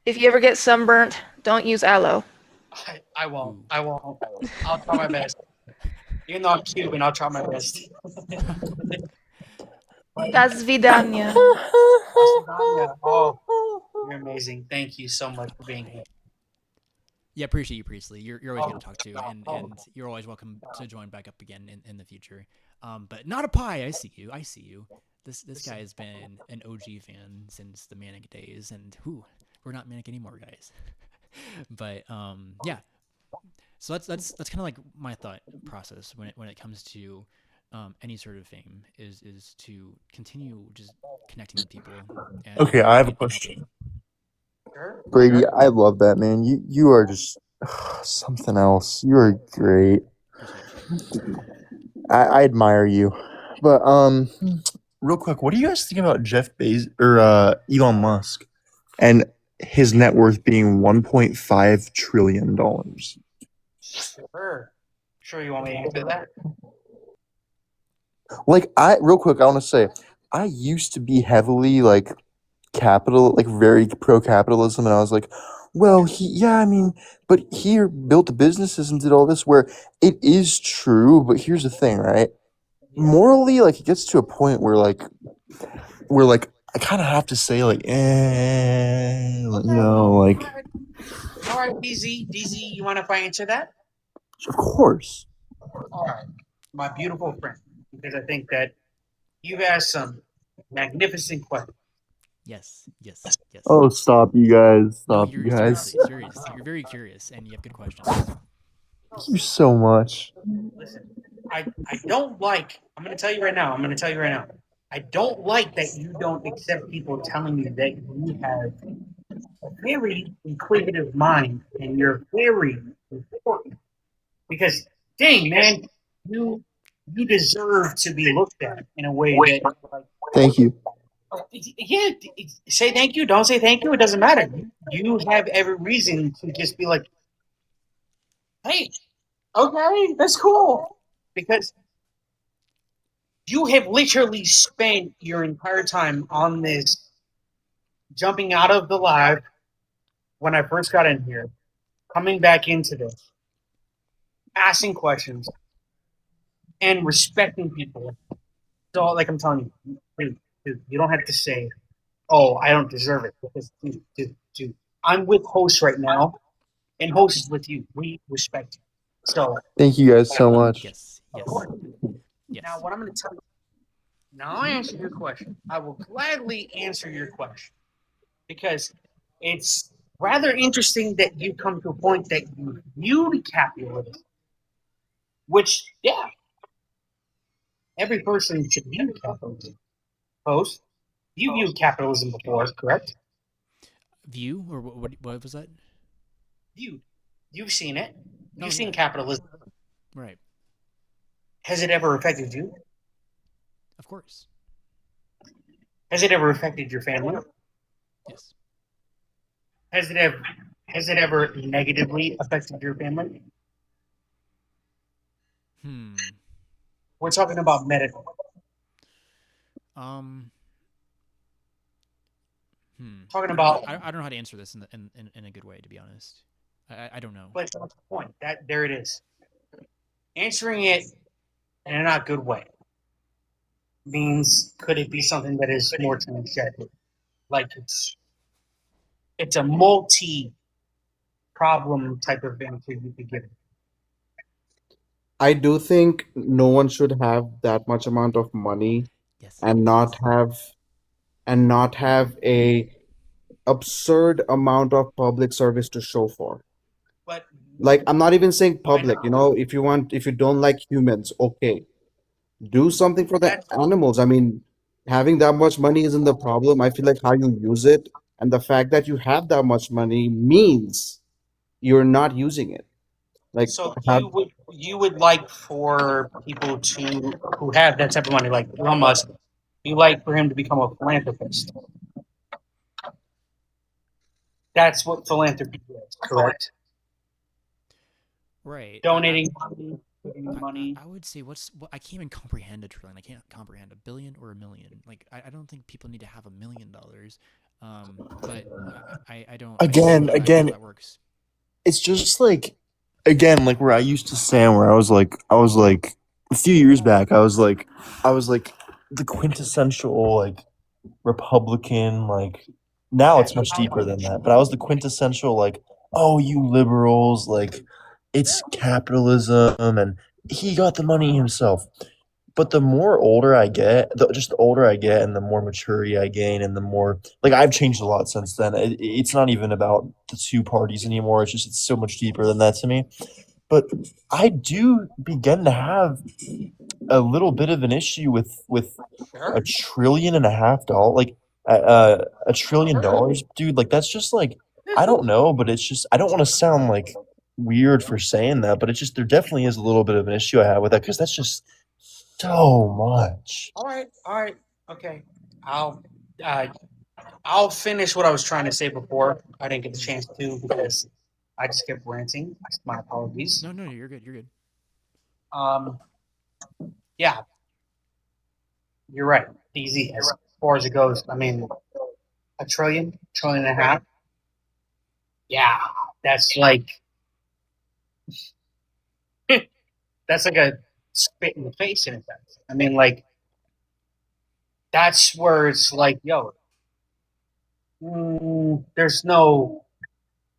[SPEAKER 4] if you ever get sunburnt, don't use aloe.
[SPEAKER 3] I won't.
[SPEAKER 1] Ooh.
[SPEAKER 3] I won't. I'll try my best. Even though I'm Cuban, I'll try my best.
[SPEAKER 4] Das Vidania.
[SPEAKER 3] Oh, you're amazing. Thank you so much for being here.
[SPEAKER 1] Yeah, appreciate you, Priestley. You're always good to talk to, and
[SPEAKER 3] Oh,
[SPEAKER 1] you're always welcome to join back up again in the future. But not a pie. I see you. I see you. This guy has been an OG fan since the Manic days, and we're not Manic anymore, guys. But yeah. So that's kind of like my thought process when it comes to any sort of fame is to continue just connecting with people
[SPEAKER 2] Okay, I have a
[SPEAKER 1] and helping
[SPEAKER 2] question.
[SPEAKER 1] them.
[SPEAKER 3] sure,
[SPEAKER 2] Brady,
[SPEAKER 3] sure.
[SPEAKER 2] I love that, man. You are just something else. You are great.
[SPEAKER 1] Appreciate you.
[SPEAKER 2] I admire you. But real quick, what do you guys think about Jeff Bezos or Elon Musk and his net worth being $1.5 trillion?
[SPEAKER 3] Sure. Sure, you want me to answer that?
[SPEAKER 2] Like I real quick, I want to say I used to be heavily like very pro capitalism, and I was like, well, yeah, I mean, but he built businesses and did all this where it is true, but here's the thing, right? Morally, like it gets to a point where I kind of have to say like, like
[SPEAKER 3] All right, DZ, you want if I answer that?
[SPEAKER 2] of course.
[SPEAKER 3] All right, my beautiful friend, because I think that you've asked some magnificent questions.
[SPEAKER 1] Yes, yes, yes.
[SPEAKER 2] Oh, stop, you guys!
[SPEAKER 1] No,
[SPEAKER 2] Stop,
[SPEAKER 1] you're
[SPEAKER 2] you guys!
[SPEAKER 1] seriously serious. You're very curious, and you have good questions.
[SPEAKER 2] Thank you so much.
[SPEAKER 3] Listen, I don't like. I'm going to tell you right now. I'm going to tell you right now. I don't like that you don't accept people telling you that you have a very inquisitive mind and you're very important. Because, dang man, you you deserve to be looked at in a way that, like,
[SPEAKER 2] Thank you.
[SPEAKER 3] yeah, say thank you. Don't say thank you. It doesn't matter. You have every reason to just be like, hey, okay, that's cool, because you have literally spent your entire time on this, jumping out of the live when I first got in here, coming back into this, asking questions, and respecting people. So, like I'm telling you, dude, you don't have to say, "Oh, I don't deserve it," because, dude, I'm with host right now, and host is with you. We respect you. So,
[SPEAKER 2] Thank you guys so much.
[SPEAKER 1] Yes,
[SPEAKER 3] of
[SPEAKER 1] yes,
[SPEAKER 3] course. Now,
[SPEAKER 1] yes.
[SPEAKER 3] what I'm going to tell you. Now, I answer your question. I will gladly answer your question because it's rather interesting that you come to a point that you viewed capitalism, which, yeah, every person should view capitalism. Host, you viewed capitalism before, correct?
[SPEAKER 1] View or what was that?
[SPEAKER 3] Viewed. You've seen it.
[SPEAKER 1] Oh
[SPEAKER 3] You've seen
[SPEAKER 1] yeah,
[SPEAKER 3] capitalism.
[SPEAKER 1] right.
[SPEAKER 3] Has it ever affected you?
[SPEAKER 1] Of course.
[SPEAKER 3] Has it ever affected your family?
[SPEAKER 1] Yes.
[SPEAKER 3] Has it ever has it ever negatively affected your family?
[SPEAKER 1] Hmm.
[SPEAKER 3] We're talking about medical.
[SPEAKER 1] Um. Hmm.
[SPEAKER 3] Talking about,
[SPEAKER 1] I don't know how to answer this in a good way, to be honest. I don't know.
[SPEAKER 3] but that's the point. That there it is. Answering it in a not good way means, could it be something that is more transgender? Like it's a multi problem type of answer you could give.
[SPEAKER 5] I do think no one should have that much amount of money
[SPEAKER 1] Yes.
[SPEAKER 5] and not
[SPEAKER 1] Yes.
[SPEAKER 5] have and not have a absurd amount of public service to show for.
[SPEAKER 3] But
[SPEAKER 5] Like I'm not even saying
[SPEAKER 3] why
[SPEAKER 5] public,
[SPEAKER 3] not?
[SPEAKER 5] if you don't like humans, okay. Do something for the animals. I mean, having that much money isn't the problem. I feel like how you use it and the fact that you have that much money means you're not using it. Like
[SPEAKER 3] So
[SPEAKER 5] have
[SPEAKER 3] you would like for people to who have that type of money, like Elon Musk, you like for him to become a philanthropist. That's what philanthropy is, correct?
[SPEAKER 1] Right.
[SPEAKER 3] Donating money, giving
[SPEAKER 1] I,
[SPEAKER 3] money.
[SPEAKER 1] I would say I can't even comprehend a trillion. I can't comprehend a billion or a million. Like I don't think people need to have $1 million. But I don't
[SPEAKER 2] Again,
[SPEAKER 1] know how
[SPEAKER 2] again,
[SPEAKER 1] that works.
[SPEAKER 2] it's just like again, like where I used to stand, where I was like a few years back, I was like the quintessential like Republican, like now it's much deeper than that, but I was the quintessential like, oh, you liberals, like it's capitalism and he got the money himself. But the more older I get, just the older I get, and the more maturity I gain, and the more like I've changed a lot since then. It's not even about the two parties anymore. It's so much deeper than that to me. But I do begin to have a little bit of an issue with
[SPEAKER 3] Sure.
[SPEAKER 2] $1.5 trillion, like $1 trillion, dude. Like that's just like I don't know, but it's just I don't want to sound like weird for saying that, but it's just there definitely is a little bit of an issue I have with that because that's just so much.
[SPEAKER 3] All right, okay. I'll uh, I'll finish what I was trying to say before. I didn't get the chance to because I just kept ranting. My apologies.
[SPEAKER 1] No, you're good. You're good.
[SPEAKER 3] Um, yeah, you're right. Easy as far as it goes. I mean, a trillion and a half. Yeah, that's like that's like a spit in the face in a sense. I mean, like that's where it's like, yo, there's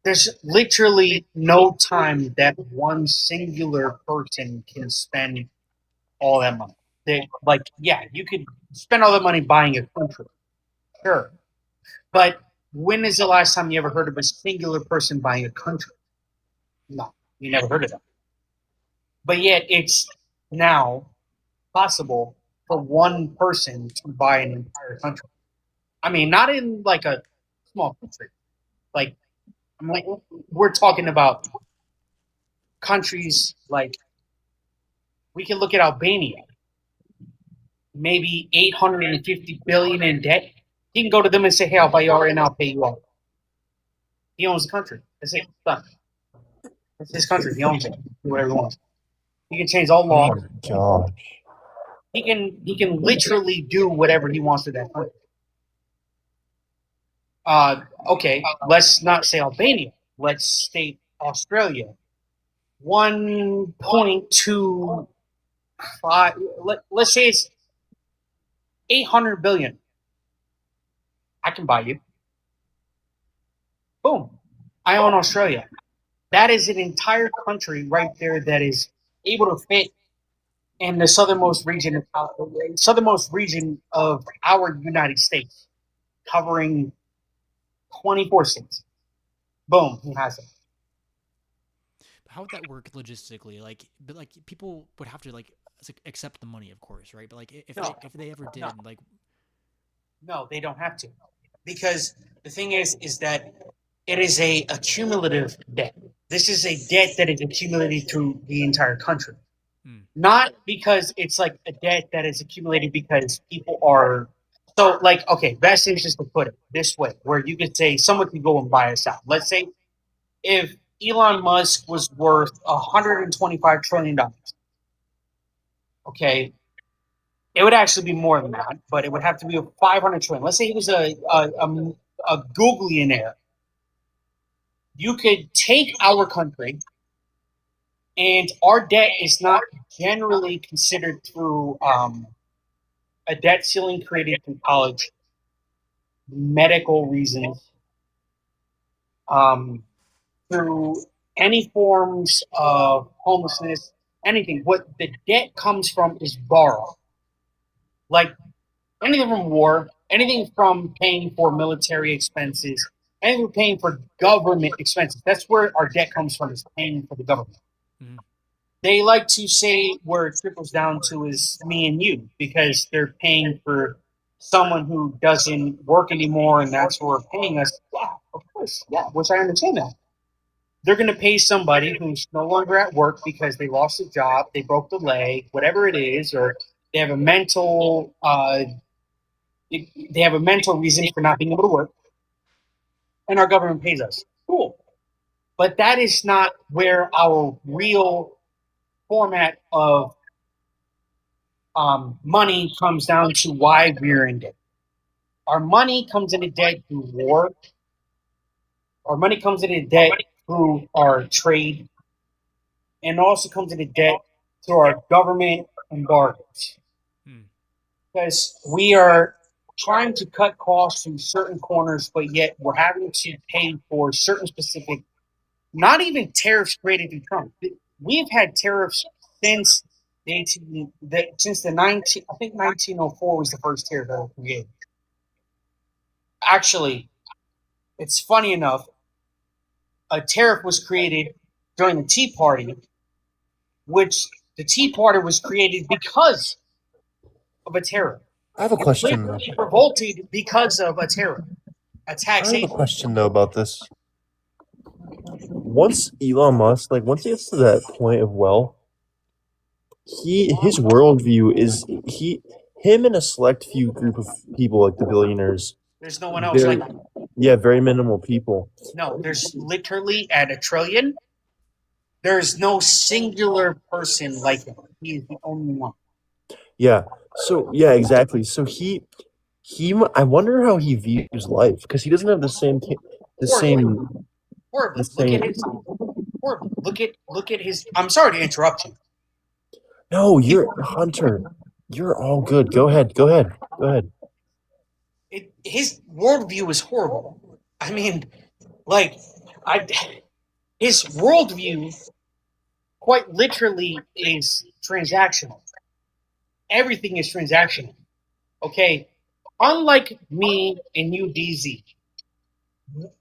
[SPEAKER 3] there's literally no time that one singular person can spend all that money. Like, yeah, you could spend all that money buying a country, sure, but when is the last time you ever heard of a singular person buying a country? No, you never heard of that. But yet, it's now possible for one person to buy an entire country. I mean, not in like a small country. Like, I mean, we're talking about countries like we can look at Albania, maybe 850 billion in debt. He can go to them and say, "Hey, I'll buy you all right now. I'll pay you off." He owns the country. That's it. Done. It's his country. He owns it. Do whatever he wants. He can change all
[SPEAKER 2] Oh
[SPEAKER 3] laws.
[SPEAKER 2] my god.
[SPEAKER 3] He can literally do whatever he wants to that country. Okay, let's not say Albania. Let's state Australia. 1.25. Let's say it's 800 billion. I can buy you. Boom. I own Australia. That is an entire country right there that is able to fit in the southernmost region of our United States, covering 24 states. Boom, he has it.
[SPEAKER 1] How would that work logistically? But like people would have to like accept the money, of course, right? But like
[SPEAKER 3] No,
[SPEAKER 1] if they ever
[SPEAKER 3] no,
[SPEAKER 1] did, like,
[SPEAKER 3] no, they don't have to, because the thing is that it is a accumulative debt. This is a debt that is accumulated through the entire country.
[SPEAKER 1] mm,
[SPEAKER 3] Not because it's like a debt that is accumulated because people are so like okay, best is just to put it this way, where you could say someone could go and buy us out. Let's say if Elon Musk was worth $125 trillion, okay, it would actually be more than that, but it would have to be a 500 trillion. Let's say he was a googlionaire. You could take our country, and our debt is not generally considered through a debt ceiling created through college, medical reasons, um, through any forms of homelessness, anything. What the debt comes from is borrow. Like anything from war, anything from paying for military expenses, anything from paying for government expenses. That's where our debt comes from, is paying for the government.
[SPEAKER 1] mm,
[SPEAKER 3] They like to say where it trickles down to is me and you, because they're paying for someone who doesn't work anymore, and that's who are paying us. Yeah, of course. Yeah, which I understand that. They're going to pay somebody who's no longer at work because they lost a job, they broke the leg, whatever it is, or they have a mental they have a mental reason for not being able to work, and our government pays us. Cool. But that is not where our real format of money comes down to why we're in debt. Our money comes into debt through war. Our money comes into debt through our trade, and also comes into debt through our government embargoes.
[SPEAKER 1] Hmm.
[SPEAKER 3] Because we are trying to cut costs in certain corners, but yet we're having to pay for certain specific, not even tariffs created through Trump. We've had tariffs since since the 1904 was the first tariff that was created. Actually, it's funny enough, a tariff was created during the Tea Party, which the Tea Party was created because of a tariff.
[SPEAKER 2] I have a
[SPEAKER 3] It
[SPEAKER 2] question.
[SPEAKER 3] literally revolted because of a tariff, a
[SPEAKER 2] I have a
[SPEAKER 3] taxation.
[SPEAKER 2] question though about this. Once Elon Musk, like once he gets to that point of wealth, his worldview is him and a select few group of people like the billionaires.
[SPEAKER 3] There's no one else
[SPEAKER 2] Very
[SPEAKER 3] like him.
[SPEAKER 2] yeah, very minimal people.
[SPEAKER 3] No, there's literally at a trillion. There's no singular person like him. He is the only one.
[SPEAKER 2] Yeah. So yeah, exactly. So I wonder how he views life because he doesn't have the
[SPEAKER 3] Horribly,
[SPEAKER 2] same the
[SPEAKER 3] horribly. Look at
[SPEAKER 2] same.
[SPEAKER 3] his. Horribly. Look at his. I'm sorry to interrupt you.
[SPEAKER 2] No,
[SPEAKER 3] He,
[SPEAKER 2] you're Hunter. You're all good. Go ahead. Go ahead. Go ahead.
[SPEAKER 3] his worldview is horrible. I mean, like, I his worldview quite literally is transactional. Everything is transactional. Okay, unlike me and you, DZ,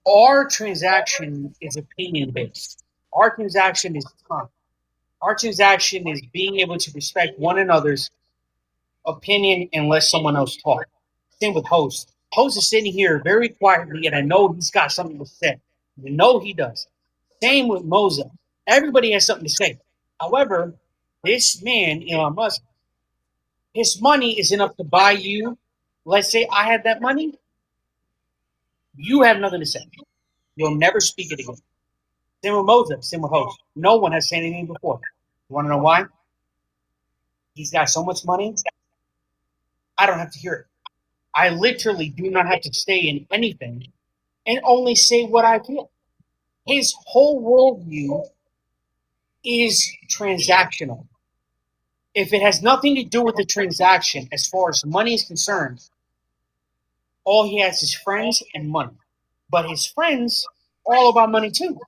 [SPEAKER 3] our transaction is opinion based. Our transaction is time. Our transaction is being able to respect one another's opinion and let someone else talk. Same with host. Host is sitting here very quietly, and I know he's got something to say. You know he does. Same with Moza. Everybody has something to say. However, this man, Elon Musk, his money is enough to buy you. Let's say I had that money, you have nothing to say. You'll never speak it again. Same with Moza, same with host. No one has said anything before. You want to know why? He's got so much money, I don't have to hear it. I literally do not have to stay in anything and only say what I feel. His whole worldview is transactional. If it has nothing to do with the transaction, as far as money is concerned, all he has is friends and money. But his friends are all about money too.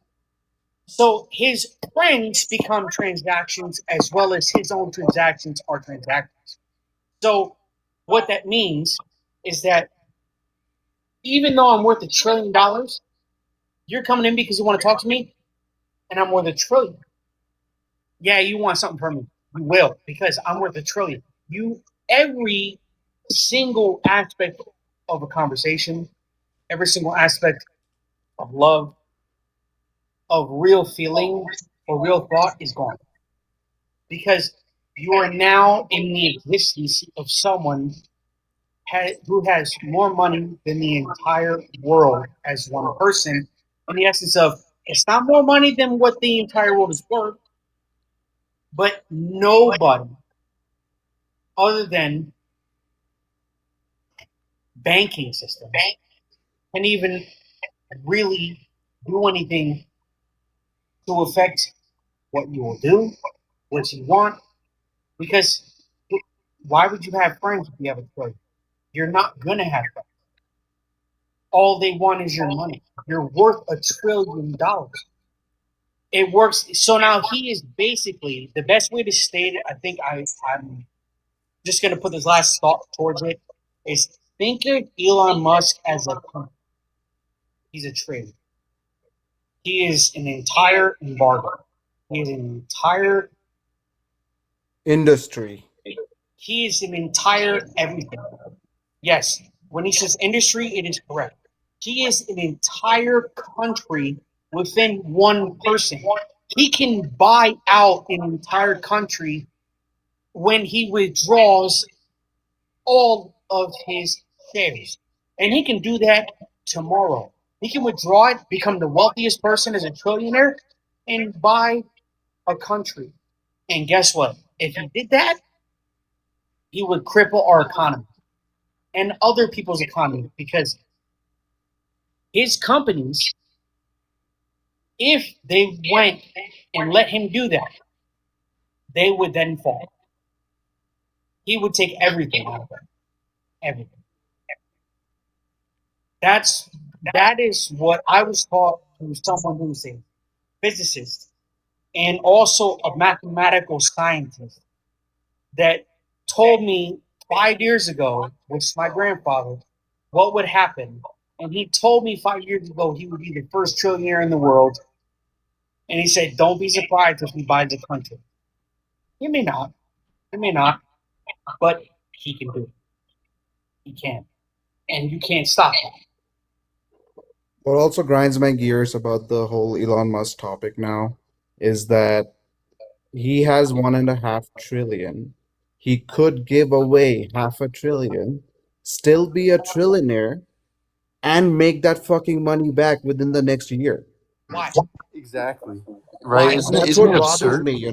[SPEAKER 3] So his friends become transactions as well as his own transactions are transactions. So what that means is that even though I'm worth $1 trillion, you're coming in because you want to talk to me, and I'm worth $1 trillion. Yeah, you want something from me. You will, because I'm worth $1 trillion. Every single aspect of a conversation, every single aspect of love, of real feeling or real thought is gone. Because you are now in the existence of someone who has more money than the entire world as one person, in the essence of it's not more money than what the entire world is worth, but nobody other than banking systems can even really do anything to affect what you will do, what you want, because why would you have friends if you have a choice? You're not gonna have friends. All they want is your money. You're worth $1 trillion. It works. So now he is basically the best way to state it. I think I'm just gonna put this last thought towards it. Is think of Elon Musk as a company. He's a trader. He is an entire embargo. He is an entire
[SPEAKER 5] Industry.
[SPEAKER 3] He is an entire everything. Yes, when he says industry, it is correct. He is an entire country within one person. He can buy out an entire country when he withdraws all of his shares. And he can do that tomorrow. He can withdraw it, become the wealthiest person as a trillionaire, and buy a country. And guess what? If he did that, he would cripple our economy and other people's economy because his companies, if they went and let him do that, they would then fall. He would take everything out of them. Everything. That's that is what I was taught from someone who's a physicist and also a mathematical scientist that told me 5 years ago, which is my grandfather, what would happen. And he told me 5 years ago he would be the first trillionaire in the world. And he said, don't be surprised if he buys a country. He may not. He may not. But he can do it. He can. And you can't stop him.
[SPEAKER 5] What also grinds my gears about the whole Elon Musk topic now is that he has 1.5 trillion. He could give away 500 billion, still be a trillionaire, and make that fucking money back within the next year.
[SPEAKER 3] Why?
[SPEAKER 2] Exactly. Right?
[SPEAKER 3] Why?
[SPEAKER 5] That's
[SPEAKER 2] Isn't
[SPEAKER 5] what
[SPEAKER 2] it
[SPEAKER 5] bothers
[SPEAKER 2] absurd?
[SPEAKER 5] me,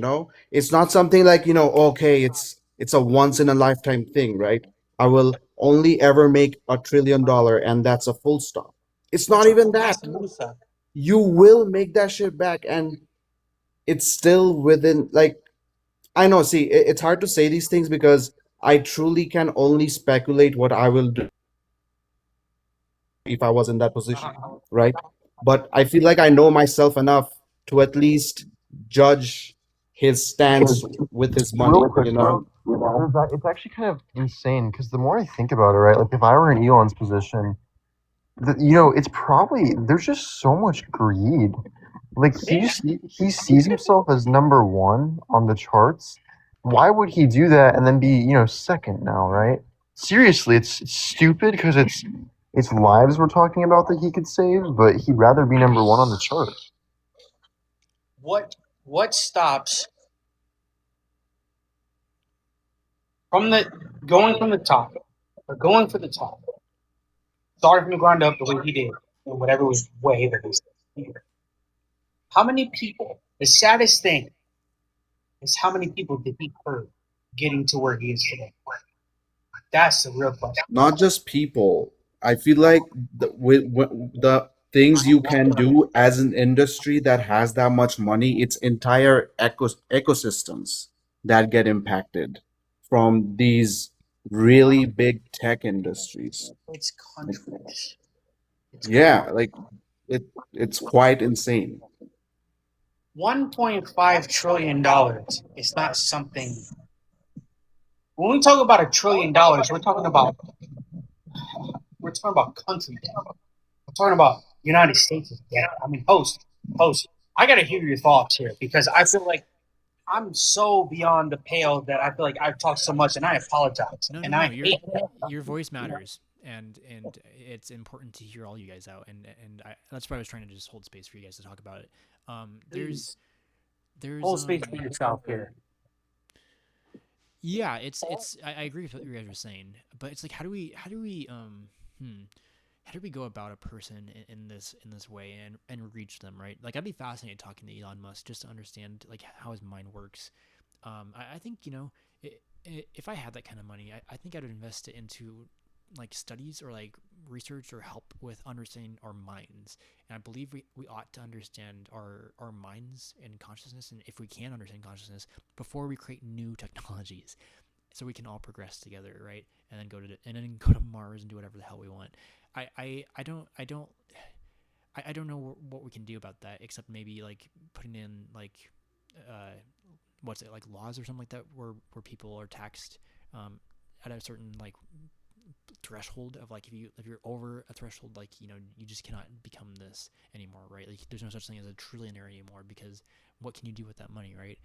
[SPEAKER 5] It's not something like, okay, it's a once in a lifetime thing, right? I will only ever make $1 trillion and that's a full stop. It's not
[SPEAKER 3] That's a
[SPEAKER 5] even
[SPEAKER 3] full
[SPEAKER 5] that.
[SPEAKER 3] Tuscaloosa.
[SPEAKER 5] You will make that shit back and it's still within, like, I know, see, it's hard to say these things because I truly can only speculate what I will do if I was in that position,
[SPEAKER 3] Uh-huh.
[SPEAKER 5] right? But I feel like I know myself enough to at least judge his stance with his
[SPEAKER 2] Real
[SPEAKER 5] money,
[SPEAKER 2] quick though, it's actually kind of insane because the more I think about it, right? Like if I were in Elon's position, it's probably there's just so much greed. Like
[SPEAKER 3] Yeah.
[SPEAKER 2] he sees himself as number one on the charts. Why would he do that and then be second now, right? Seriously, it's stupid because it's lives we're talking about that he could save, but he'd rather be number one on the chart.
[SPEAKER 3] What stops from the going from the top or going for the top, starting from the ground up the way he did, and whatever was way that was here. How many people? The saddest thing is how many people did he hurt getting to where he is today? That's the real question.
[SPEAKER 5] not just people. I feel like with the things you can do as an industry that has that much money, it's entire ecosystems that get impacted from these really big tech industries.
[SPEAKER 3] It's
[SPEAKER 5] Like,
[SPEAKER 3] countries. It's
[SPEAKER 5] yeah, like it's quite insane.
[SPEAKER 3] $1.5 trillion is not something. When we talk about $1 trillion, we're talking about country debt. We're talking about United States debt. I mean, host. I gotta hear your thoughts here because I feel like I'm so beyond the pale that I feel like I've talked so much, and I apologize,
[SPEAKER 1] No, no,
[SPEAKER 3] and
[SPEAKER 1] no.
[SPEAKER 3] I hate that.
[SPEAKER 1] Your voice matters, and it's important to hear all you guys out. And that's why I was trying to just hold space for you guys to talk about it. There's
[SPEAKER 3] Please
[SPEAKER 1] there's
[SPEAKER 3] hold space for yourself here.
[SPEAKER 1] yeah, I agree with what you guys were saying, but it's like how do we go about a person in this way and reach them, right? Like I'd be fascinated talking to Elon Musk just to understand like how his mind works. I think if I had that kind of money, I think I'd invest it into like studies or like research or help with understanding our minds. And I believe we ought to understand our minds and consciousness, and if we can understand consciousness before we create new technologies, so we can all progress together, right? And then go to Mars and do whatever the hell we want. I don't know what we can do about that except maybe like putting in like uh what's it, like laws or something like that where people are taxed at a certain like threshold of like if you're over a threshold, like you just cannot become this anymore, right? Like there's no such thing as a trillionaire anymore because what can you do with that money, right?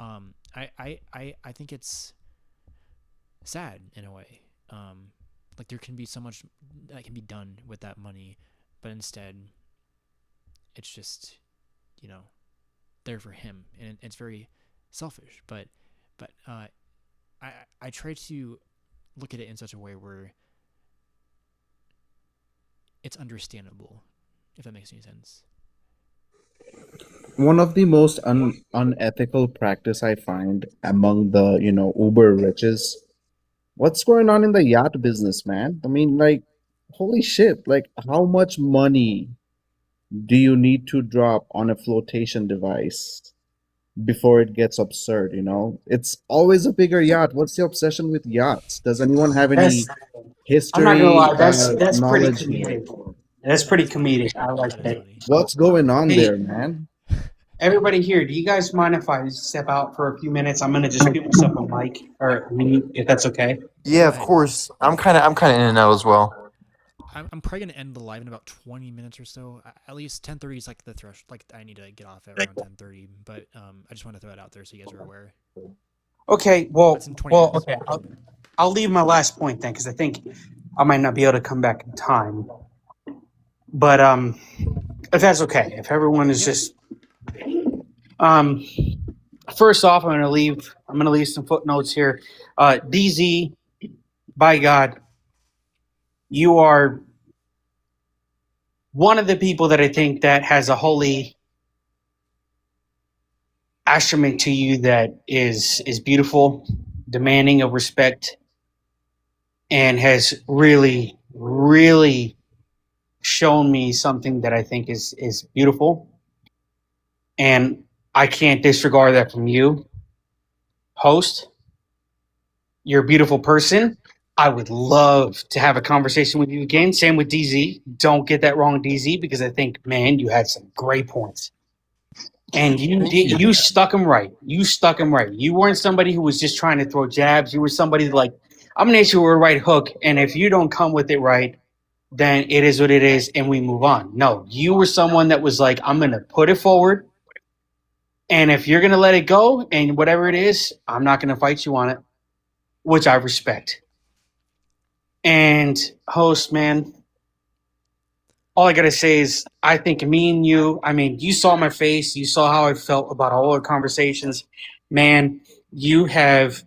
[SPEAKER 1] I think it's sad in a way. Like there can be so much that can be done with that money, but instead, it's just, you know, there for him, and it's very selfish. But I try to look at it in such a way where it's understandable, if that makes any sense.
[SPEAKER 5] One of the most unethical practice I find among the uber riches. What's going on in the yacht business, man? I mean, like, holy shit! Like, how much money do you need to drop on a flotation device before it gets absurd? It's always a bigger yacht. What's the obsession with yachts? Does anyone have
[SPEAKER 3] That's
[SPEAKER 5] any
[SPEAKER 3] I'm not gonna
[SPEAKER 5] history
[SPEAKER 3] lie. That's pretty
[SPEAKER 5] knowledge here?
[SPEAKER 3] comedic. That's pretty
[SPEAKER 1] That's funny.
[SPEAKER 3] comedic. I like
[SPEAKER 1] That is
[SPEAKER 3] that.
[SPEAKER 1] funny.
[SPEAKER 5] What's going on
[SPEAKER 3] Hey,
[SPEAKER 5] there, man?
[SPEAKER 3] everybody here, do you guys mind if I step out for a few minutes? I'm gonna just mute myself on mic or mute if that's okay.
[SPEAKER 2] Yeah,
[SPEAKER 1] Go
[SPEAKER 2] of
[SPEAKER 1] ahead.
[SPEAKER 2] course. I'm kind of in and out as well.
[SPEAKER 1] I'm probably gonna end the live in about 20 minutes or so. At least 10:30 is like the threshold. Like I need to get off at around 10:30. But I just want to throw it out there so you guys are aware.
[SPEAKER 3] Okay.
[SPEAKER 1] That's in 20 minutes.
[SPEAKER 3] Okay. I'll leave my last point then because I think I might not be able to come back in time. But if that's okay, if everyone is
[SPEAKER 1] Yeah.
[SPEAKER 3] just um, first off, I'm gonna leave some footnotes here. DZ, by God, you are one of the people that I think that has a holy instrument to you that is beautiful, demanding of respect, and has really, really shown me something that I think is beautiful. And I can't disregard that from you, host. You're a beautiful person. I would love to have a conversation with you again. Same with DZ. Don't get that wrong, DZ, because I think, man, you had some great points. And
[SPEAKER 2] Thank you.
[SPEAKER 3] you stuck him right. You stuck him right. You weren't somebody who was just trying to throw jabs. You were somebody like, I'm gonna hit you with a right hook, and if you don't come with it right, then it is what it is, and we move on. No, you were someone that was like, I'm gonna put it forward, and if you're gonna let it go, and whatever it is, I'm not gonna fight you on it, which I respect. And host, man, all I gotta say is I think me and you, I mean, you saw my face, you saw how I felt about all our conversations. Man, you have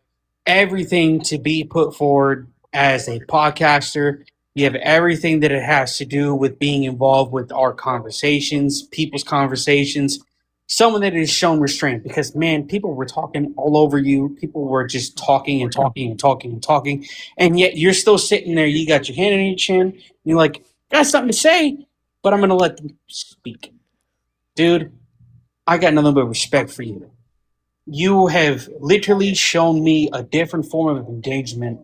[SPEAKER 3] everything to be put forward as a podcaster. You have everything that it has to do with being involved with our conversations, people's conversations. Someone that has shown restraint because man, people were talking all over you. People were just talking and talking and talking and talking. And yet you're still sitting there, you got your hand on your chin, and you're like, got something to say, but I'm gonna let them speak. Dude, I got nothing but respect for you. You have literally shown me a different form of engagement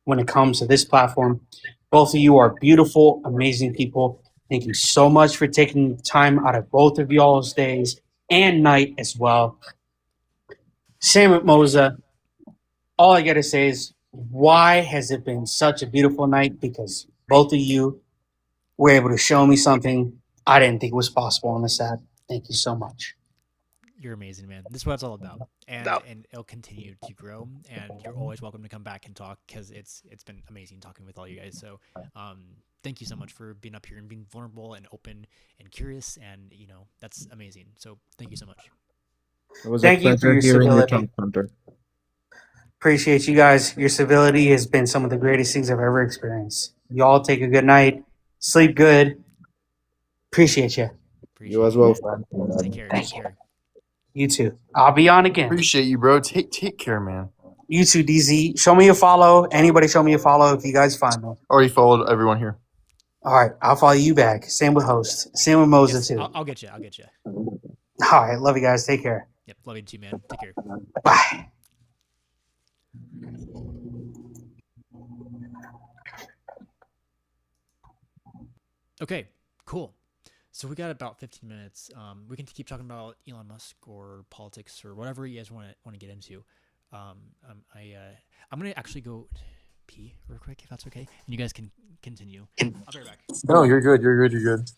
[SPEAKER 3] when it comes to this platform. Both of you are beautiful, amazing people. Thank you so much for taking the time out of both of y'all's days and night as well. Same with Moza. All I gotta say is, why has it been such a beautiful night? Because both of you were able to show me something I didn't think was possible on this app. Thank you so much.
[SPEAKER 1] You're amazing, man. This is what it's all about, and it'll continue to grow. And you're always welcome to come back and talk because it's been amazing talking with all you guys. So, thank you so much for being up here and being vulnerable and open and curious, and that's amazing. So, thank you so much.
[SPEAKER 5] It was a
[SPEAKER 3] Thank you for
[SPEAKER 5] pleasure
[SPEAKER 3] your
[SPEAKER 5] hearing your
[SPEAKER 3] civility.
[SPEAKER 5] talk, Hunter.
[SPEAKER 3] Appreciate you guys. Your civility has been some of the greatest things I've ever experienced. You all take a good night. Sleep good. Appreciate you.
[SPEAKER 5] You
[SPEAKER 1] Appreciate
[SPEAKER 5] as
[SPEAKER 1] you,
[SPEAKER 5] well,
[SPEAKER 1] man.
[SPEAKER 5] friend.
[SPEAKER 1] Take care.
[SPEAKER 3] Thank
[SPEAKER 1] Take
[SPEAKER 3] you.
[SPEAKER 1] care.
[SPEAKER 3] You too. I'll be on again.
[SPEAKER 2] Appreciate you, bro. Take care, man.
[SPEAKER 3] You too, DZ. Show me a follow. Anybody show me a follow if you guys find me.
[SPEAKER 2] Already followed everyone here.
[SPEAKER 3] All right. I'll follow you back. Same with host. Same with Moza
[SPEAKER 1] Yes,
[SPEAKER 3] too.
[SPEAKER 1] I'll get you. I'll get you.
[SPEAKER 3] All right. Love you guys. Take care.
[SPEAKER 1] Yep. Love you too, man. Take care.
[SPEAKER 3] Bye.
[SPEAKER 1] Okay. Cool. So we got about 15 minutes. We can keep talking about Elon Musk or politics or whatever you guys want to get into. I'm gonna actually go pee real quick if that's okay, and you guys can continue. I'll be right back.
[SPEAKER 2] No, you're good. You're good. You're good.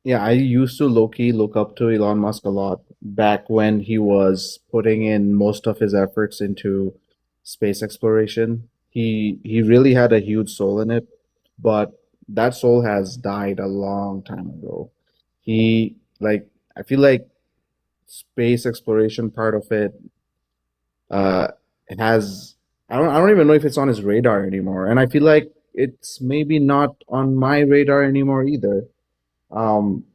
[SPEAKER 5] Yeah, I used to low key look up to Elon Musk a lot back when he was putting in most of his efforts into space exploration. He really had a huge soul in it, but that soul has died a long time ago. He like I feel like space exploration part of it uh it has I don't even know if it's on his radar anymore. And I feel like it's maybe not on my radar anymore either. Um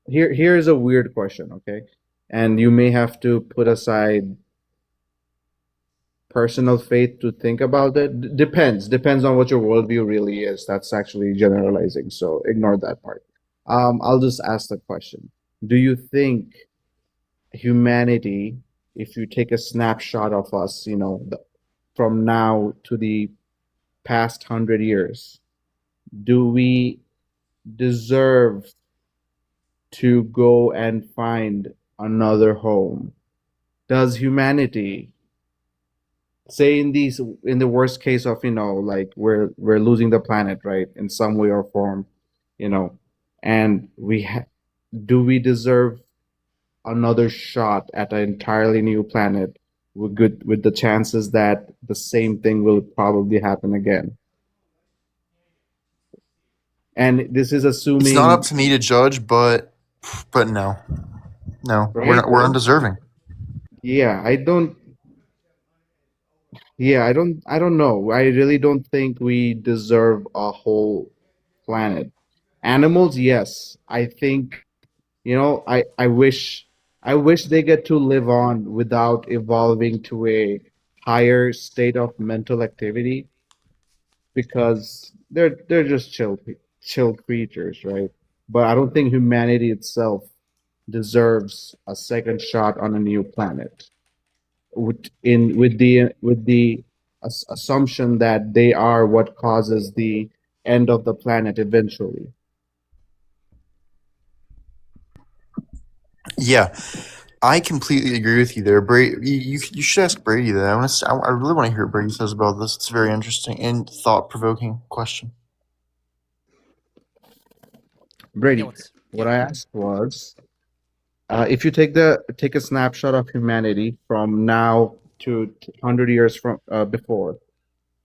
[SPEAKER 5] here's a weird question, okay? And you may have to put aside personal faith to think about it. Depends on what your worldview really is. That's actually generalizing, so ignore that part. I'll just ask the question. Do you think humanity, if you take a snapshot of us, from now to the past 100 years, do we deserve to go and find another home? Does humanity, say in the worst case of, like we're losing the planet, right, in some way or form, you know and do we deserve another shot at an entirely new planet with the chances that the same thing will probably happen again? And this is
[SPEAKER 2] It's not up
[SPEAKER 5] assuming,
[SPEAKER 2] to me to judge, but no, no, we're
[SPEAKER 5] right?
[SPEAKER 2] not, we're undeserving.
[SPEAKER 5] Yeah, I don't know. I really don't think we deserve a whole planet. Animals, yes. I think, I wish they get to live on without evolving to a higher state of mental activity, because they're just chill creatures, right? But I don't think humanity itself deserves a second shot on a new planet with the assumption that they are what causes the end of the planet eventually.
[SPEAKER 2] Yeah, I completely agree with you there, Brady. You should ask Brady that. I really want to hear what Brady says about this. It's a very interesting and thought provoking question.
[SPEAKER 1] Yeah,
[SPEAKER 5] Brady,
[SPEAKER 1] what's
[SPEAKER 5] what
[SPEAKER 1] yeah.
[SPEAKER 5] I asked was, if you take a snapshot of humanity from now to 100 years from before,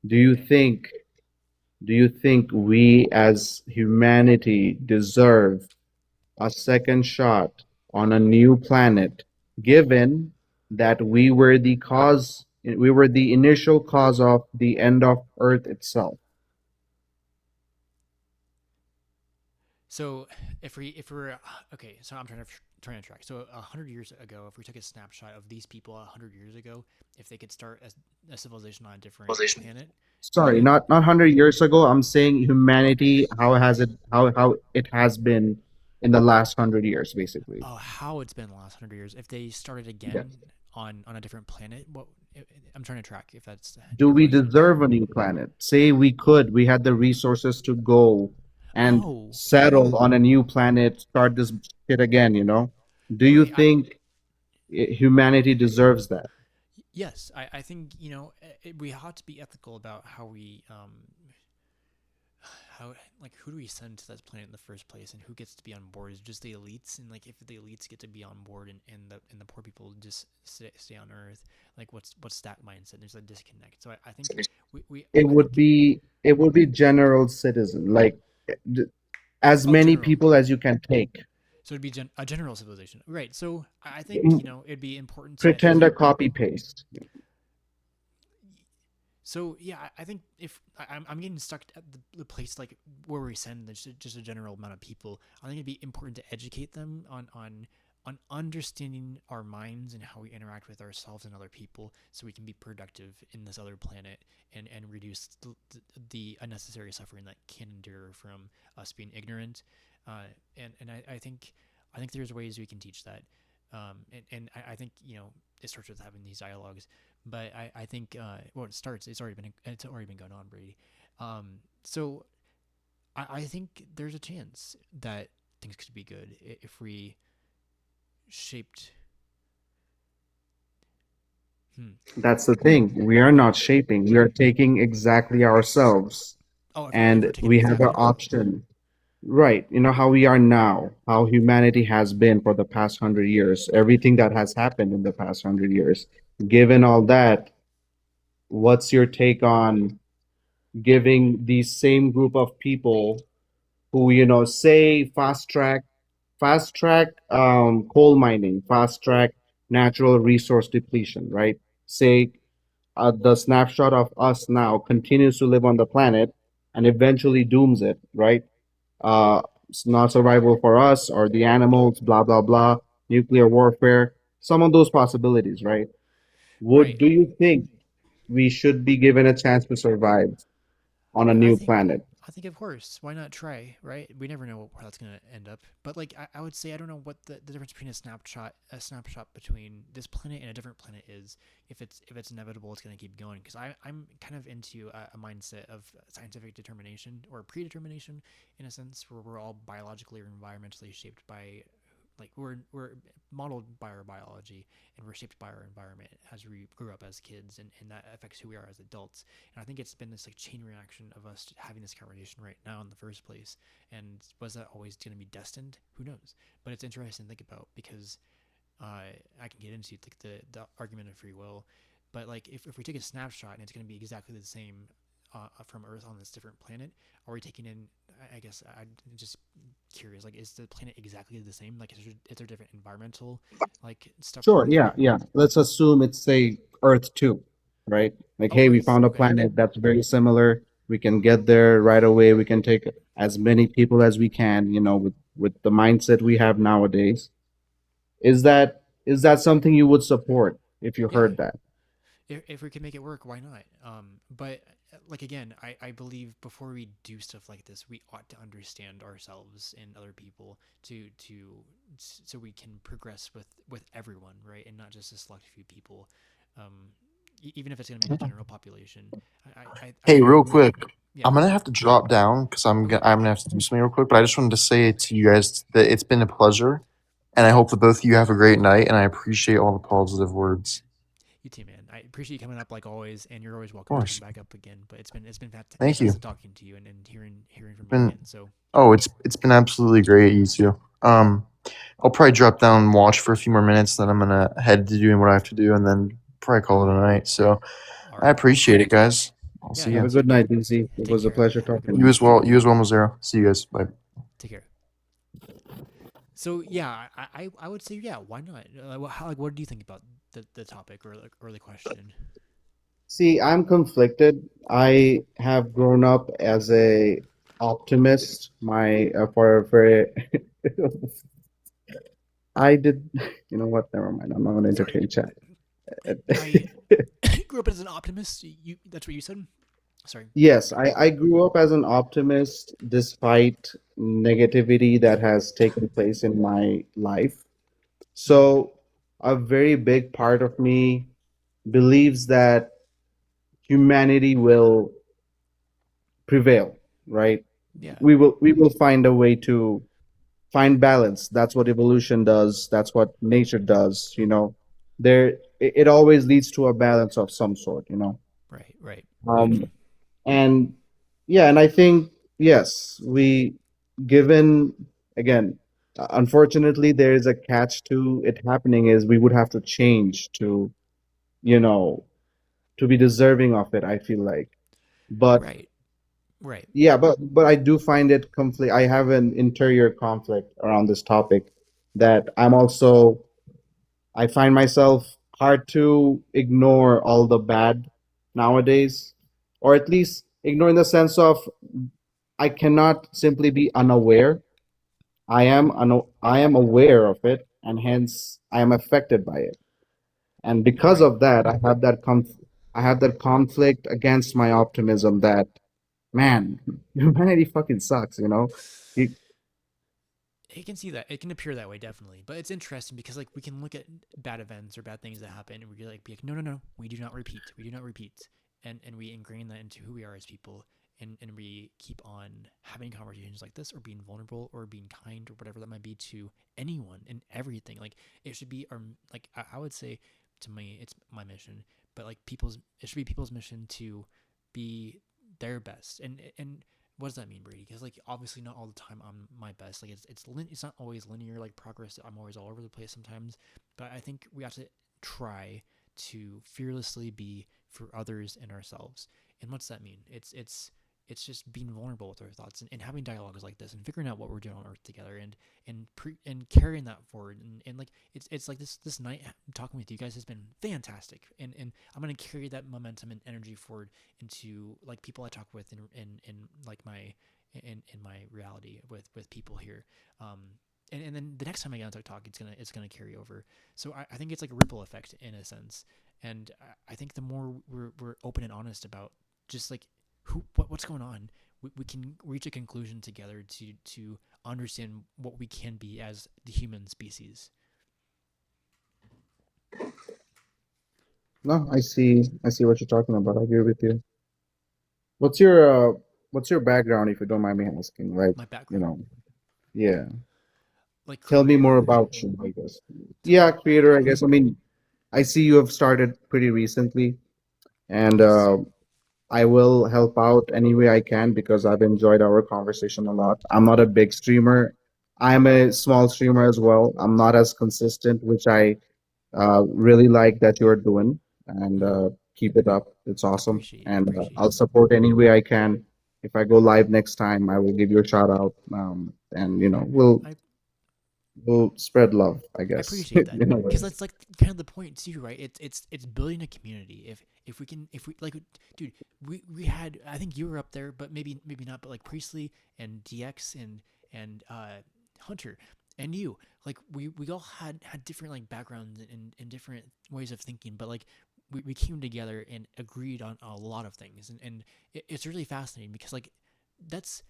[SPEAKER 5] do you think do you think we as humanity deserve a second shot on a new planet, given that we were the initial cause of the end of Earth itself?
[SPEAKER 1] So if we're okay, so I'm trying to track. So 100 years ago, if we took a snapshot of these people 100 years ago, if they could start as a civilization on a different planet,
[SPEAKER 5] Sorry,
[SPEAKER 1] and
[SPEAKER 5] not 100 years ago. I'm saying humanity, how it has been in the last 100 years, basically.
[SPEAKER 1] how it's been the last 100 years, if they started
[SPEAKER 5] Yes.
[SPEAKER 1] again on a different planet, what I'm trying to track if that's
[SPEAKER 5] Do
[SPEAKER 1] your
[SPEAKER 5] we
[SPEAKER 1] question.
[SPEAKER 5] deserve a new planet? Say we had the resources to go and
[SPEAKER 1] Oh,
[SPEAKER 5] settle on a new planet, start this shit again, Do you
[SPEAKER 1] okay.
[SPEAKER 5] think humanity deserves that?
[SPEAKER 1] Yes, I think we have to be ethical about how we how like who do we send to that planet in the first place, and who gets to be on board? Is it just the elites? And like if the elites get to be on board, and the poor people just stay on Earth, like what's that mindset? There's a disconnect. So I think
[SPEAKER 5] It
[SPEAKER 1] I
[SPEAKER 5] would
[SPEAKER 1] think
[SPEAKER 5] be it would be general citizen, like d- as
[SPEAKER 1] oh,
[SPEAKER 5] many
[SPEAKER 1] general.
[SPEAKER 5] people as you can take.
[SPEAKER 1] So it'd be a general civilization, right? So I think
[SPEAKER 5] Mm,
[SPEAKER 1] it'd be important to
[SPEAKER 5] Pretend a
[SPEAKER 1] educate.
[SPEAKER 5] copy paste.
[SPEAKER 1] So yeah, I think if I'm getting stuck at the place like where we send just a general amount of people, I think it'd be important to educate them on understanding our minds and how we interact with ourselves and other people, so we can be productive in this other planet, and reduce the unnecessary suffering that can endure from us being ignorant. And I think there's ways we can teach that. And I think it starts with having these dialogues, but I think well, it's already been going on, Brady. So I think there's a chance that things could be good if we shaped. Hmm.
[SPEAKER 5] That's the thing. We are not shaping. We are taking exactly ourselves,
[SPEAKER 1] Oh, if we're
[SPEAKER 5] and
[SPEAKER 1] taking
[SPEAKER 5] we have an
[SPEAKER 1] exactly.
[SPEAKER 5] option. right, you know, how we are now, how humanity has been for the past 100 years, everything that has happened in the past 100 years. Given all that, what's your take on giving the same group of people who, you know, say fast track coal mining, fast track natural resource depletion, right? Say the snapshot of us now continues to live on the planet and eventually dooms it, right? It's not survival for us or the animals, blah blah blah, nuclear warfare, some of those possibilities, right? Would
[SPEAKER 1] Right.
[SPEAKER 5] do you think we should be given a chance to survive on a
[SPEAKER 1] I
[SPEAKER 5] new
[SPEAKER 1] think
[SPEAKER 5] planet?
[SPEAKER 1] I think of course. Why not try, right? We never know where that's gonna end up. But like I would say I don't know what the difference between a snapshot between this planet and a different planet is. If it's inevitable, it's gonna keep going. Because I'm kind of into a mindset of scientific determination or predetermination in a sense, where we're all biologically or environmentally shaped by like we're modeled by our biology and we're shaped by our environment as we grew up as kids, and that affects who we are as adults. And I think it's been this like chain reaction of us having this conversation right now in the first place. And was that always going to be destined? Who knows? But it's interesting to think about because I can get into like the argument of free will. But like if we take a snapshot and it's going to be exactly the same from Earth on this different planet, are we taking in? I guess I'm just curious. Like, is the planet exactly the same? Like, is there different environmental like stuff
[SPEAKER 5] Sure,
[SPEAKER 1] going
[SPEAKER 5] yeah,
[SPEAKER 1] on?
[SPEAKER 5] yeah. Let's assume it's say Earth 2, right? Like,
[SPEAKER 1] Oh,
[SPEAKER 5] hey, we
[SPEAKER 1] Earth.
[SPEAKER 5] found a
[SPEAKER 1] Okay.
[SPEAKER 5] planet that's very similar. We can get there right away. We can take as many people as we can, you know, with the mindset we have nowadays. Is that something you would support if you
[SPEAKER 1] Yeah,
[SPEAKER 5] heard that?
[SPEAKER 1] if we can make it work, why not? But like again, I believe before we do stuff like this, we ought to understand ourselves and other people so we can progress with everyone, right, and not just a select few people. Um, even if it's going to be the general population. I
[SPEAKER 2] Hey,
[SPEAKER 1] think
[SPEAKER 2] real quick,
[SPEAKER 1] yeah.
[SPEAKER 2] I'm gonna have to drop down because
[SPEAKER 1] Okay.
[SPEAKER 2] I'm gonna have to do something real quick. But I just wanted to say to you guys that it's been a pleasure, and I hope that both of you have a great night. And I appreciate all the positive words.
[SPEAKER 1] You too, man. I appreciate you coming up like always, and you're always
[SPEAKER 2] Of
[SPEAKER 1] welcome to come
[SPEAKER 2] course.
[SPEAKER 1] back up again. But it's been
[SPEAKER 2] Thank you.
[SPEAKER 1] fantastic talking to you and hearing from
[SPEAKER 2] It's
[SPEAKER 1] you
[SPEAKER 2] been
[SPEAKER 1] again. So
[SPEAKER 2] it's been absolutely great, you two. I'll probably drop down and watch for a few more minutes. Then I'm gonna head to doing what I have to do, and then probably call it a night. So
[SPEAKER 1] all
[SPEAKER 2] I
[SPEAKER 1] right.
[SPEAKER 2] appreciate it, guys. I'll
[SPEAKER 1] Yeah,
[SPEAKER 2] see
[SPEAKER 5] Have
[SPEAKER 1] you
[SPEAKER 5] a
[SPEAKER 2] you.
[SPEAKER 1] too,
[SPEAKER 5] good
[SPEAKER 1] man.
[SPEAKER 5] night, DC. It
[SPEAKER 1] Take
[SPEAKER 5] was a
[SPEAKER 1] care.
[SPEAKER 5] pleasure
[SPEAKER 1] Have a good
[SPEAKER 5] talking
[SPEAKER 1] one.
[SPEAKER 5] to
[SPEAKER 2] You
[SPEAKER 5] you.
[SPEAKER 2] as well. You as well, Mozero. See you guys. Bye.
[SPEAKER 1] Take care. So yeah, I would say yeah. Why not? Like, what do you think about the topic or the question?
[SPEAKER 5] See, I'm conflicted. I have grown up as a optimist. My for I did. You know what? Never mind. I'm not going to
[SPEAKER 1] Sorry,
[SPEAKER 5] entertain chat.
[SPEAKER 1] I grew up as an optimist. You that's what you said. Sorry.
[SPEAKER 5] Yes, I grew up as an optimist despite negativity that has taken place in my life.
[SPEAKER 1] Mm-hmm.
[SPEAKER 5] So, a very big part of me believes that humanity will prevail, right?
[SPEAKER 1] Yeah.
[SPEAKER 5] We will find a way to find balance. That's what evolution does. That's what nature does, you know. It always leads to a balance of some sort, you know.
[SPEAKER 1] Right. Right.
[SPEAKER 5] Um, and yeah, and I think yes, we given again, unfortunately, there is a catch to it happening. Is we would have to change to you know to be deserving of it. I feel like, but
[SPEAKER 1] Right. Right.
[SPEAKER 5] yeah, but I do find it conflict. I have an interior conflict around this topic that I find myself hard to ignore all the bad nowadays, or at least ignore in the sense of I cannot simply be unaware. I am aware of it, and hence I am affected by it. And because
[SPEAKER 1] Right.
[SPEAKER 5] of that, I have that conflict against my optimism that man, humanity fucking sucks, you know? You,
[SPEAKER 1] It can see that it can appear that way definitely, but it's interesting because like we can look at bad events or bad things that happen and we like be like no, no, no, we do not repeat, we do not repeat, and we ingrain that into who we are as people, and we keep on having conversations like this or being vulnerable or being kind or whatever that might be to anyone and everything. Like it should be our like I would say to me it's my mission, but like people's it should be people's mission to be their best, and what does that mean, Brady? Because like obviously not all the time I'm my best. Like it's not always linear like progress. I'm always all over the place sometimes. But I think we have to try to fearlessly be for others and ourselves. And what's that mean? It's just being vulnerable with our thoughts and having dialogues like this and figuring out what we're doing on Earth together and carrying that forward and like it's like this night talking with you guys has been fantastic and I'm gonna carry that momentum and energy forward into like people I talk with in like my in my reality with people here and then the next time I get on talk it's gonna carry over so I think it's like a ripple effect in a sense and I think the more we're open and honest about just like what's going on we can reach a conclusion together to understand what we can be as the human species.
[SPEAKER 5] No, I see what you're talking about. I agree with you. What's your what's your background, if you don't mind me asking? Like,
[SPEAKER 1] My
[SPEAKER 5] you
[SPEAKER 1] background,
[SPEAKER 5] know, yeah.
[SPEAKER 1] like
[SPEAKER 5] Tell me more
[SPEAKER 1] creator,
[SPEAKER 5] about you, I guess.
[SPEAKER 1] tell
[SPEAKER 5] Yeah,
[SPEAKER 1] me,
[SPEAKER 5] creator, I guess. I mean, I see you have started pretty recently, and
[SPEAKER 1] yes,
[SPEAKER 5] I will help out any way I can because I've enjoyed our conversation a lot. I'm not a big streamer. I'm a small streamer as well. I'm not as consistent, which I really like that you're doing, and
[SPEAKER 1] mm-hmm.
[SPEAKER 5] keep it up. It's awesome,
[SPEAKER 1] I
[SPEAKER 5] and
[SPEAKER 1] appreciate
[SPEAKER 5] I'll
[SPEAKER 1] it.
[SPEAKER 5] support any way I can. If I go live next time, I will give you a shout out, and we'll
[SPEAKER 1] I
[SPEAKER 5] we'll spread love, I
[SPEAKER 1] I
[SPEAKER 5] guess.
[SPEAKER 1] appreciate that
[SPEAKER 5] In a
[SPEAKER 1] because
[SPEAKER 5] way.
[SPEAKER 1] that's like kind of the point too, right? It's building a community. If we can if we like, dude, we had I think you were up there, but maybe not. But like Priestley and DX and Hunter and you, like we all had different like backgrounds and different ways of thinking, but like we came together and agreed on a lot of things, and it's really fascinating because like that's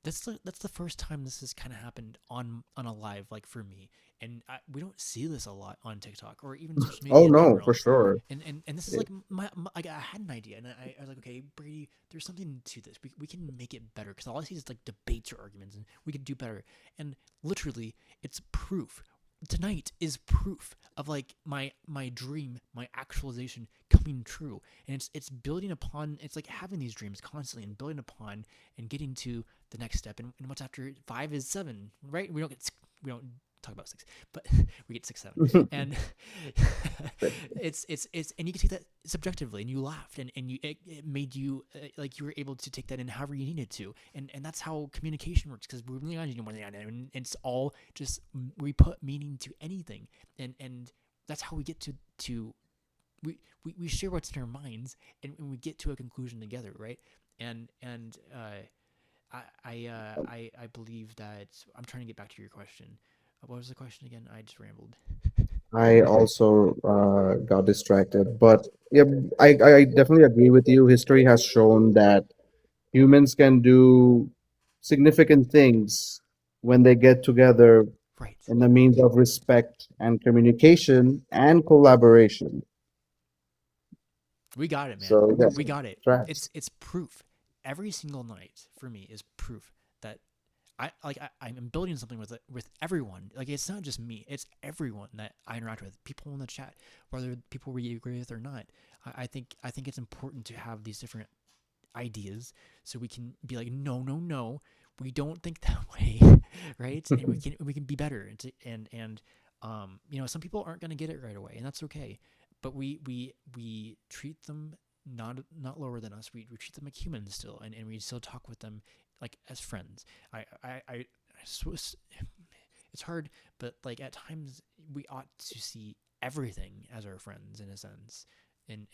[SPEAKER 1] that's the first time this has kind of happened on a live like for me and we don't see this a lot on TikTok or even social
[SPEAKER 5] Oh
[SPEAKER 1] media in
[SPEAKER 5] no, for
[SPEAKER 1] general
[SPEAKER 5] sure.
[SPEAKER 1] and this is
[SPEAKER 5] Eh,
[SPEAKER 1] like like I had an idea and I was like okay Brady there's something to this we can make it better because all I see is like debates or arguments and we could do better and literally it's proof tonight is proof of like my dream my actualization coming true and it's building upon it's like having these dreams constantly and building upon and getting to the next step and what's after 5 is 7 right we don't talk about 6 but we get 6 7 and it's and you can take that subjectively and you laughed and it made you like you were able to take that in however you needed to and that's how communication works because we're really on and it's all just we put meaning to anything and that's how we get to we share what's in our minds and we get to a conclusion together right and I believe that I'm trying to get back to your question. What was the question again? I just rambled.
[SPEAKER 5] I also got distracted, but yeah, I definitely agree with you. History has shown that humans can do significant things when they get together
[SPEAKER 1] Right.
[SPEAKER 5] in the means of respect and communication and collaboration.
[SPEAKER 1] We got it, man.
[SPEAKER 5] So yes,
[SPEAKER 1] We got it.
[SPEAKER 5] tracks.
[SPEAKER 1] It's proof. Every single night for me is proof that I'm building something with everyone. Like it's not just me; it's everyone that I interact with. People in the chat, whether people we agree with or not. I think it's important to have these different ideas so we can be like no we don't think that way right and we can be better and some people aren't going to get it right away and that's okay but we treat them not lower than us we treat them like humans still and we still talk with them like as friends I it's hard but like at times we ought to see everything as our friends in a sense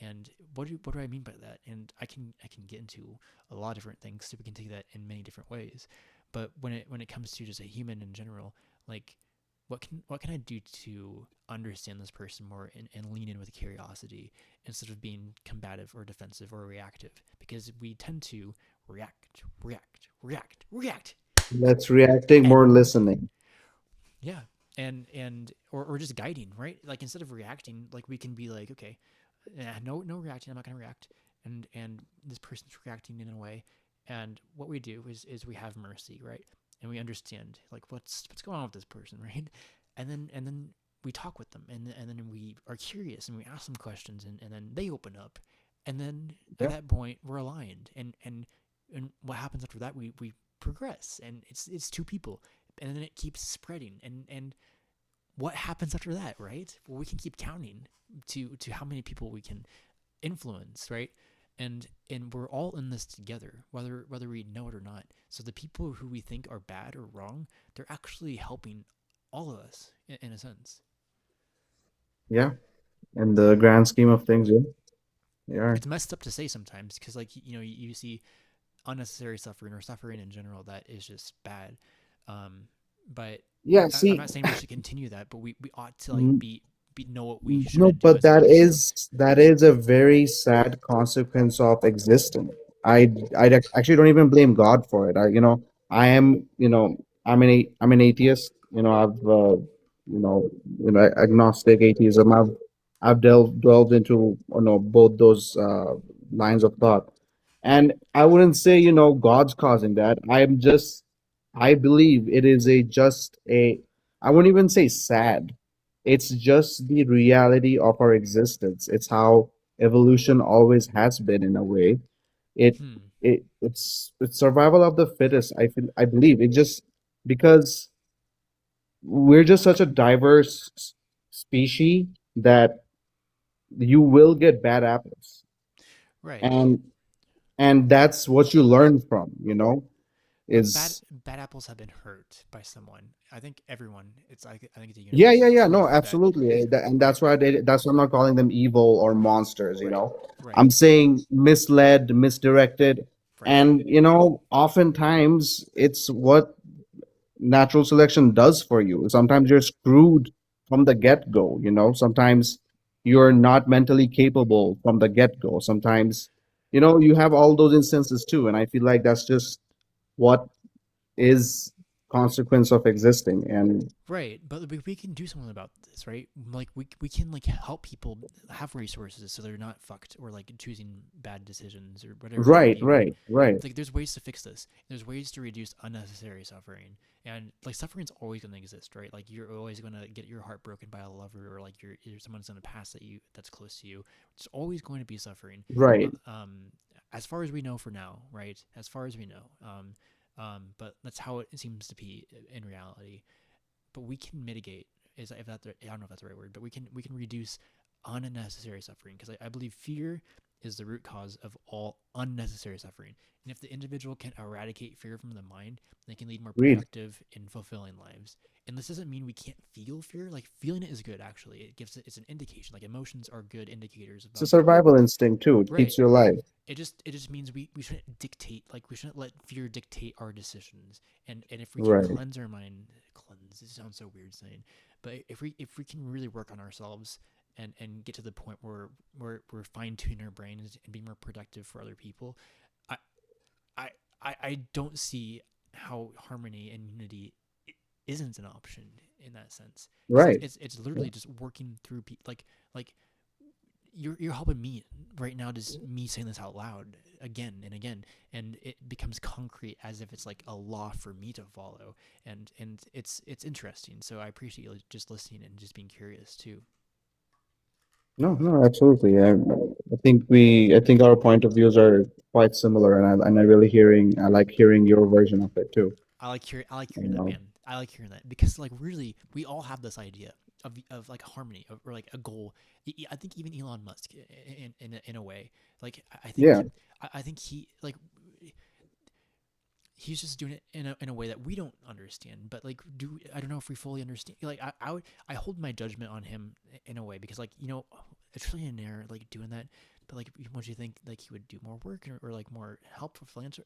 [SPEAKER 1] and what do I mean by that? And I can get into a lot of different things, so we can take that in many different ways. But when it comes to just a human in general, like what can I do to understand this person more and lean in with curiosity instead of being combative or defensive or reactive? Because we tend to react,
[SPEAKER 5] Let's reacting more
[SPEAKER 1] and
[SPEAKER 5] listening.
[SPEAKER 1] yeah, and or just guiding, right? Like instead of reacting, like we can be like, okay, no reacting. I'm not gonna react. And this person's reacting in a way, and what we do is we have mercy, right? And we understand like what's going on with this person, right? And then we talk with them, and then we are curious and we ask them questions, and then they open up, and then at
[SPEAKER 5] Yeah.
[SPEAKER 1] that point we're aligned, and and what happens after that? We progress, and it's two people, and then it keeps spreading, and what happens after that, right? Well, we can keep counting to how many people we can influence, right? And we're all in this together, whether we know it or not. So the people who we think are bad or wrong, they're actually helping all of us in a sense.
[SPEAKER 5] Yeah, in the grand scheme of things, yeah, they are.
[SPEAKER 1] It's messed up to say sometimes because, like, you see unnecessary suffering or suffering in general that is just bad. Um, but
[SPEAKER 5] Yeah,
[SPEAKER 1] I'm
[SPEAKER 5] see,
[SPEAKER 1] not saying we should continue that, but we ought to like
[SPEAKER 5] n-
[SPEAKER 1] be know what we
[SPEAKER 5] no,
[SPEAKER 1] shouldn't do
[SPEAKER 5] but
[SPEAKER 1] as humans.
[SPEAKER 5] that is a very sad consequence of existence. Actually don't even blame God for it. I am, I'm an atheist. Agnostic atheism. I've delved into, both those lines of thought, and I wouldn't say, God's causing that. I believe it is a just a. I wouldn't even say sad. It's just the reality of our existence. It's how evolution always has been in a way. It
[SPEAKER 1] Hmm.
[SPEAKER 5] it's survival of the fittest. I believe it just because we're just such a diverse species that you will get bad apples,
[SPEAKER 1] Right.
[SPEAKER 5] and that's what you learn from.
[SPEAKER 1] But bad
[SPEAKER 5] Is
[SPEAKER 1] bad apples have been hurt by someone. I think everyone. I think it's a
[SPEAKER 5] Yeah, yeah,
[SPEAKER 1] universal
[SPEAKER 5] yeah. No,
[SPEAKER 1] truth that.
[SPEAKER 5] absolutely. And that's why that's why I'm not calling them evil or monsters,
[SPEAKER 1] Right.
[SPEAKER 5] I'm
[SPEAKER 1] Right.
[SPEAKER 5] saying misled, misdirected.
[SPEAKER 1] Right.
[SPEAKER 5] And, oftentimes it's what natural selection does for you. Sometimes you're screwed from the get-go, Sometimes you're not mentally capable from the get-go. Sometimes, you have all those instances too. And I feel like that's just what is consequence of existing. And
[SPEAKER 1] Right, but we can do something about this, right? Like we can like help people have resources so they're not fucked or like choosing bad decisions or whatever it may
[SPEAKER 5] right,
[SPEAKER 1] be, right?
[SPEAKER 5] right, right.
[SPEAKER 1] Like there's ways to fix this. There's ways to reduce unnecessary suffering, and like suffering's always going to exist, right? Like you're always going to get your heart broken by a lover, or like someone's going to pass that's close to you. It's always going to be suffering. Uh,
[SPEAKER 5] Right.
[SPEAKER 1] um, as far as we know for now, right? As far as we know, but that's how it seems to be in reality. But we can mitigate, is if that I don't know if that's the right word, but we can reduce unnecessary suffering because I believe fear is the root cause of all unnecessary suffering. And if the individual can eradicate fear from the mind, they can lead more
[SPEAKER 5] Read.
[SPEAKER 1] productive and fulfilling lives. And this doesn't mean we can't feel fear. Like feeling it is good actually. It's an indication. Like emotions are good indicators
[SPEAKER 5] It's a
[SPEAKER 1] about
[SPEAKER 5] survival instinct too. It
[SPEAKER 1] right.
[SPEAKER 5] keeps you alive.
[SPEAKER 1] It just means we shouldn't dictate, like we shouldn't let fear dictate our decisions. And if we can
[SPEAKER 5] Right.
[SPEAKER 1] cleanse our mind, cleanse, it sounds so weird saying, but if we can really work on ourselves and get to the point where we're fine-tuning our brains and being more productive for other people, i i I don't see how harmony and unity isn't an option in that sense, because
[SPEAKER 5] Right.
[SPEAKER 1] it's literally just working through like you're helping me right now, just me saying this out loud again and again, and it becomes concrete as if it's like a law for me to follow. And it's interesting, so I appreciate you just listening and just being curious too.
[SPEAKER 5] No, no, absolutely. I think our point of views are quite similar, and I like hearing your version of it too.
[SPEAKER 1] I like
[SPEAKER 5] You
[SPEAKER 1] hearing that,
[SPEAKER 5] know.
[SPEAKER 1] man. I like hearing that because like really we all have this idea of like harmony or like a goal. I think even Elon Musk in a way, like I think
[SPEAKER 5] Yeah.
[SPEAKER 1] I think he like he's just doing it in a way that we don't understand, but like I don't know if we fully understand. Like I hold my judgment on him in a way because like a trillionaire like doing that, but like would you think like he would do more work or like more help for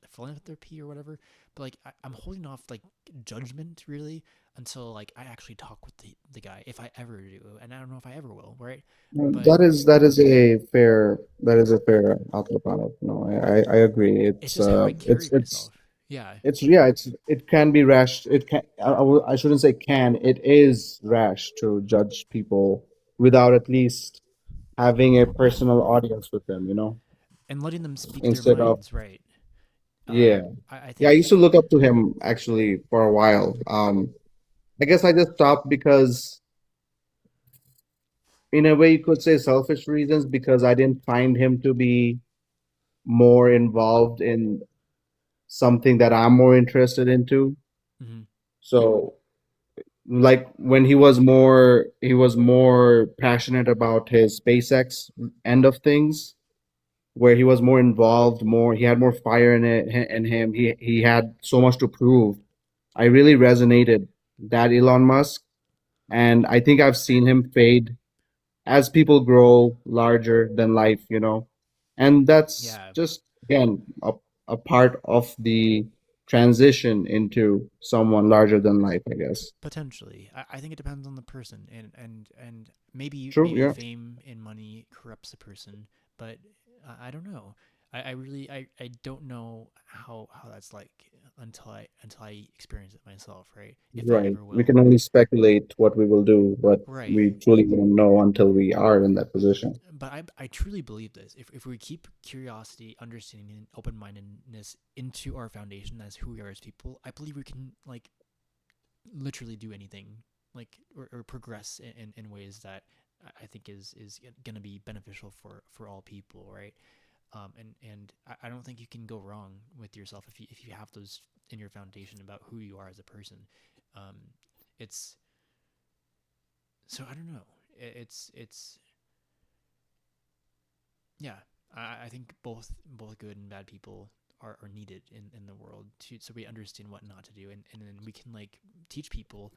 [SPEAKER 1] philanthropy or whatever. But like I'm holding off like judgment really until like I actually talk with the guy, if I ever do, and I don't know if I ever will, right? But
[SPEAKER 5] That is a fair outlook on it. No, I agree.
[SPEAKER 1] it's just how I carry myself. Yeah.
[SPEAKER 5] It can be rash. I shouldn't say can. It is rash to judge people without at least having a personal audience with them.
[SPEAKER 1] And letting them speak their
[SPEAKER 5] Instead of
[SPEAKER 1] minds, right?
[SPEAKER 5] Yeah.
[SPEAKER 1] I
[SPEAKER 5] Yeah, I
[SPEAKER 1] think
[SPEAKER 5] used to look up to him actually for a while. I guess I just stopped because, in a way, you could say selfish reasons, because I didn't find him to be more involved in something that I'm more interested into.
[SPEAKER 1] Hmm.
[SPEAKER 5] So like when he was more passionate about his SpaceX end of things, where he was more involved, more he had more fire in him. He had so much to prove. I really resonated that Elon Musk, and I think I've seen him fade as people grow larger than life, and that's
[SPEAKER 1] Yeah,
[SPEAKER 5] just again a part of the transition into someone larger than life, I guess.
[SPEAKER 1] potentially. I think it depends on the person, and
[SPEAKER 5] True,
[SPEAKER 1] maybe
[SPEAKER 5] yeah.
[SPEAKER 1] fame and money corrupts a person, but I don't know. I really I don't know how that's like until I experience it myself, right? If I
[SPEAKER 5] Right.
[SPEAKER 1] ever
[SPEAKER 5] We
[SPEAKER 1] will.
[SPEAKER 5] can only speculate what we will do, but
[SPEAKER 1] Right.
[SPEAKER 5] we truly won't know until we are in that position.
[SPEAKER 1] But I truly believe this. If we keep curiosity, understanding, and open mindedness into our foundation as who we are as people, I believe we can like literally do anything, like or progress in ways that I think is going to be beneficial for all people, right? And I don't think you can go wrong with yourself if you have those in your foundation about who you are as a person. Um, it's so I don't know. It's yeah. I think both good and bad people are needed in the world to so we understand what not to do, and then we can like teach people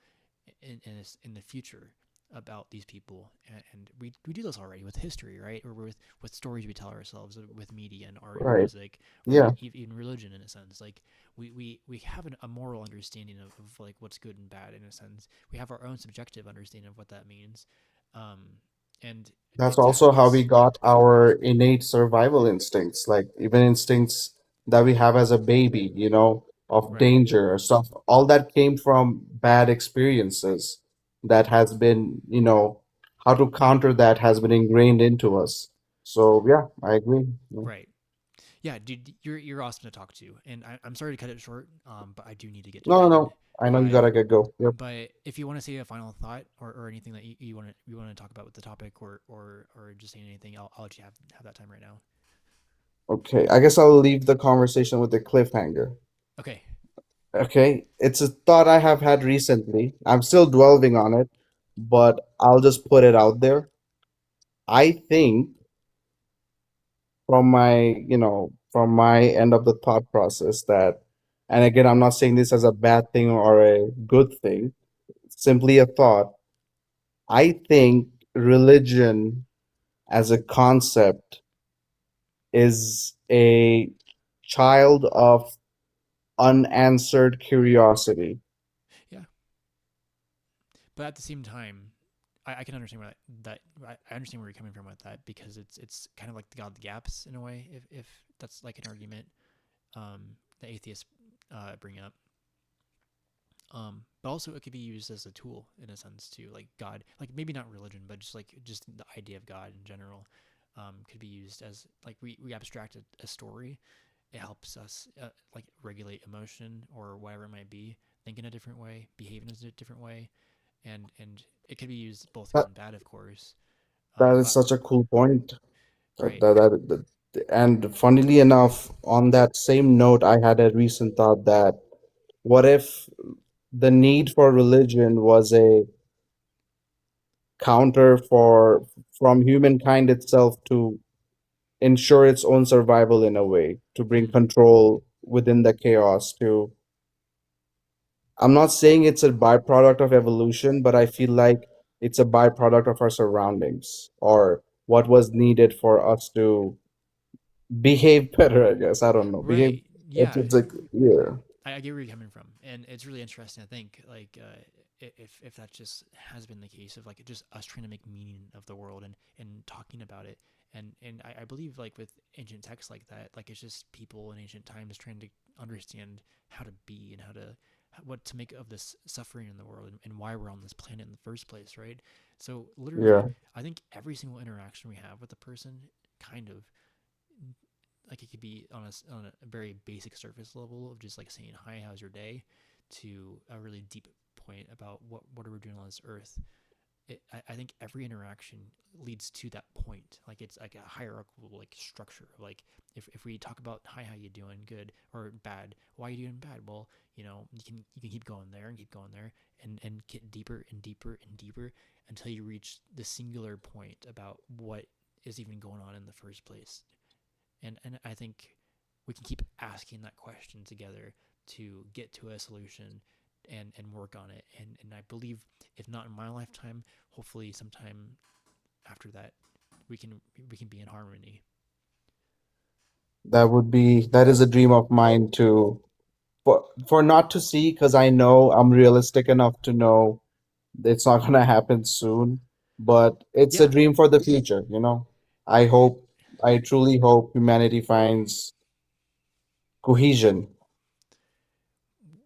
[SPEAKER 1] in the future about these people, and we do this already with history, right? Or with stories we tell ourselves, with media and art and
[SPEAKER 5] Right.
[SPEAKER 1] music, or
[SPEAKER 5] Yeah,
[SPEAKER 1] even religion in a sense. Like we have a moral understanding of like what's good and bad in a sense. We have our own subjective understanding of what that means, um, and
[SPEAKER 5] that's
[SPEAKER 1] it's
[SPEAKER 5] also how we
[SPEAKER 1] it's
[SPEAKER 5] got our innate survival instincts, like even instincts that we have as a baby, of
[SPEAKER 1] right.
[SPEAKER 5] danger or stuff. All that came from bad experiences that has been, how to counter that has been ingrained into us. So yeah, I agree. Yeah.
[SPEAKER 1] Right. Yeah, dude, you're awesome to talk to, and I'm sorry to cut it short, but I do need to get to
[SPEAKER 5] No, no,
[SPEAKER 1] bed.
[SPEAKER 5] no. I know you
[SPEAKER 1] But
[SPEAKER 5] gotta get go. Yep.
[SPEAKER 1] if you want to say a final thought or anything that you want to talk about with the topic or just saying anything, I'll let you have that time right now.
[SPEAKER 5] Okay. I guess I'll leave the conversation with the cliffhanger.
[SPEAKER 1] Okay.
[SPEAKER 5] Okay. It's a thought I have had recently. I'm still dwelling on it, but I'll just put it out there. I think from my end of the thought process that, and again, I'm not saying this as a bad thing or a good thing, simply a thought. I think religion as a concept is a child of unanswered curiosity.
[SPEAKER 1] Yeah, but at the same time, I can understand where I understand where you're coming from with that because it's kind of like the God gaps in a way. If that's like an argument, the atheists bring up. But also it could be used as a tool in a sense too, like God, like maybe not religion, but just the idea of God in general, could be used as like we abstract a story. It helps us like regulate emotion or whatever it might be, think in a different way, behave in a different way, and it could be used both good
[SPEAKER 5] That
[SPEAKER 1] and bad, of course.
[SPEAKER 5] that is
[SPEAKER 1] But
[SPEAKER 5] such a cool point. That,
[SPEAKER 1] right,
[SPEAKER 5] that, and funnily enough, on that same note, I had a recent thought that what if the need for religion was a counter from humankind itself to ensure its own survival in a way, to bring
[SPEAKER 1] hmm,
[SPEAKER 5] control within the chaos, to I'm not saying it's a byproduct of evolution, but I feel like it's a byproduct of our surroundings or what was needed for us to behave better, I guess. I don't know. Behave.
[SPEAKER 1] right,
[SPEAKER 5] It's,
[SPEAKER 1] yeah.
[SPEAKER 5] it's like, yeah.
[SPEAKER 1] I get where you're coming from, and it's really interesting. I think like if that just has been the case of like just us trying to make meaning of the world and talking about it, and I believe like with ancient texts like that, like it's just people in ancient times trying to understand how to be and how to what to make of this suffering in the world and why we're on this planet in the first place, right? So literally,
[SPEAKER 5] Yeah.
[SPEAKER 1] I think every single interaction we have with a person kind of like it could be on on a very basic surface level of just like saying hi, how's your day, to a really deep point about what are we doing on this earth. I think every interaction leads to that point. Like it's like a hierarchical like structure. Like if we talk about hi, how you doing, good or bad, why are you doing bad? Well, you can keep going there and keep going there and get deeper and deeper and deeper until you reach the singular point about what is even going on in the first place. And I think we can keep asking that question together to get to a solution and work on it. And I believe if not in my lifetime, hopefully sometime after that we can be in harmony.
[SPEAKER 5] That is a dream of mine to for not to see, because I know I'm realistic enough to know it's not gonna happen soon, but it's a
[SPEAKER 1] Yeah,
[SPEAKER 5] dream for the future, you know. I
[SPEAKER 1] we're
[SPEAKER 5] hope, I truly hope humanity finds cohesion.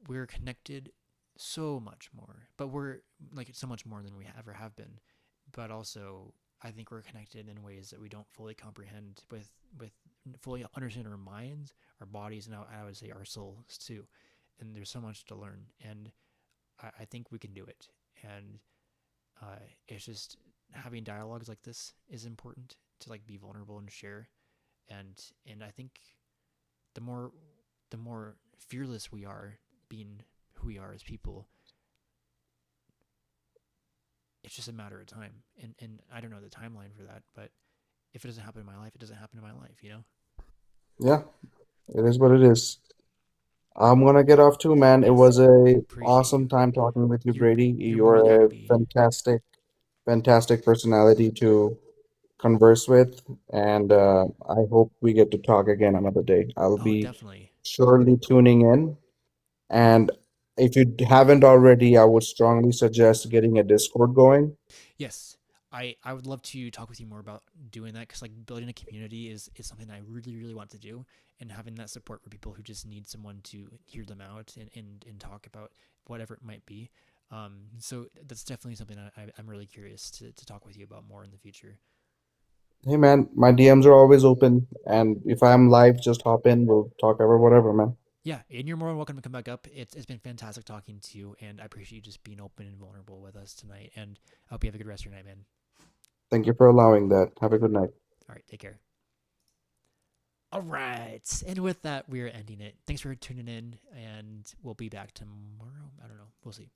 [SPEAKER 1] we're connected so much more, but we're like so much more than we ever have been. But also, I think we're connected in ways that we don't fully comprehend with fully understand our minds, our bodies, and I would say our souls too. And there's so much to learn, and I think we can do it. And it's just having dialogues like this is important to like be vulnerable and share. And I think the more the more fearless we are being who we are as people, it's just a matter of time. And I don't know the timeline for that, but if it doesn't happen in my life, it doesn't happen in my life.
[SPEAKER 5] Yeah, it is what it is. I'm gonna get off too, man. It was a
[SPEAKER 1] Appreciate
[SPEAKER 5] awesome
[SPEAKER 1] you.
[SPEAKER 5] time talking with you,
[SPEAKER 1] You're
[SPEAKER 5] Brady.
[SPEAKER 1] you're more than
[SPEAKER 5] You're a
[SPEAKER 1] happy.
[SPEAKER 5] fantastic, fantastic personality to converse with, and I hope we get to talk again another day. I'll
[SPEAKER 1] Oh,
[SPEAKER 5] be
[SPEAKER 1] definitely.
[SPEAKER 5] surely tuning in, and if you haven't already, I would strongly suggest getting a Discord going.
[SPEAKER 1] Yes, I would love to talk with you more about doing that because like building a community is something I really really want to do, and having that support for people who just need someone to hear them out and talk about whatever it might be. So that's definitely something I'm really curious to talk with you about more in the future.
[SPEAKER 5] Hey, man, my DMs are always open, and if I'm live, just hop in. We'll talk over whatever, man.
[SPEAKER 1] Yeah, and you're more than welcome to come back up. It's been fantastic talking to you, and I appreciate you just being open and vulnerable with us tonight. And I hope you have a good rest of your night, man.
[SPEAKER 5] Thank you for allowing that. Have a good night.
[SPEAKER 1] All right, take care. All right. And with that, we're ending it. Thanks for tuning in, and we'll be back tomorrow. I don't know. We'll see.